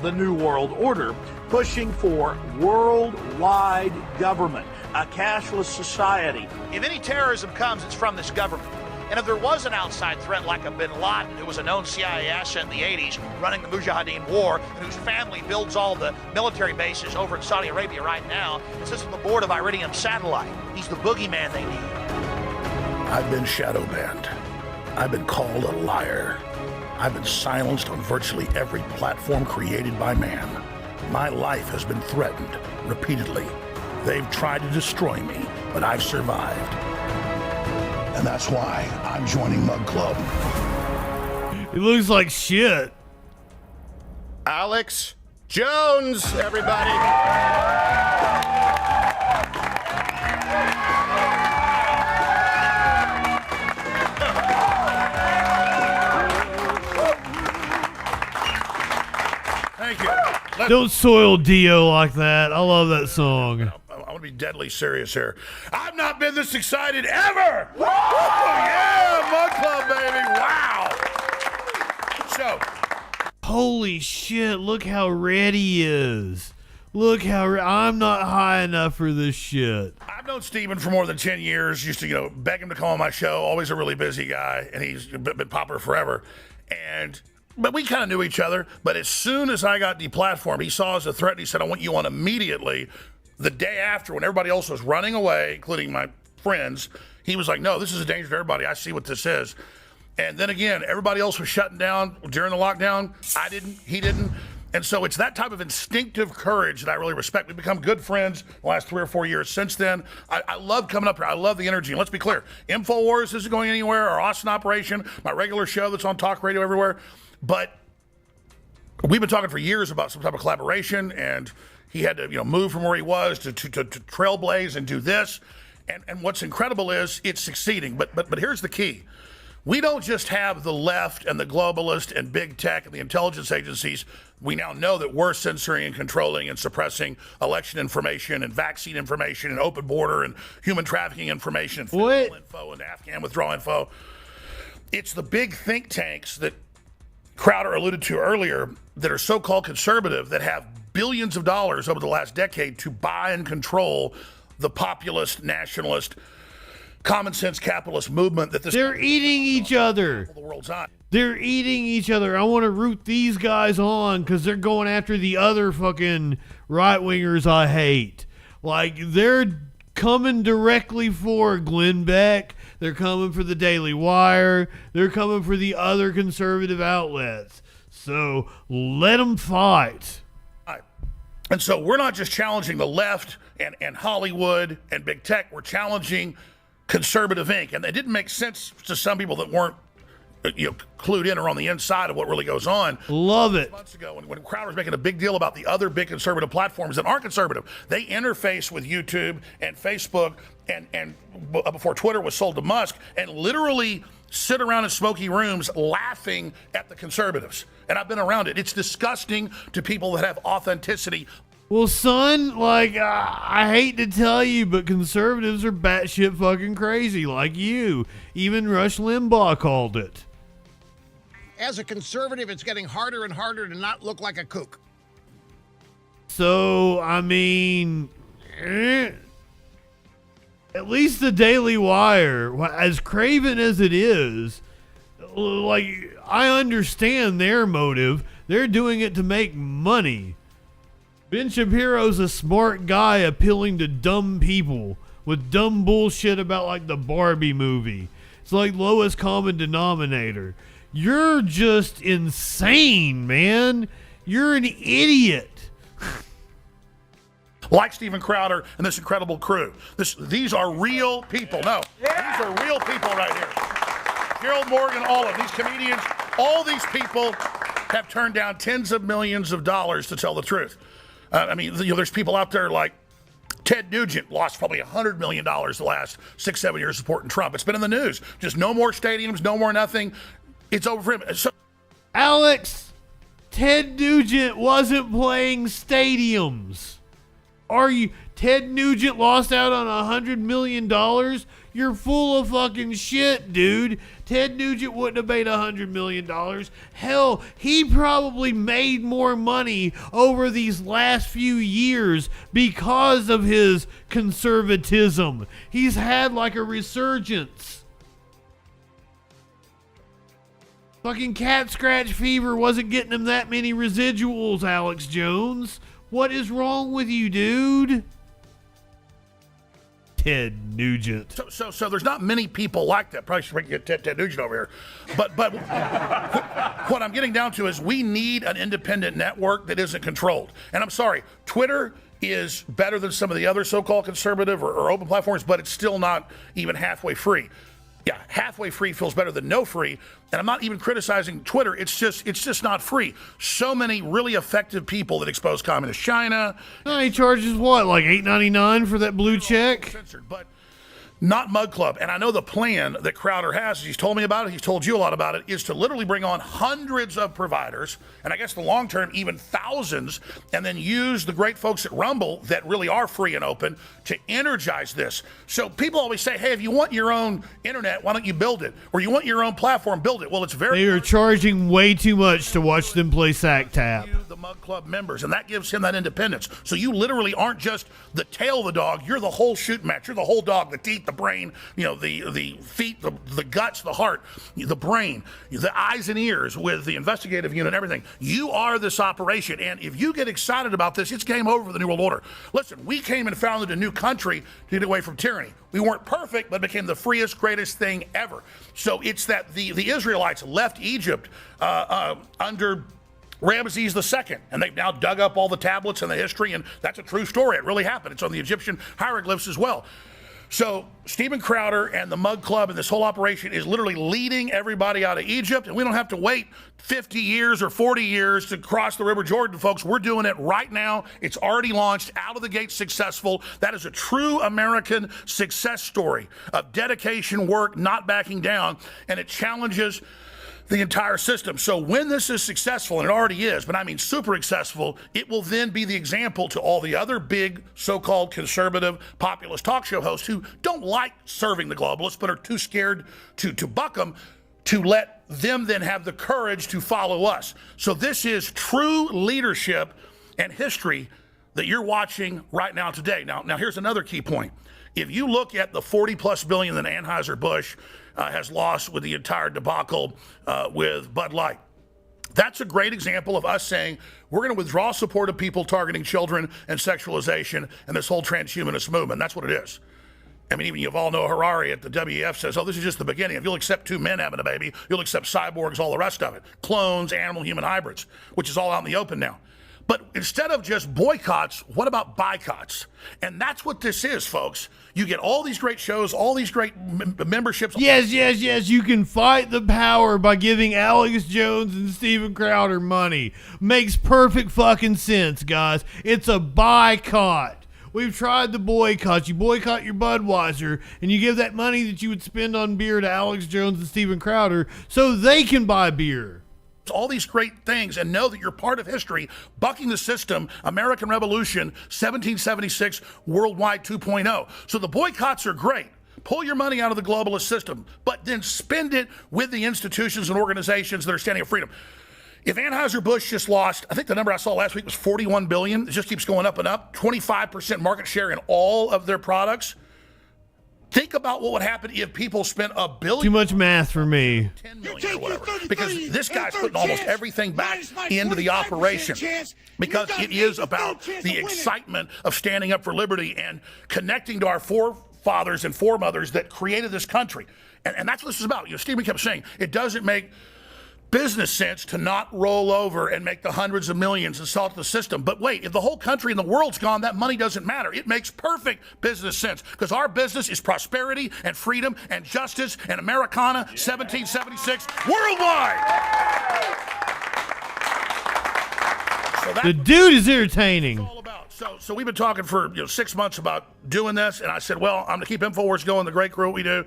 the New World Order, pushing for worldwide government, a cashless society. If any terrorism comes, it's from this government. And if there was an outside threat like a bin Laden, who was a known CIA asset in the 80s, running the Mujahideen war, and whose family builds all the military bases over in Saudi Arabia right now, and sits on the board of Iridium Satellite. He's the boogeyman they need. I've been shadow banned. I've been called a liar. I've been silenced on virtually every platform created by man. My life has been threatened repeatedly. They've tried to destroy me, but I've survived. And that's why I'm joining Mug Club. It looks like shit. Alex Jones, everybody. Thank you. Don't soil Dio like that. I love that song. I want to be deadly serious here. I've not been this excited ever. Woo! Yeah, Mug Club, baby. Wow. So, holy shit, look how red he is. Look how I'm not high enough for this shit. I've known Steven for more than 10 years. Used to, beg him to come on my show. Always a really busy guy, and he's been popular forever. But we kind of knew each other. But as soon as I got deplatformed, he saw as a threat, and he said, I want you on immediately. The day after, when everybody else was running away, including my friends, he was like, no, this is a danger to everybody. I see what this is. And then again, everybody else was shutting down during the lockdown. I didn't, he didn't. And so it's that type of instinctive courage that I really respect. We've become good friends the last 3 or 4 years since then. I love coming up here. I love the energy. And let's be clear, InfoWars isn't going anywhere, our Austin operation, my regular show that's on talk radio everywhere. But we've been talking for years about some type of collaboration, and he had to, move from where he was to trailblaze and do this. And what's incredible is it's succeeding. But here's the key. We don't just have the left and the globalist and big tech and the intelligence agencies. We now know that we're censoring and controlling and suppressing election information and vaccine information and open border and human trafficking information and fentanyl info and Afghan withdrawal info. It's the big think tanks that Crowder alluded to earlier that are so-called conservative that have billions of dollars over the last decade to buy and control the populist, nationalist, common sense capitalist movement that they're eating each other. The world's on. They're eating each other. I want to root these guys on because they're going after the other fucking right-wingers I hate. Like, they're coming directly for Glenn Beck. They're coming for the Daily Wire. They're coming for the other conservative outlets. So let them fight. And so we're not just challenging the left and Hollywood and big tech. We're challenging conservative Inc. And it didn't make sense to some people that weren't clued in or on the inside of what really goes on. Love it. Months ago, when Crowder was making a big deal about the other big conservative platforms that aren't conservative, they interface with YouTube and Facebook and before Twitter was sold to Musk, and literally sit around in smoky rooms laughing at the conservatives. And I've been around it. It's disgusting to people that have authenticity. Well, son, I hate to tell you, but conservatives are batshit fucking crazy, like you. Even Rush Limbaugh called it. As a conservative, it's getting harder and harder to not look like a kook. So, I mean, at least the Daily Wire, as craven as it is, I understand their motive. They're doing it to make money. Ben Shapiro's a smart guy appealing to dumb people with dumb bullshit about the Barbie movie. It's like lowest common denominator. You're just insane, man. You're an idiot. Like Steven Crowder and this incredible crew. These are real people. No, these are real people right here. Gerald Morgan, all of these comedians, all these people have turned down tens of millions of dollars to tell the truth. There's people out there like Ted Nugent lost probably $100 million the last 6-7 years supporting Trump. It's been in the news. Just no more stadiums, no more nothing. It's over for him. So, Alex, Ted Nugent wasn't playing stadiums. Are you? Ted Nugent lost out on $100 million? You're full of fucking shit, dude. Ted Nugent wouldn't have made $100 million. Hell, he probably made more money over these last few years because of his conservatism. He's had like a resurgence. Fucking cat scratch fever wasn't getting him that many residuals, Alex Jones. What is wrong with you, dude? Ted Nugent. So there's not many people like that. Probably should get Ted Nugent over here. But what I'm getting down to is we need an independent network that isn't controlled. And I'm sorry, Twitter is better than some of the other so-called conservative or open platforms, but it's still not even halfway free. Yeah, halfway free feels better than no free. And I'm not even criticizing Twitter. It's just not free. So many really effective people that expose communist China. He charges what, like $8.99 for that blue check? Censored, but not Mug Club. And I know the plan that Crowder has, he's told me about it, he's told you a lot about it, is to literally bring on hundreds of providers, and I guess the long term, even thousands, and then use the great folks at Rumble that really are free and open to energize this. So people always say, hey, if you want your own internet, why don't you build it? Or you want your own platform, build it. Well, it's very... They are charging way too much to watch them play Sack Tap. The Mug Club members, and that gives him that independence. So you literally aren't just the tail of the dog, you're the whole shooting match. You're the whole dog, the teeth, the brain, the feet, the guts, the heart, the brain, the eyes and ears with the investigative unit and everything. You are this operation, and if you get excited about this, it's game over for the New World Order. Listen, we came and founded a new country to get away from tyranny. We weren't perfect, but became the freest, greatest thing ever. So it's that the Israelites left Egypt under Ramses II, and they've now dug up all the tablets and the history, and that's a true story. It really happened. It's on the Egyptian hieroglyphs as well. So Steven Crowder and the Mug Club and this whole operation is literally leading everybody out of Egypt, and we don't have to wait 50 years or 40 years to cross the River Jordan, folks. We're doing it right now. It's already launched, out of the gate successful. That is a true American success story of dedication, work, not backing down, and it challenges the entire system. So when this is successful, and it already is, but I mean super successful, it will then be the example to all the other big so-called conservative populist talk show hosts who don't like serving the globalists but are too scared to buck them, to let them then have the courage to follow us. So this is true leadership and history that you're watching right now today. Now here's another key point. If you look at the $40+ billion that Anheuser-Busch has lost with the entire debacle with Bud Light, that's a great example of us saying we're going to withdraw support of people targeting children and sexualization and this whole transhumanist movement. That's what it is. I mean, even Yuval Noah Harari at the WEF says, oh, this is just the beginning. If you'll accept two men having a baby, you'll accept cyborgs, all the rest of it. Clones, animal-human hybrids, which is all out in the open now. But instead of just boycotts, what about boycotts? And that's what this is, folks. You get all these great shows, all these great memberships. Yes. You can fight the power by giving Alex Jones and Steven Crowder money. Makes perfect fucking sense, guys. It's a boycott. We've tried the boycott. You boycott your Budweiser, and you give that money that you would spend on beer to Alex Jones and Steven Crowder so they can buy beer. All these great things, and know that you're part of history, bucking the system, American Revolution, 1776, Worldwide 2.0. So the boycotts are great. Pull your money out of the globalist system, but then spend it with the institutions and organizations that are standing up for freedom. If Anheuser-Busch just lost, I think the number I saw last week was $41 billion. It just keeps going up and up. 25% market share in all of their products. Think about what would happen if people spent $1 billion. Too much math for me. 10 million or whatever. Because this guy's putting almost everything back into the operation. Because it is about the excitement of standing up for liberty and connecting to our forefathers and foremothers that created this country. And that's what this is about. Stephen kept saying, it doesn't make business sense to not roll over and make the hundreds of millions and salt the system. But wait, if the whole country and the world's gone, that money doesn't matter. It makes perfect business sense because our business is prosperity and freedom and justice and Americana, 1776, worldwide. So the dude is entertaining. So we've been talking for 6 months about doing this, and I said, well, I'm going to keep InfoWars going, the great crew we do.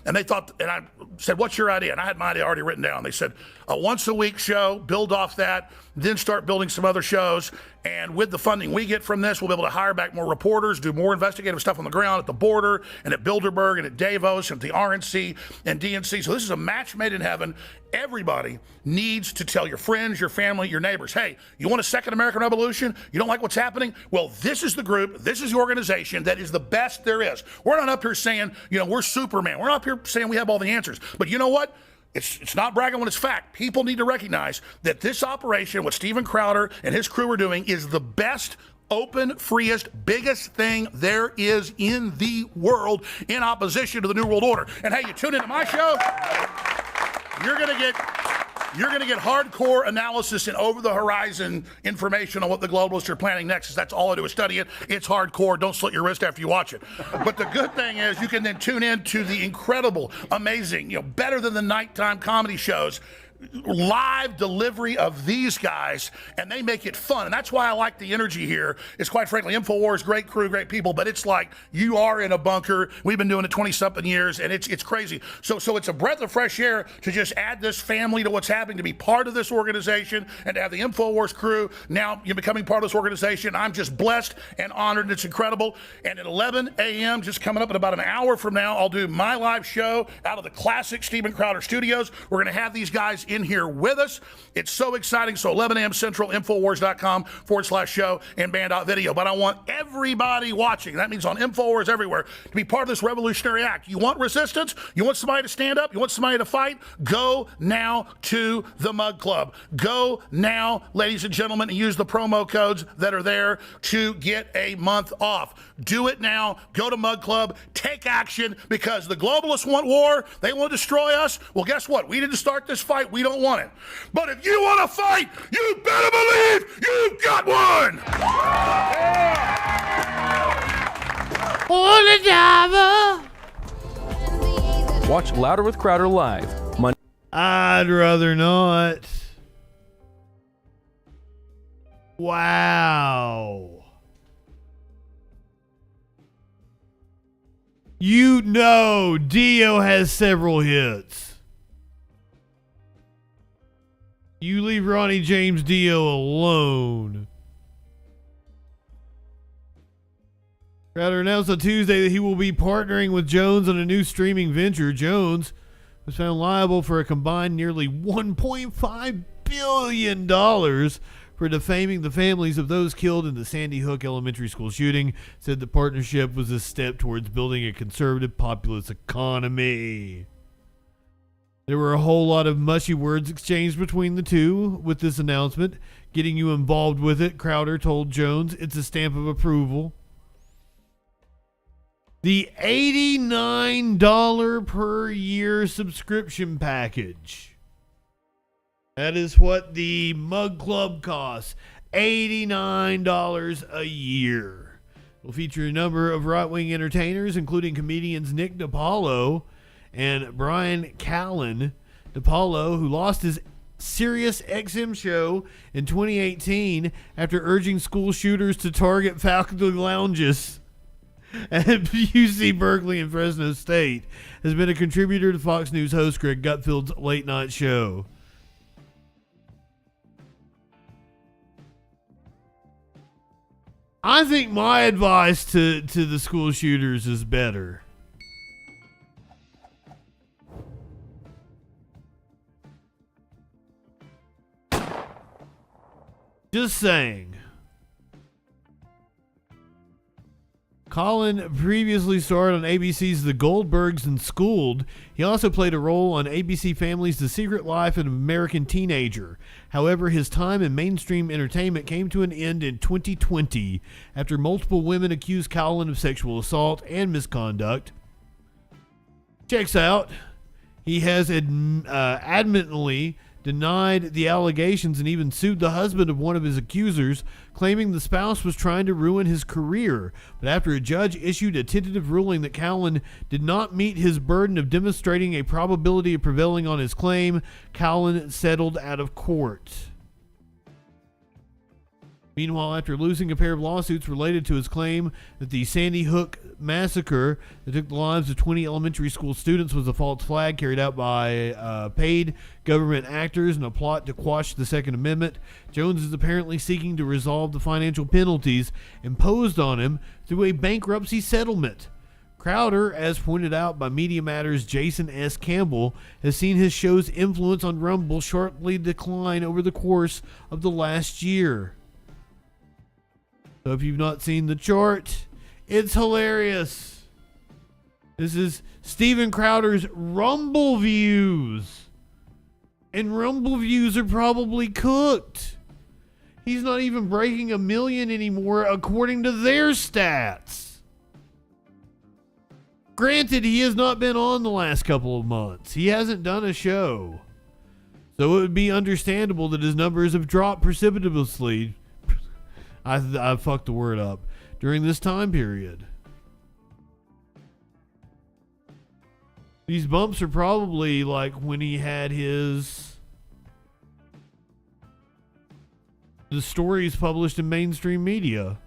And they thought, and I said, what's your idea? And I had my idea already written down. They said, a once-a-week show, build off that, then start building some other shows. And with the funding we get from this, we'll be able to hire back more reporters, do more investigative stuff on the ground at the border, and at Bilderberg, and at Davos, and at the RNC, and DNC. So this is a match made in heaven. Everybody needs to tell your friends, your family, your neighbors, hey, you want a second American Revolution? You don't like what's happening? Well, this is the group, this is the organization that is the best there is. We're not up here saying, we're Superman. We're not up here saying we have all the answers. But you know what? It's not bragging when it's fact. People need to recognize that this operation, what Steven Crowder and his crew are doing, is the best, open, freest, biggest thing there is in the world in opposition to the New World Order. And hey, you tune into my show, you're gonna get hardcore analysis and over-the-horizon information on what the globalists are planning next. That's all I do is study it. It's hardcore. Don't slit your wrist after you watch it. But the good thing is you can then tune in to the incredible, amazing, better than the nighttime comedy shows, live delivery of these guys, and they make it fun. And that's why I like the energy here. It's quite frankly, InfoWars, great crew, great people, but it's like you are in a bunker. We've been doing it 20-something years, and it's crazy. So it's a breath of fresh air to just add this family to what's happening, to be part of this organization, and to have the InfoWars crew now you're becoming part of this organization. I'm just blessed and honored. It's incredible. And at 11 a.m., just coming up in about an hour from now, I'll do my live show out of the classic Steven Crowder studios. We're going to have these guys in here with us. It's so exciting. So 11 a.m. Central, Infowars.com/show and band.video. But I want everybody watching, that means on Infowars everywhere, to be part of this revolutionary act. You want resistance? You want somebody to stand up? You want somebody to fight? Go now to the Mug Club. Go now, ladies and gentlemen, and use the promo codes that are there to get a month off. Do it now. Go to Mug Club. Take action, because the globalists want war. They want to destroy us. Well, guess what? We didn't start this fight. We don't want it. But if you want to fight, you better believe you've got one. For the devil. Watch Louder with Crowder live. I'd rather not. Wow. Dio has several hits. You leave Ronnie James Dio alone. Crowder announced on Tuesday that he will be partnering with Jones on a new streaming venture. Jones was found liable for a combined nearly $1.5 billion for defaming the families of those killed in the Sandy Hook Elementary School shooting. Said the partnership was a step towards building a conservative populist economy. There were a whole lot of mushy words exchanged between the two with this announcement. Getting you involved with it, Crowder told Jones. It's a stamp of approval. The $89 per year subscription package. That is what the Mug Club costs. $89 a year. Will feature a number of right-wing entertainers, including comedians Nick DiPaolo and Brian Callen. DiPaolo, who lost his Sirius XM show in 2018 after urging school shooters to target faculty lounges at UC Berkeley and Fresno State, has been a contributor to Fox News host Greg Gutfeld's late night show. I think my advice to the school shooters is better. Just saying. Colin previously starred on ABC's The Goldbergs and Schooled. He also played a role on ABC Family's The Secret Life of an American Teenager. However, his time in mainstream entertainment came to an end in 2020 after multiple women accused Colin of sexual assault and misconduct. Checks out. He has adamantly denied the allegations and even sued the husband of one of his accusers, claiming the spouse was trying to ruin his career. But after a judge issued a tentative ruling that Cowlen did not meet his burden of demonstrating a probability of prevailing on his claim, Cowlen settled out of court. Meanwhile, after losing a pair of lawsuits related to his claim that the Sandy Hook massacre that took the lives of 20 elementary school students was a false flag carried out by paid government actors in a plot to quash the Second Amendment, Jones is apparently seeking to resolve the financial penalties imposed on him through a bankruptcy settlement. Crowder, as pointed out by Media Matters' Jason S. Campbell, has seen his show's influence on Rumble sharply decline over the course of the last year. So if you've not seen the chart, it's hilarious. This is Steven Crowder's Rumble views. And Rumble views are probably cooked. He's not even breaking 1 million anymore according to their stats. Granted, he has not been on the last couple of months. He hasn't done a show. So it would be understandable that his numbers have dropped precipitously. I fucked the word up. During this time period. These bumps are probably like when he had the stories published in mainstream media.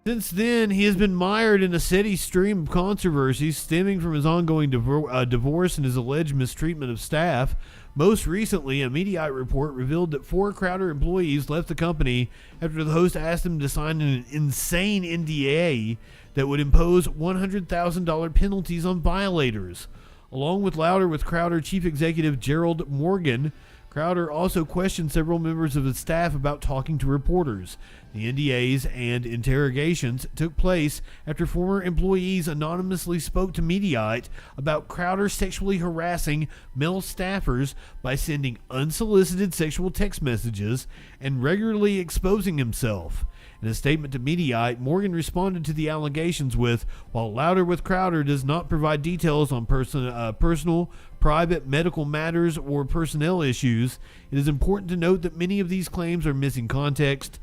Since then, he has been mired in a steady stream of controversies stemming from his ongoing divorce and his alleged mistreatment of staff. Most recently, a Mediaite report revealed that 4 Crowder employees left the company after the host asked them to sign an insane NDA that would impose $100,000 penalties on violators. Along with Crowder chief executive Gerald Morgan, Crowder also questioned several members of his staff about talking to reporters. The NDAs and interrogations took place after former employees anonymously spoke to Mediaite about Crowder sexually harassing male staffers by sending unsolicited sexual text messages and regularly exposing himself. In a statement to Mediaite, Morgan responded to the allegations with, while Louder with Crowder does not provide details on personal, private, medical matters or personnel issues, it is important to note that many of these claims are missing context.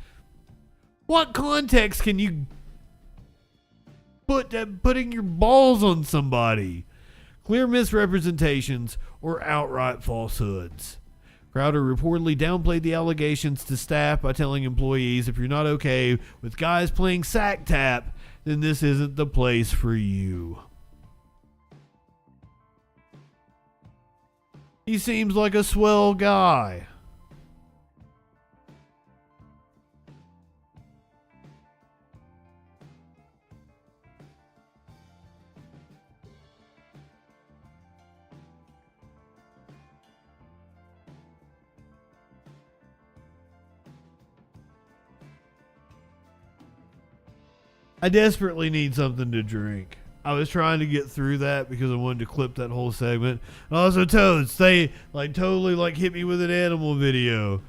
What context can you putting your balls on somebody? Clear misrepresentations or outright falsehoods. Crowder reportedly downplayed the allegations to staff by telling employees, if you're not okay with guys playing sack tap, then this isn't the place for you. He seems like a swell guy. I desperately need something to drink. I was trying to get through that because I wanted to clip that whole segment. And also, Toads, they totally hit me with an animal video.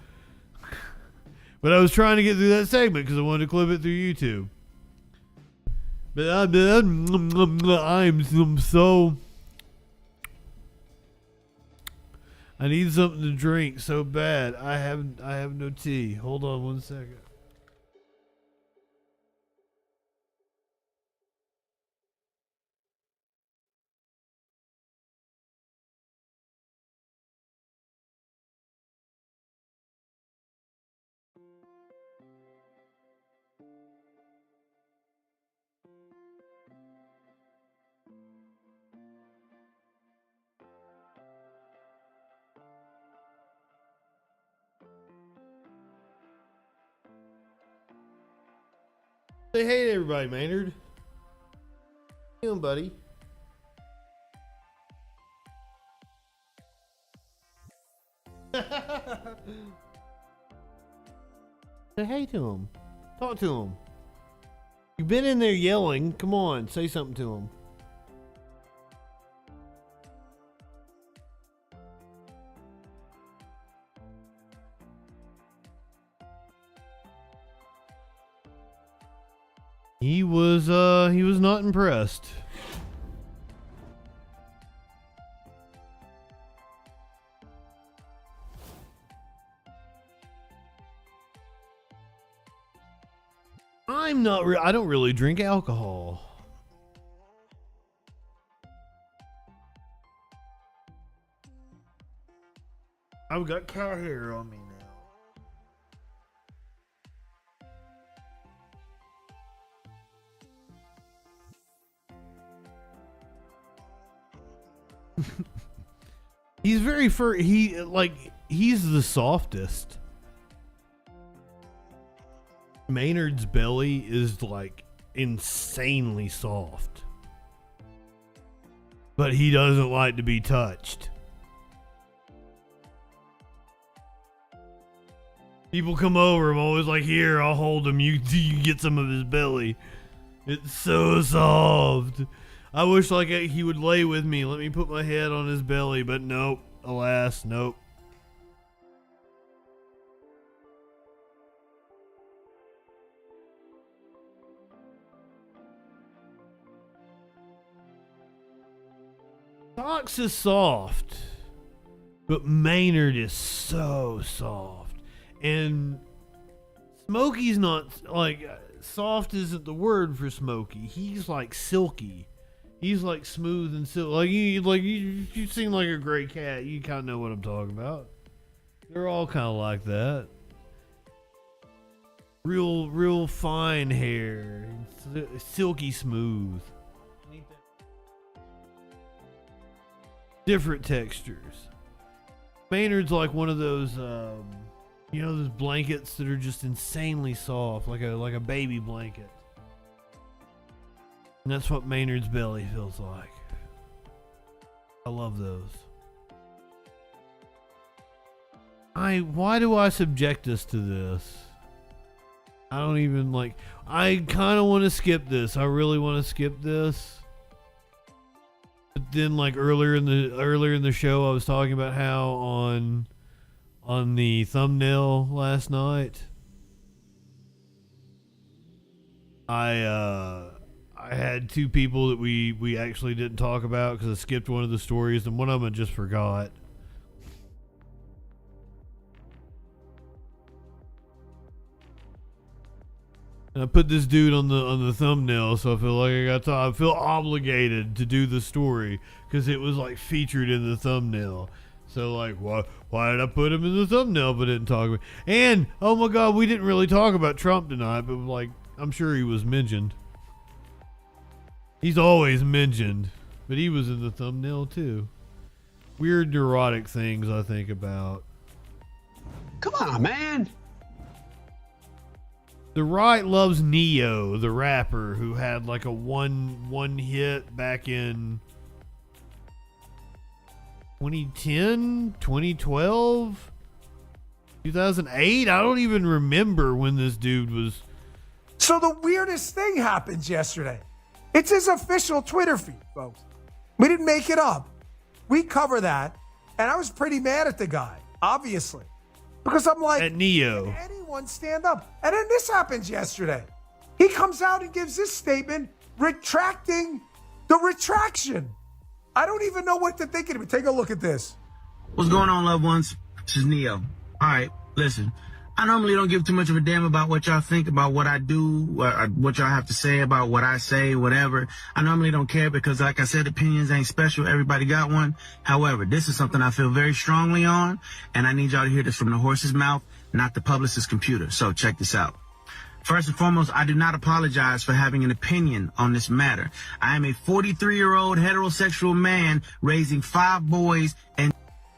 But I was trying to get through that segment because I wanted to clip it through YouTube. But I'm so... I need something to drink so bad. I have no tea. Hold on 1 second. Say hey to everybody, Maynard. How you doing, buddy? Say hey to him. Talk to him. You've been in there yelling. Come on, say something to him. He was not impressed. I don't really drink alcohol. I've got cat hair on me now. He's very he's the softest. Maynard's belly is like insanely soft. But he doesn't like to be touched. People come over, I'm always like, here, I'll hold him. You get some of his belly. It's so soft. I wish he would lay with me. Let me put my head on his belly, but nope. Alas, nope. Fox is soft, but Maynard is so soft. And Smokey's not, soft isn't the word for Smokey. He's like silky. He's like smooth and silky. You seem like a gray cat. You kind of know what I'm talking about. They're all kind of like that. Real fine hair. Silky smooth. Different textures. Maynard's like one of those, those blankets that are just insanely soft, like a baby blanket. And that's what Maynard's belly feels like. I love those. Why do I subject us to this? I don't even I kind of want to skip this. I really want to skip this. But then earlier in the show I was talking about how on the thumbnail last night I had two people that we actually didn't talk about because I skipped one of the stories, and one of them I just forgot. And I put this dude on the thumbnail, so I feel like I feel obligated to do the story because it was featured in the thumbnail. So why did I put him in the thumbnail but didn't talk about? And oh my God, we didn't really talk about Trump tonight, but I'm sure he was mentioned. He's always mentioned, but he was in the thumbnail too. Weird neurotic things I think about. Come on, man. The right loves Neo, the rapper who had a one hit back in 2010, 2012, 2008. I don't even remember when this dude was. So the weirdest thing happens yesterday. It's his official Twitter feed, folks. We didn't make it up. We cover that. And I was pretty mad at the guy, obviously. Because I'm like, at Neo. Can anyone stand up? And then this happens yesterday. He comes out and gives this statement retracting the retraction. I don't even know what to think of it. Take a look at this. What's going on, loved ones? This is Neo. All right, listen. I normally don't give too much of a damn about what y'all think about what I do, what y'all have to say about what I say, whatever. I normally don't care because, like I said, opinions ain't special. Everybody got one. However, this is something I feel very strongly on, and I need y'all to hear this from the horse's mouth, not the publicist's computer. So check this out. First and foremost, I do not apologize for having an opinion on this matter. I am a 43-year-old heterosexual man raising 5 boys and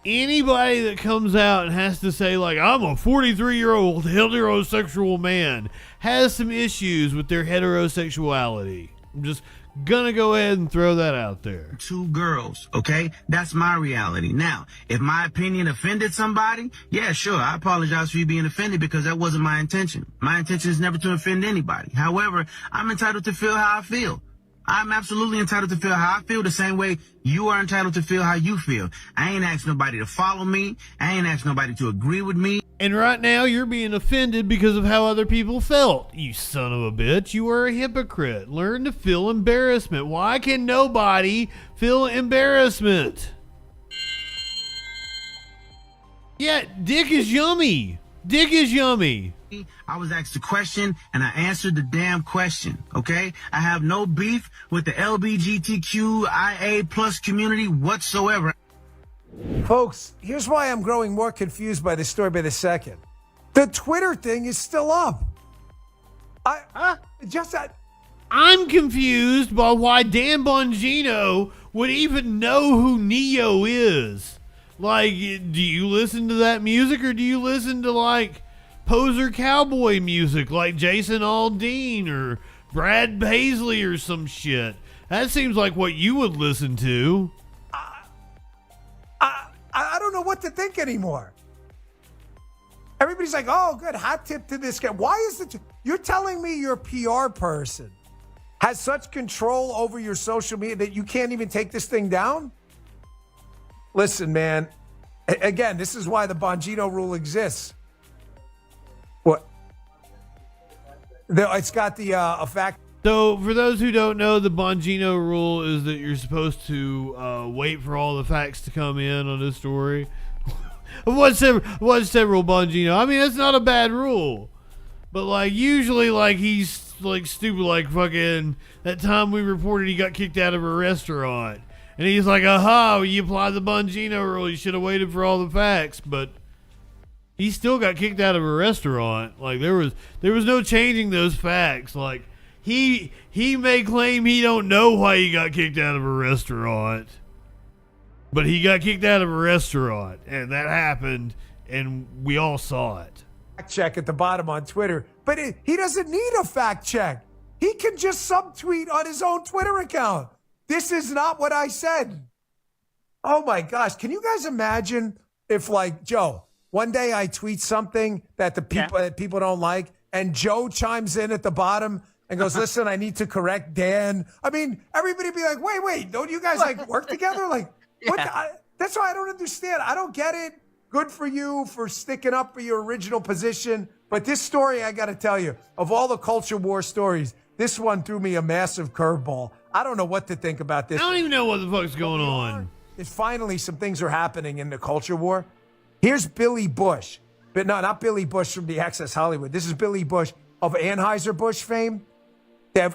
anybody that comes out and has to say I'm a 43-year-old heterosexual man has some issues with their heterosexuality. I'm just gonna go ahead and throw that out there. 2 girls, okay? That's my reality. Now, if my opinion offended somebody, yeah, sure, I apologize for you being offended because that wasn't my intention. My intention is never to offend anybody. However, I'm entitled to feel how I feel. I'm absolutely entitled to feel how I feel the same way you are entitled to feel how you feel. I ain't asked nobody to follow me. I ain't asked nobody to agree with me. And right now you're being offended because of how other people felt. You son of a bitch. You are a hypocrite. Learn to feel embarrassment. Why can nobody feel embarrassment? Yeah, dick is yummy. Dick is yummy. I was asked a question and I answered the damn question, okay? I have no beef with the LGBTQIA+ community whatsoever. Folks, here's why I'm growing more confused by this story by the second. The Twitter thing is still up. I'm confused by why Dan Bongino would even know who Neo is. Like, do you listen to that music, or do you listen to, like, poser cowboy music like Jason Aldean or Brad Paisley or some shit? That seems like what you would listen to. I don't know what to think anymore. Everybody's like, oh, good, hot tip to this guy. Why is it? You're telling me your PR person has such control over your social media that you can't even take this thing down? Listen, man, again, this is why the Bongino rule exists. What? It's got the effect. So, for those who don't know, the Bongino rule is that you're supposed to wait for all the facts to come in on this story. What's several Bongino? I mean, that's not a bad rule. But, like, usually, like, he's, like, stupid, like, fucking, that time we reported he got kicked out of a restaurant. And he's like, aha, you applied the Bongino rule. You should have waited for all the facts. But he still got kicked out of a restaurant. Like, there was no changing those facts. Like, he may claim he don't know why he got kicked out of a restaurant, but he got kicked out of a restaurant, and that happened, and we all saw it. Fact check at the bottom on Twitter, but he doesn't need a fact check. He can just subtweet on his own Twitter account. This is not what I said. Oh my gosh. Can you guys imagine if, like, Joe, one day I tweet something that that people don't like, and Joe chimes in at the bottom and goes, listen, I need to correct Dan. I mean, everybody be like, wait, don't you guys, like, work together? Like, what? That's why I don't understand. I don't get it. Good for you for sticking up for your original position. But this story, I got to tell you, of all the culture war stories, this one threw me a massive curveball. I don't know what to think about this. I don't even know what the fuck's going on. Is finally some things are happening in the culture war. Here's Billy Bush. But no, not Billy Bush from the Access Hollywood. This is Billy Bush of Anheuser-Busch fame.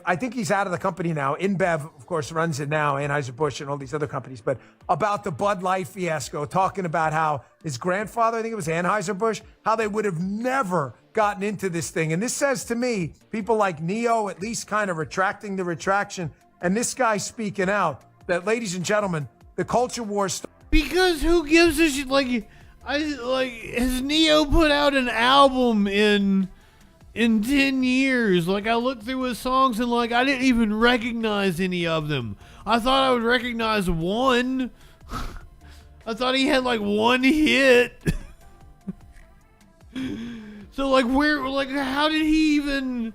I think he's out of the company now. InBev, of course, runs it now, Anheuser-Busch and all these other companies. But about the Bud Light fiasco, talking about how his grandfather, I think it was Anheuser-Busch, how they would have never gotten into this thing. And this says to me, people like Neo at least kind of retracting the retraction, and this guy speaking out, that, ladies and gentlemen, the culture war... Because who gives a shit? Has Neo put out an album in 10 years? Like, I looked through his songs and, like, I didn't even recognize any of them. I thought I would recognize one. I thought he had, like, one hit. So, like, how did he even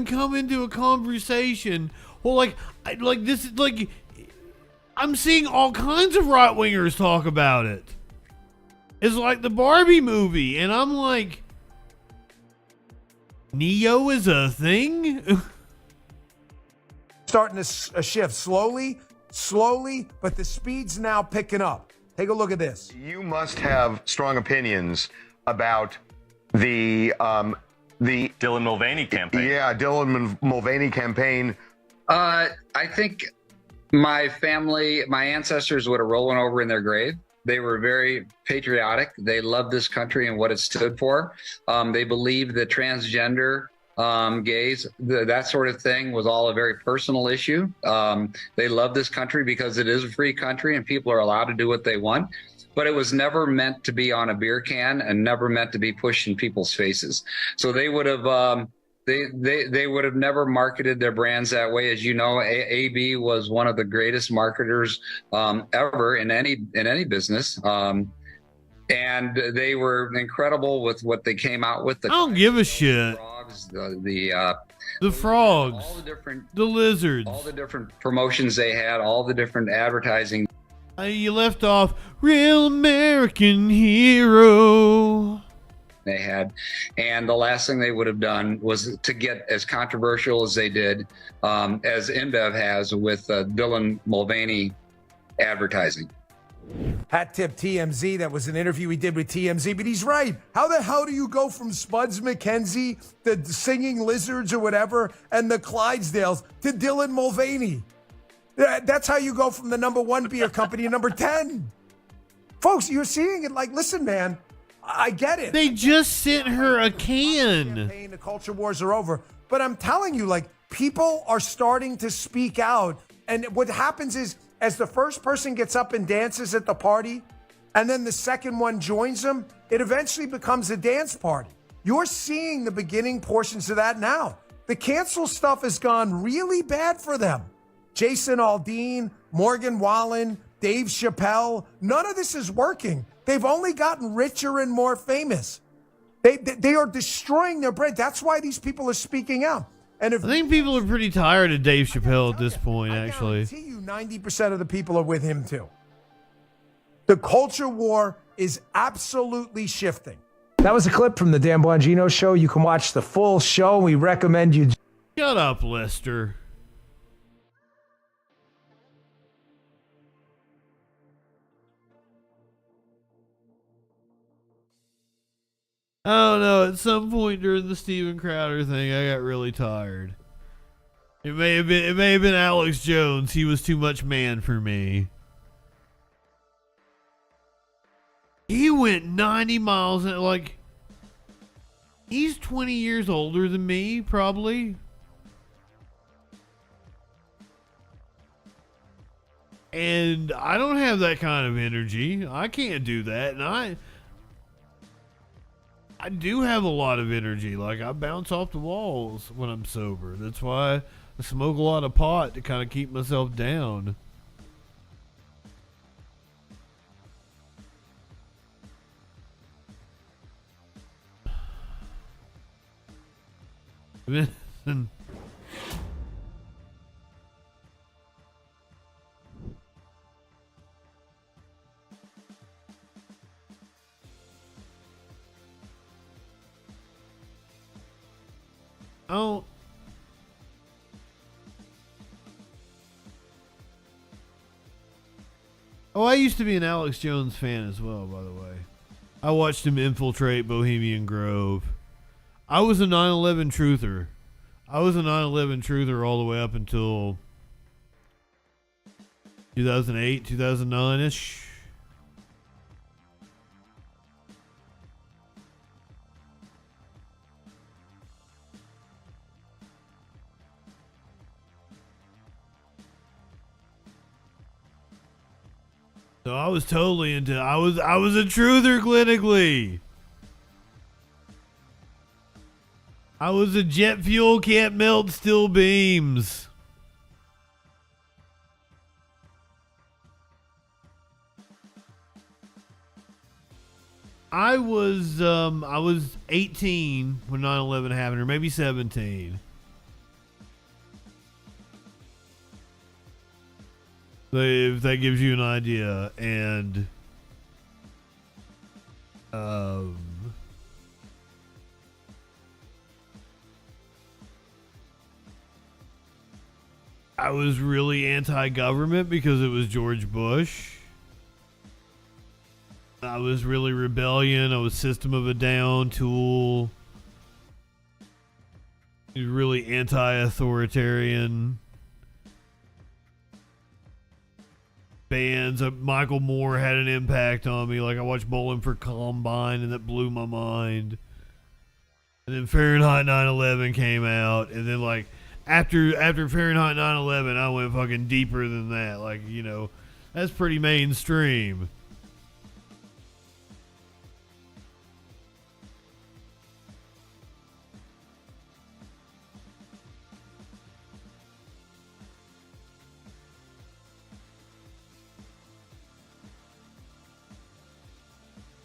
come into a conversation? Well, I'm seeing all kinds of right-wingers talk about it. It's like the Barbie movie, and I'm like, Neo is a thing? Starting to shift slowly, but the speed's now picking up. Take a look at this. You must have strong opinions about the Dylan Mulvaney campaign. Yeah, Dylan Mulvaney campaign. I think my family, my ancestors would have rollen over in their grave. They were very patriotic. They loved this country and what it stood for. They believed that transgender, gays, that sort of thing was all a very personal issue. They love this country because it is a free country and people are allowed to do what they want. But it was never meant to be on a beer can and never meant to be pushed in people's faces. So they would have they would have never marketed their brands that way. As you know, AB was one of the greatest marketers ever in any business. And they were incredible with what they came out with. I don't give a shit. The frogs, the lizards, all the different promotions they had, all the different advertising. You left off Real American Hero. They had, and the last thing they would have done was to get as controversial as they did, as InBev has with Dylan Mulvaney advertising. Hat tip TMZ. That was an interview he did with TMZ, but he's right. How the hell do you go from Spuds MacKenzie, the Singing Lizards or whatever, and the Clydesdales to Dylan Mulvaney? That's how you go from the number 1 beer company to number 10. Folks, you're seeing it like, listen, man, I get it. They just sent her a can. The culture wars are over. But I'm telling you, like, people are starting to speak out. And what happens is, as the first person gets up and dances at the party, and then the second one joins them, it eventually becomes a dance party. You're seeing the beginning portions of that now. The cancel stuff has gone really bad for them. Jason Aldean, Morgan Wallen, Dave Chappelle, none of this is working. They've only gotten richer and more famous. They are destroying their brand. That's why these people are speaking out. And if I think people are pretty tired of Dave Chappelle at this point, actually. I guarantee you 90% of the people are with him too. The culture war is absolutely shifting. That was a clip from the Dan Bongino show. You can watch the full show. We recommend you. Shut up, Lester. I don't know. At some point during the Steven Crowder thing, I got really tired. It may have been Alex Jones. He was too much man for me. He went 90 miles an hour. Like, he's 20 years older than me, probably. And I don't have that kind of energy. I can't do that. And I do have a lot of energy. Like, I bounce off the walls when I'm sober. That's why I smoke a lot of pot to kind of keep myself down. Oh. Oh, I used to be an Alex Jones fan as well, by the way. I watched him infiltrate Bohemian Grove. I was a 9/11 truther. I was a 9/11 truther all the way up until 2008, 2009-ish. So I was totally into. I was a truther clinically. I was a jet fuel can't melt steel beams. I was 18 when 9/11 happened, or maybe 17. If that gives you an idea. And I was really anti-government because it was George Bush. I was really rebellion. I was System of a Down, Tool. He was really anti-authoritarian. Bands. Michael Moore had an impact on me. Like, I watched Bowling for Columbine, and that blew my mind. And then Fahrenheit 9/11 came out, and then like after Fahrenheit 9/11, I went fucking deeper than that. Like, you know, that's pretty mainstream.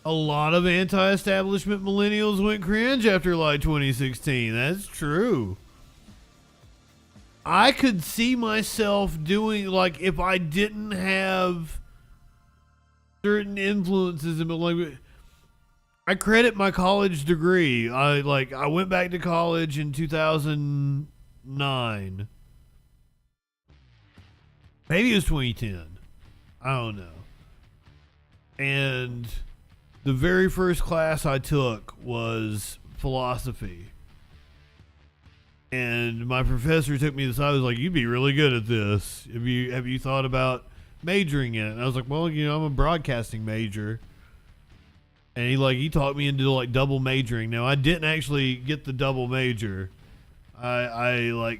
A lot of anti-establishment millennials went cringe after like 2016. That's true. I could see myself doing, like, if I didn't have certain influences, and like, I credit my college degree. I went back to college in 2009. Maybe it was 2010. I don't know. And the very first class I took was philosophy. And my professor took me aside. I was like, "You'd be really good at this. Have you thought about majoring in it. And I was like, well, I'm a broadcasting major. And he talked me into like double majoring. Now I didn't actually get the double major. I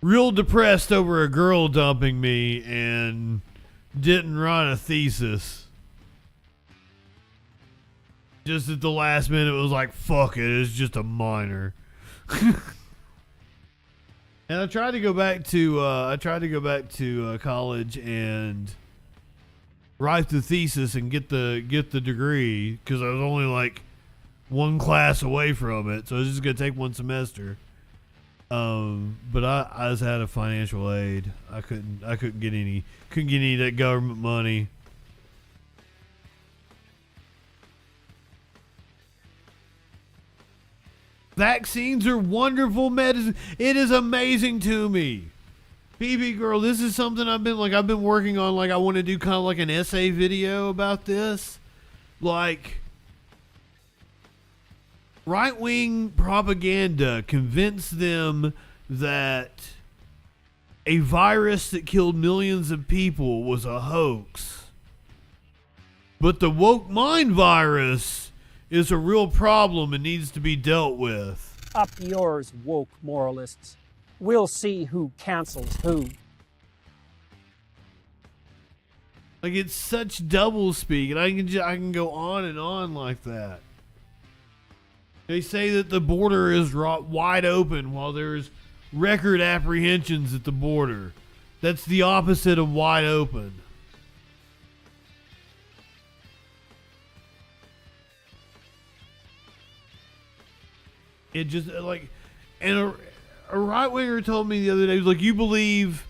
real depressed over a girl dumping me and didn't write a thesis. Just at the last minute, it was like, fuck it, it's just a minor. And I tried to go back to college and write the thesis and get the degree, because I was only like one class away from it, so I was just gonna take one semester. But I was out of financial aid. I couldn't get any of that government money. Vaccines are wonderful medicine. It is amazing to me. BB girl, this is something I've been working on. Like, I want to do kind of like an essay video about this. Like, right-wing propaganda convinced them that a virus that killed millions of people was a hoax. But the woke mind virus is a real problem and needs to be dealt with. Up yours, woke moralists. We'll see who cancels who. Like, it's such doublespeak, and I can go on and on like that. They say that the border is wide open while there's record apprehensions at the border. That's the opposite of wide open. It just, like, and a right-winger told me the other day, he was like, you believe,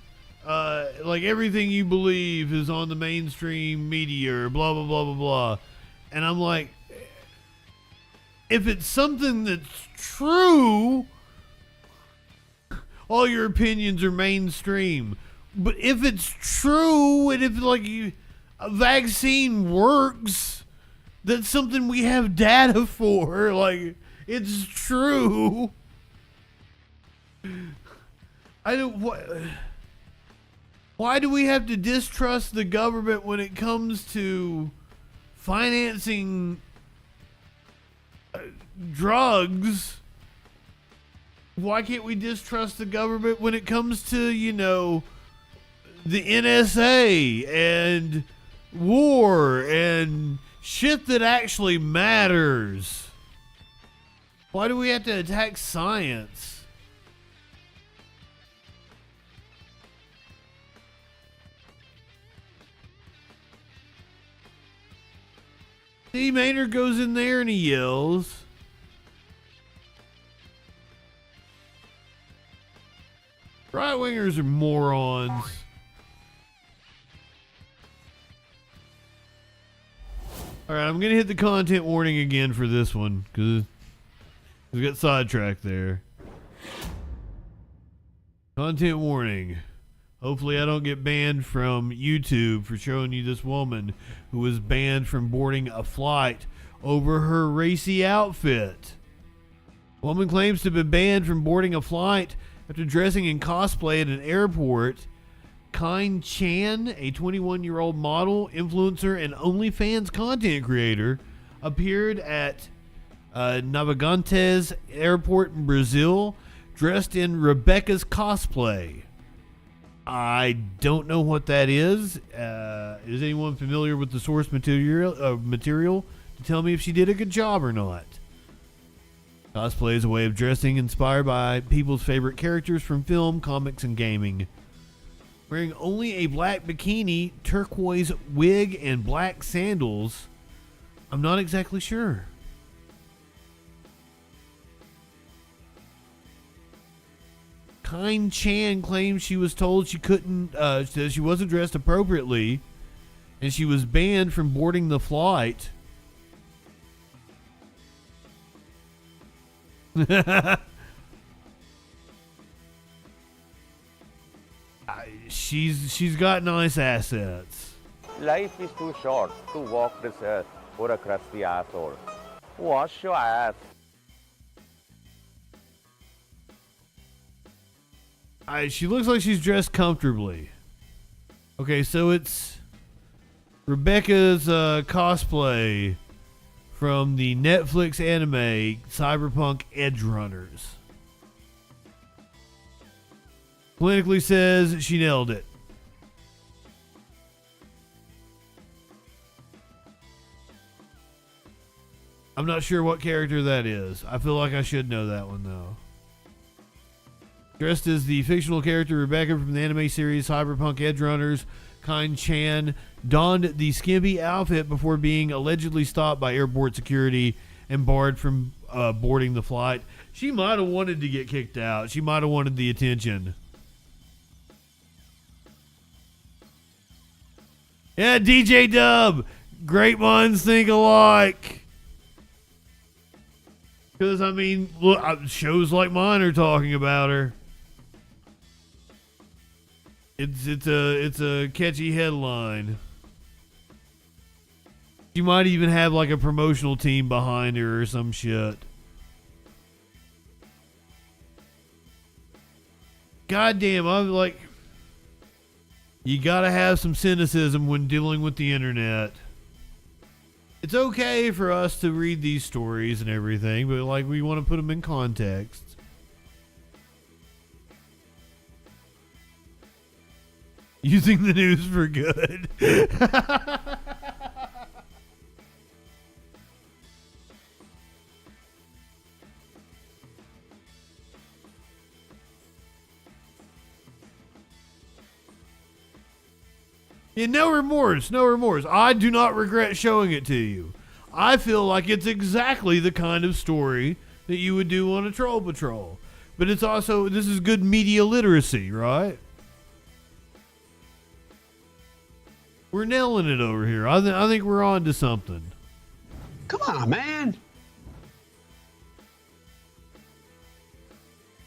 like, everything you believe is on the mainstream media, or blah, blah, blah, blah, blah. And I'm like, if it's something that's true, all your opinions are mainstream. But if it's true, and if, like, a vaccine works, that's something we have data for, like, it's true. Why do we have to distrust the government when it comes to financing drugs? Why can't we distrust the government when it comes to, the NSA and war and shit that actually matters? Why do we have to attack science? See, Maynard goes in there and he yells. Right-wingers are morons. Alright, I'm going to hit the content warning again for this one, because we got sidetracked there. Content warning. Hopefully I don't get banned from YouTube for showing you this woman who was banned from boarding a flight over her racy outfit. Woman claims to have been banned from boarding a flight after dressing in cosplay at an airport. Kind Chan, a 21-year-old model, influencer, and OnlyFans content creator, appeared at Navegantes Airport in Brazil, dressed in Rebecca's cosplay. I don't know what that is. Is anyone familiar with the source material to tell me if she did a good job or not? Cosplay is a way of dressing inspired by people's favorite characters from film, comics, and gaming. Wearing only a black bikini, turquoise wig, and black sandals, I'm not exactly sure. Kind Chan claims she was told she couldn't, that she wasn't dressed appropriately, and she was banned from boarding the flight. She's got nice assets. Life is too short to walk this earth for a crusty asshole. Wash your ass. She looks like she's dressed comfortably. Okay, so it's Rebecca's cosplay from the Netflix anime Cyberpunk Edge Runners. Clinically says she nailed it. I'm not sure what character that is. I feel like I should know that one, though. Dressed as the fictional character Rebecca from the anime series Cyberpunk Edge Runners, Kind Chan donned the skimpy outfit before being allegedly stopped by airport security and barred from boarding the flight. She might have wanted to get kicked out. She might have wanted the attention. Yeah, DJ Dub. Great minds think alike. Because, I mean, look, shows like mine are talking about her. It's a catchy headline. She might even have like a promotional team behind her or some shit. Goddamn, I'm like, you gotta have some cynicism when dealing with the internet. It's okay for us to read these stories and everything, but like we want to put them in context. Using the news for good. Yeah, no remorse, no remorse. I do not regret showing it to you. I feel like it's exactly the kind of story that you would do on a troll patrol. But it's also, this is good media literacy, right? We're nailing it over here. I think we're on to something. Come on, man.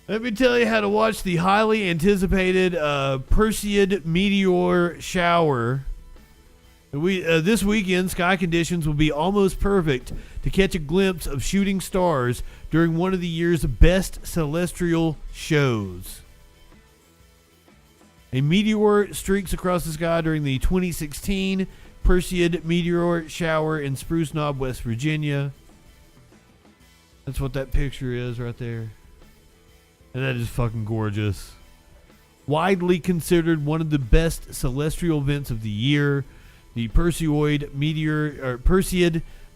Let me tell you how to watch the highly anticipated Perseid meteor shower. This weekend, sky conditions will be almost perfect to catch a glimpse of shooting stars during one of the year's best celestial shows. A meteor streaks across the sky during the 2016 Perseid meteor shower in Spruce Knob, West Virginia. That's what that picture is right there. And that is fucking gorgeous. Widely considered one of the best celestial events of the year, the Perseid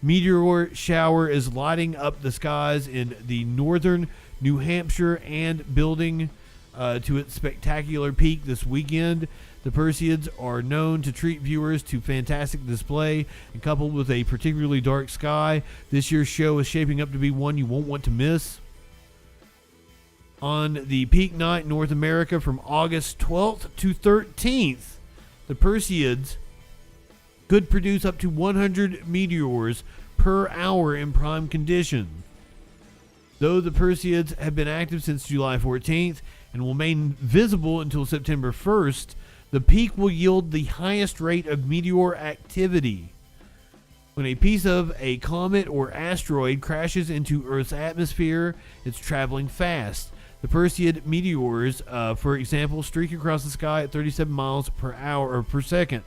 meteor shower is lighting up the skies in the northern New Hampshire and building to its spectacular peak this weekend. The Perseids are known to treat viewers to fantastic display, and coupled with a particularly dark sky, this year's show is shaping up to be one you won't want to miss. On the peak night in North America from August 12th to 13th, the Perseids could produce up to 100 meteors per hour in prime condition. Though the Perseids have been active since July 14th and will remain visible until September 1st, the peak will yield the highest rate of meteor activity. When a piece of a comet or asteroid crashes into Earth's atmosphere, it's traveling fast. The Perseid meteors, for example, streak across the sky at 37 miles per hour or per second,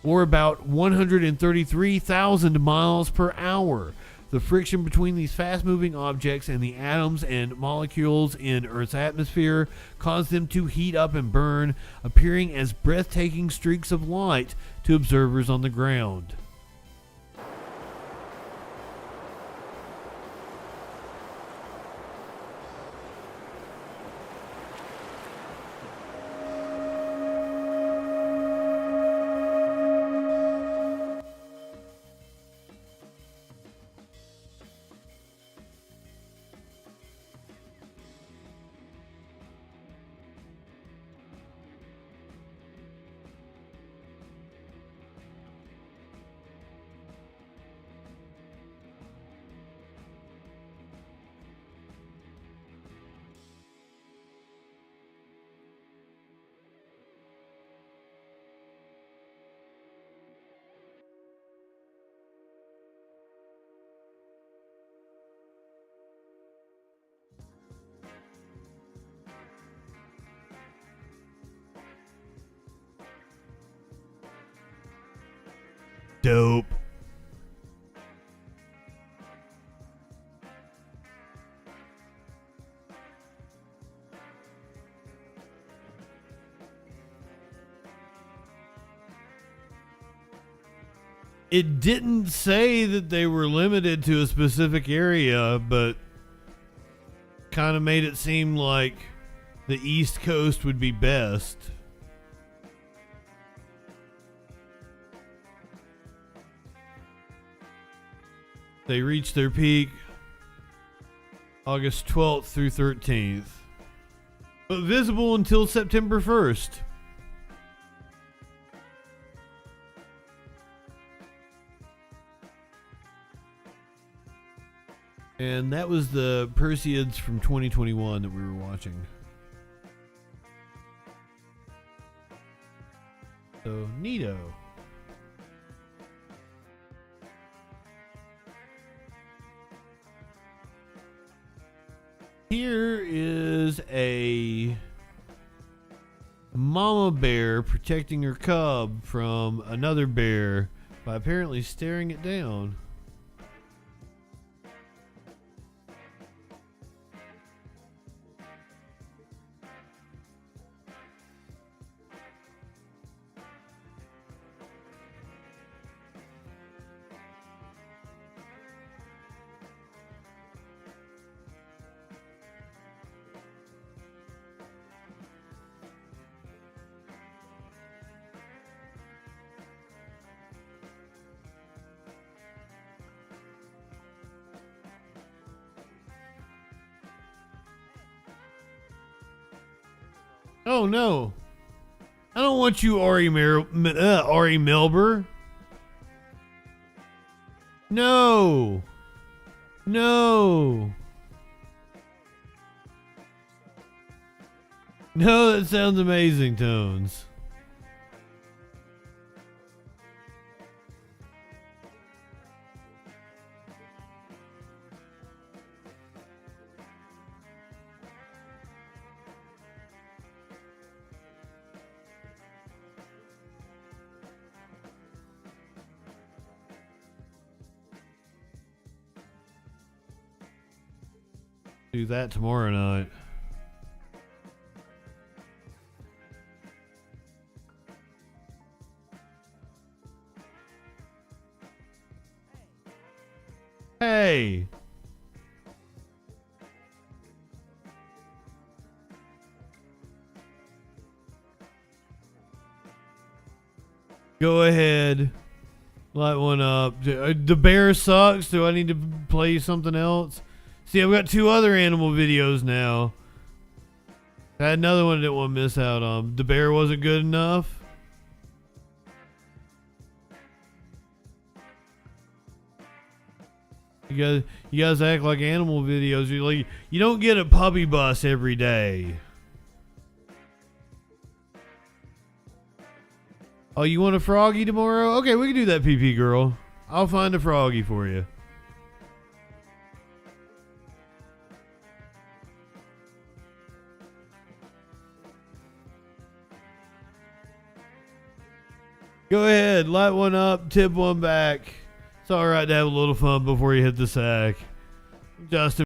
or about 133,000 miles per hour. The friction between these fast-moving objects and the atoms and molecules in Earth's atmosphere cause them to heat up and burn, appearing as breathtaking streaks of light to observers on the ground. dope. It didn't say that they were limited to a specific area, but kind of made it seem like the East Coast would be best. They reached their peak August 12th through 13th, but visible until September 1st. And that was the Perseids from 2021 that we were watching. So, neato. Here is a mama bear protecting her cub from another bear by apparently staring it down. Oh no. I don't want you, Ari Melber. No. No. No, that sounds amazing, Tones. Do that tomorrow night. Hey. Go ahead. Light one up. The bear sucks. Do I need to play something else? See, I've got 2 other animal videos now. I had another one I didn't want to miss out on. The bear wasn't good enough. You guys act like animal videos. You don't get a puppy bus every day. Oh, you want a froggy tomorrow? Okay, we can do that, PP girl. I'll find a froggy for you. Go ahead, light one up, tip one back. It's alright to have a little fun before you hit the sack. Justin.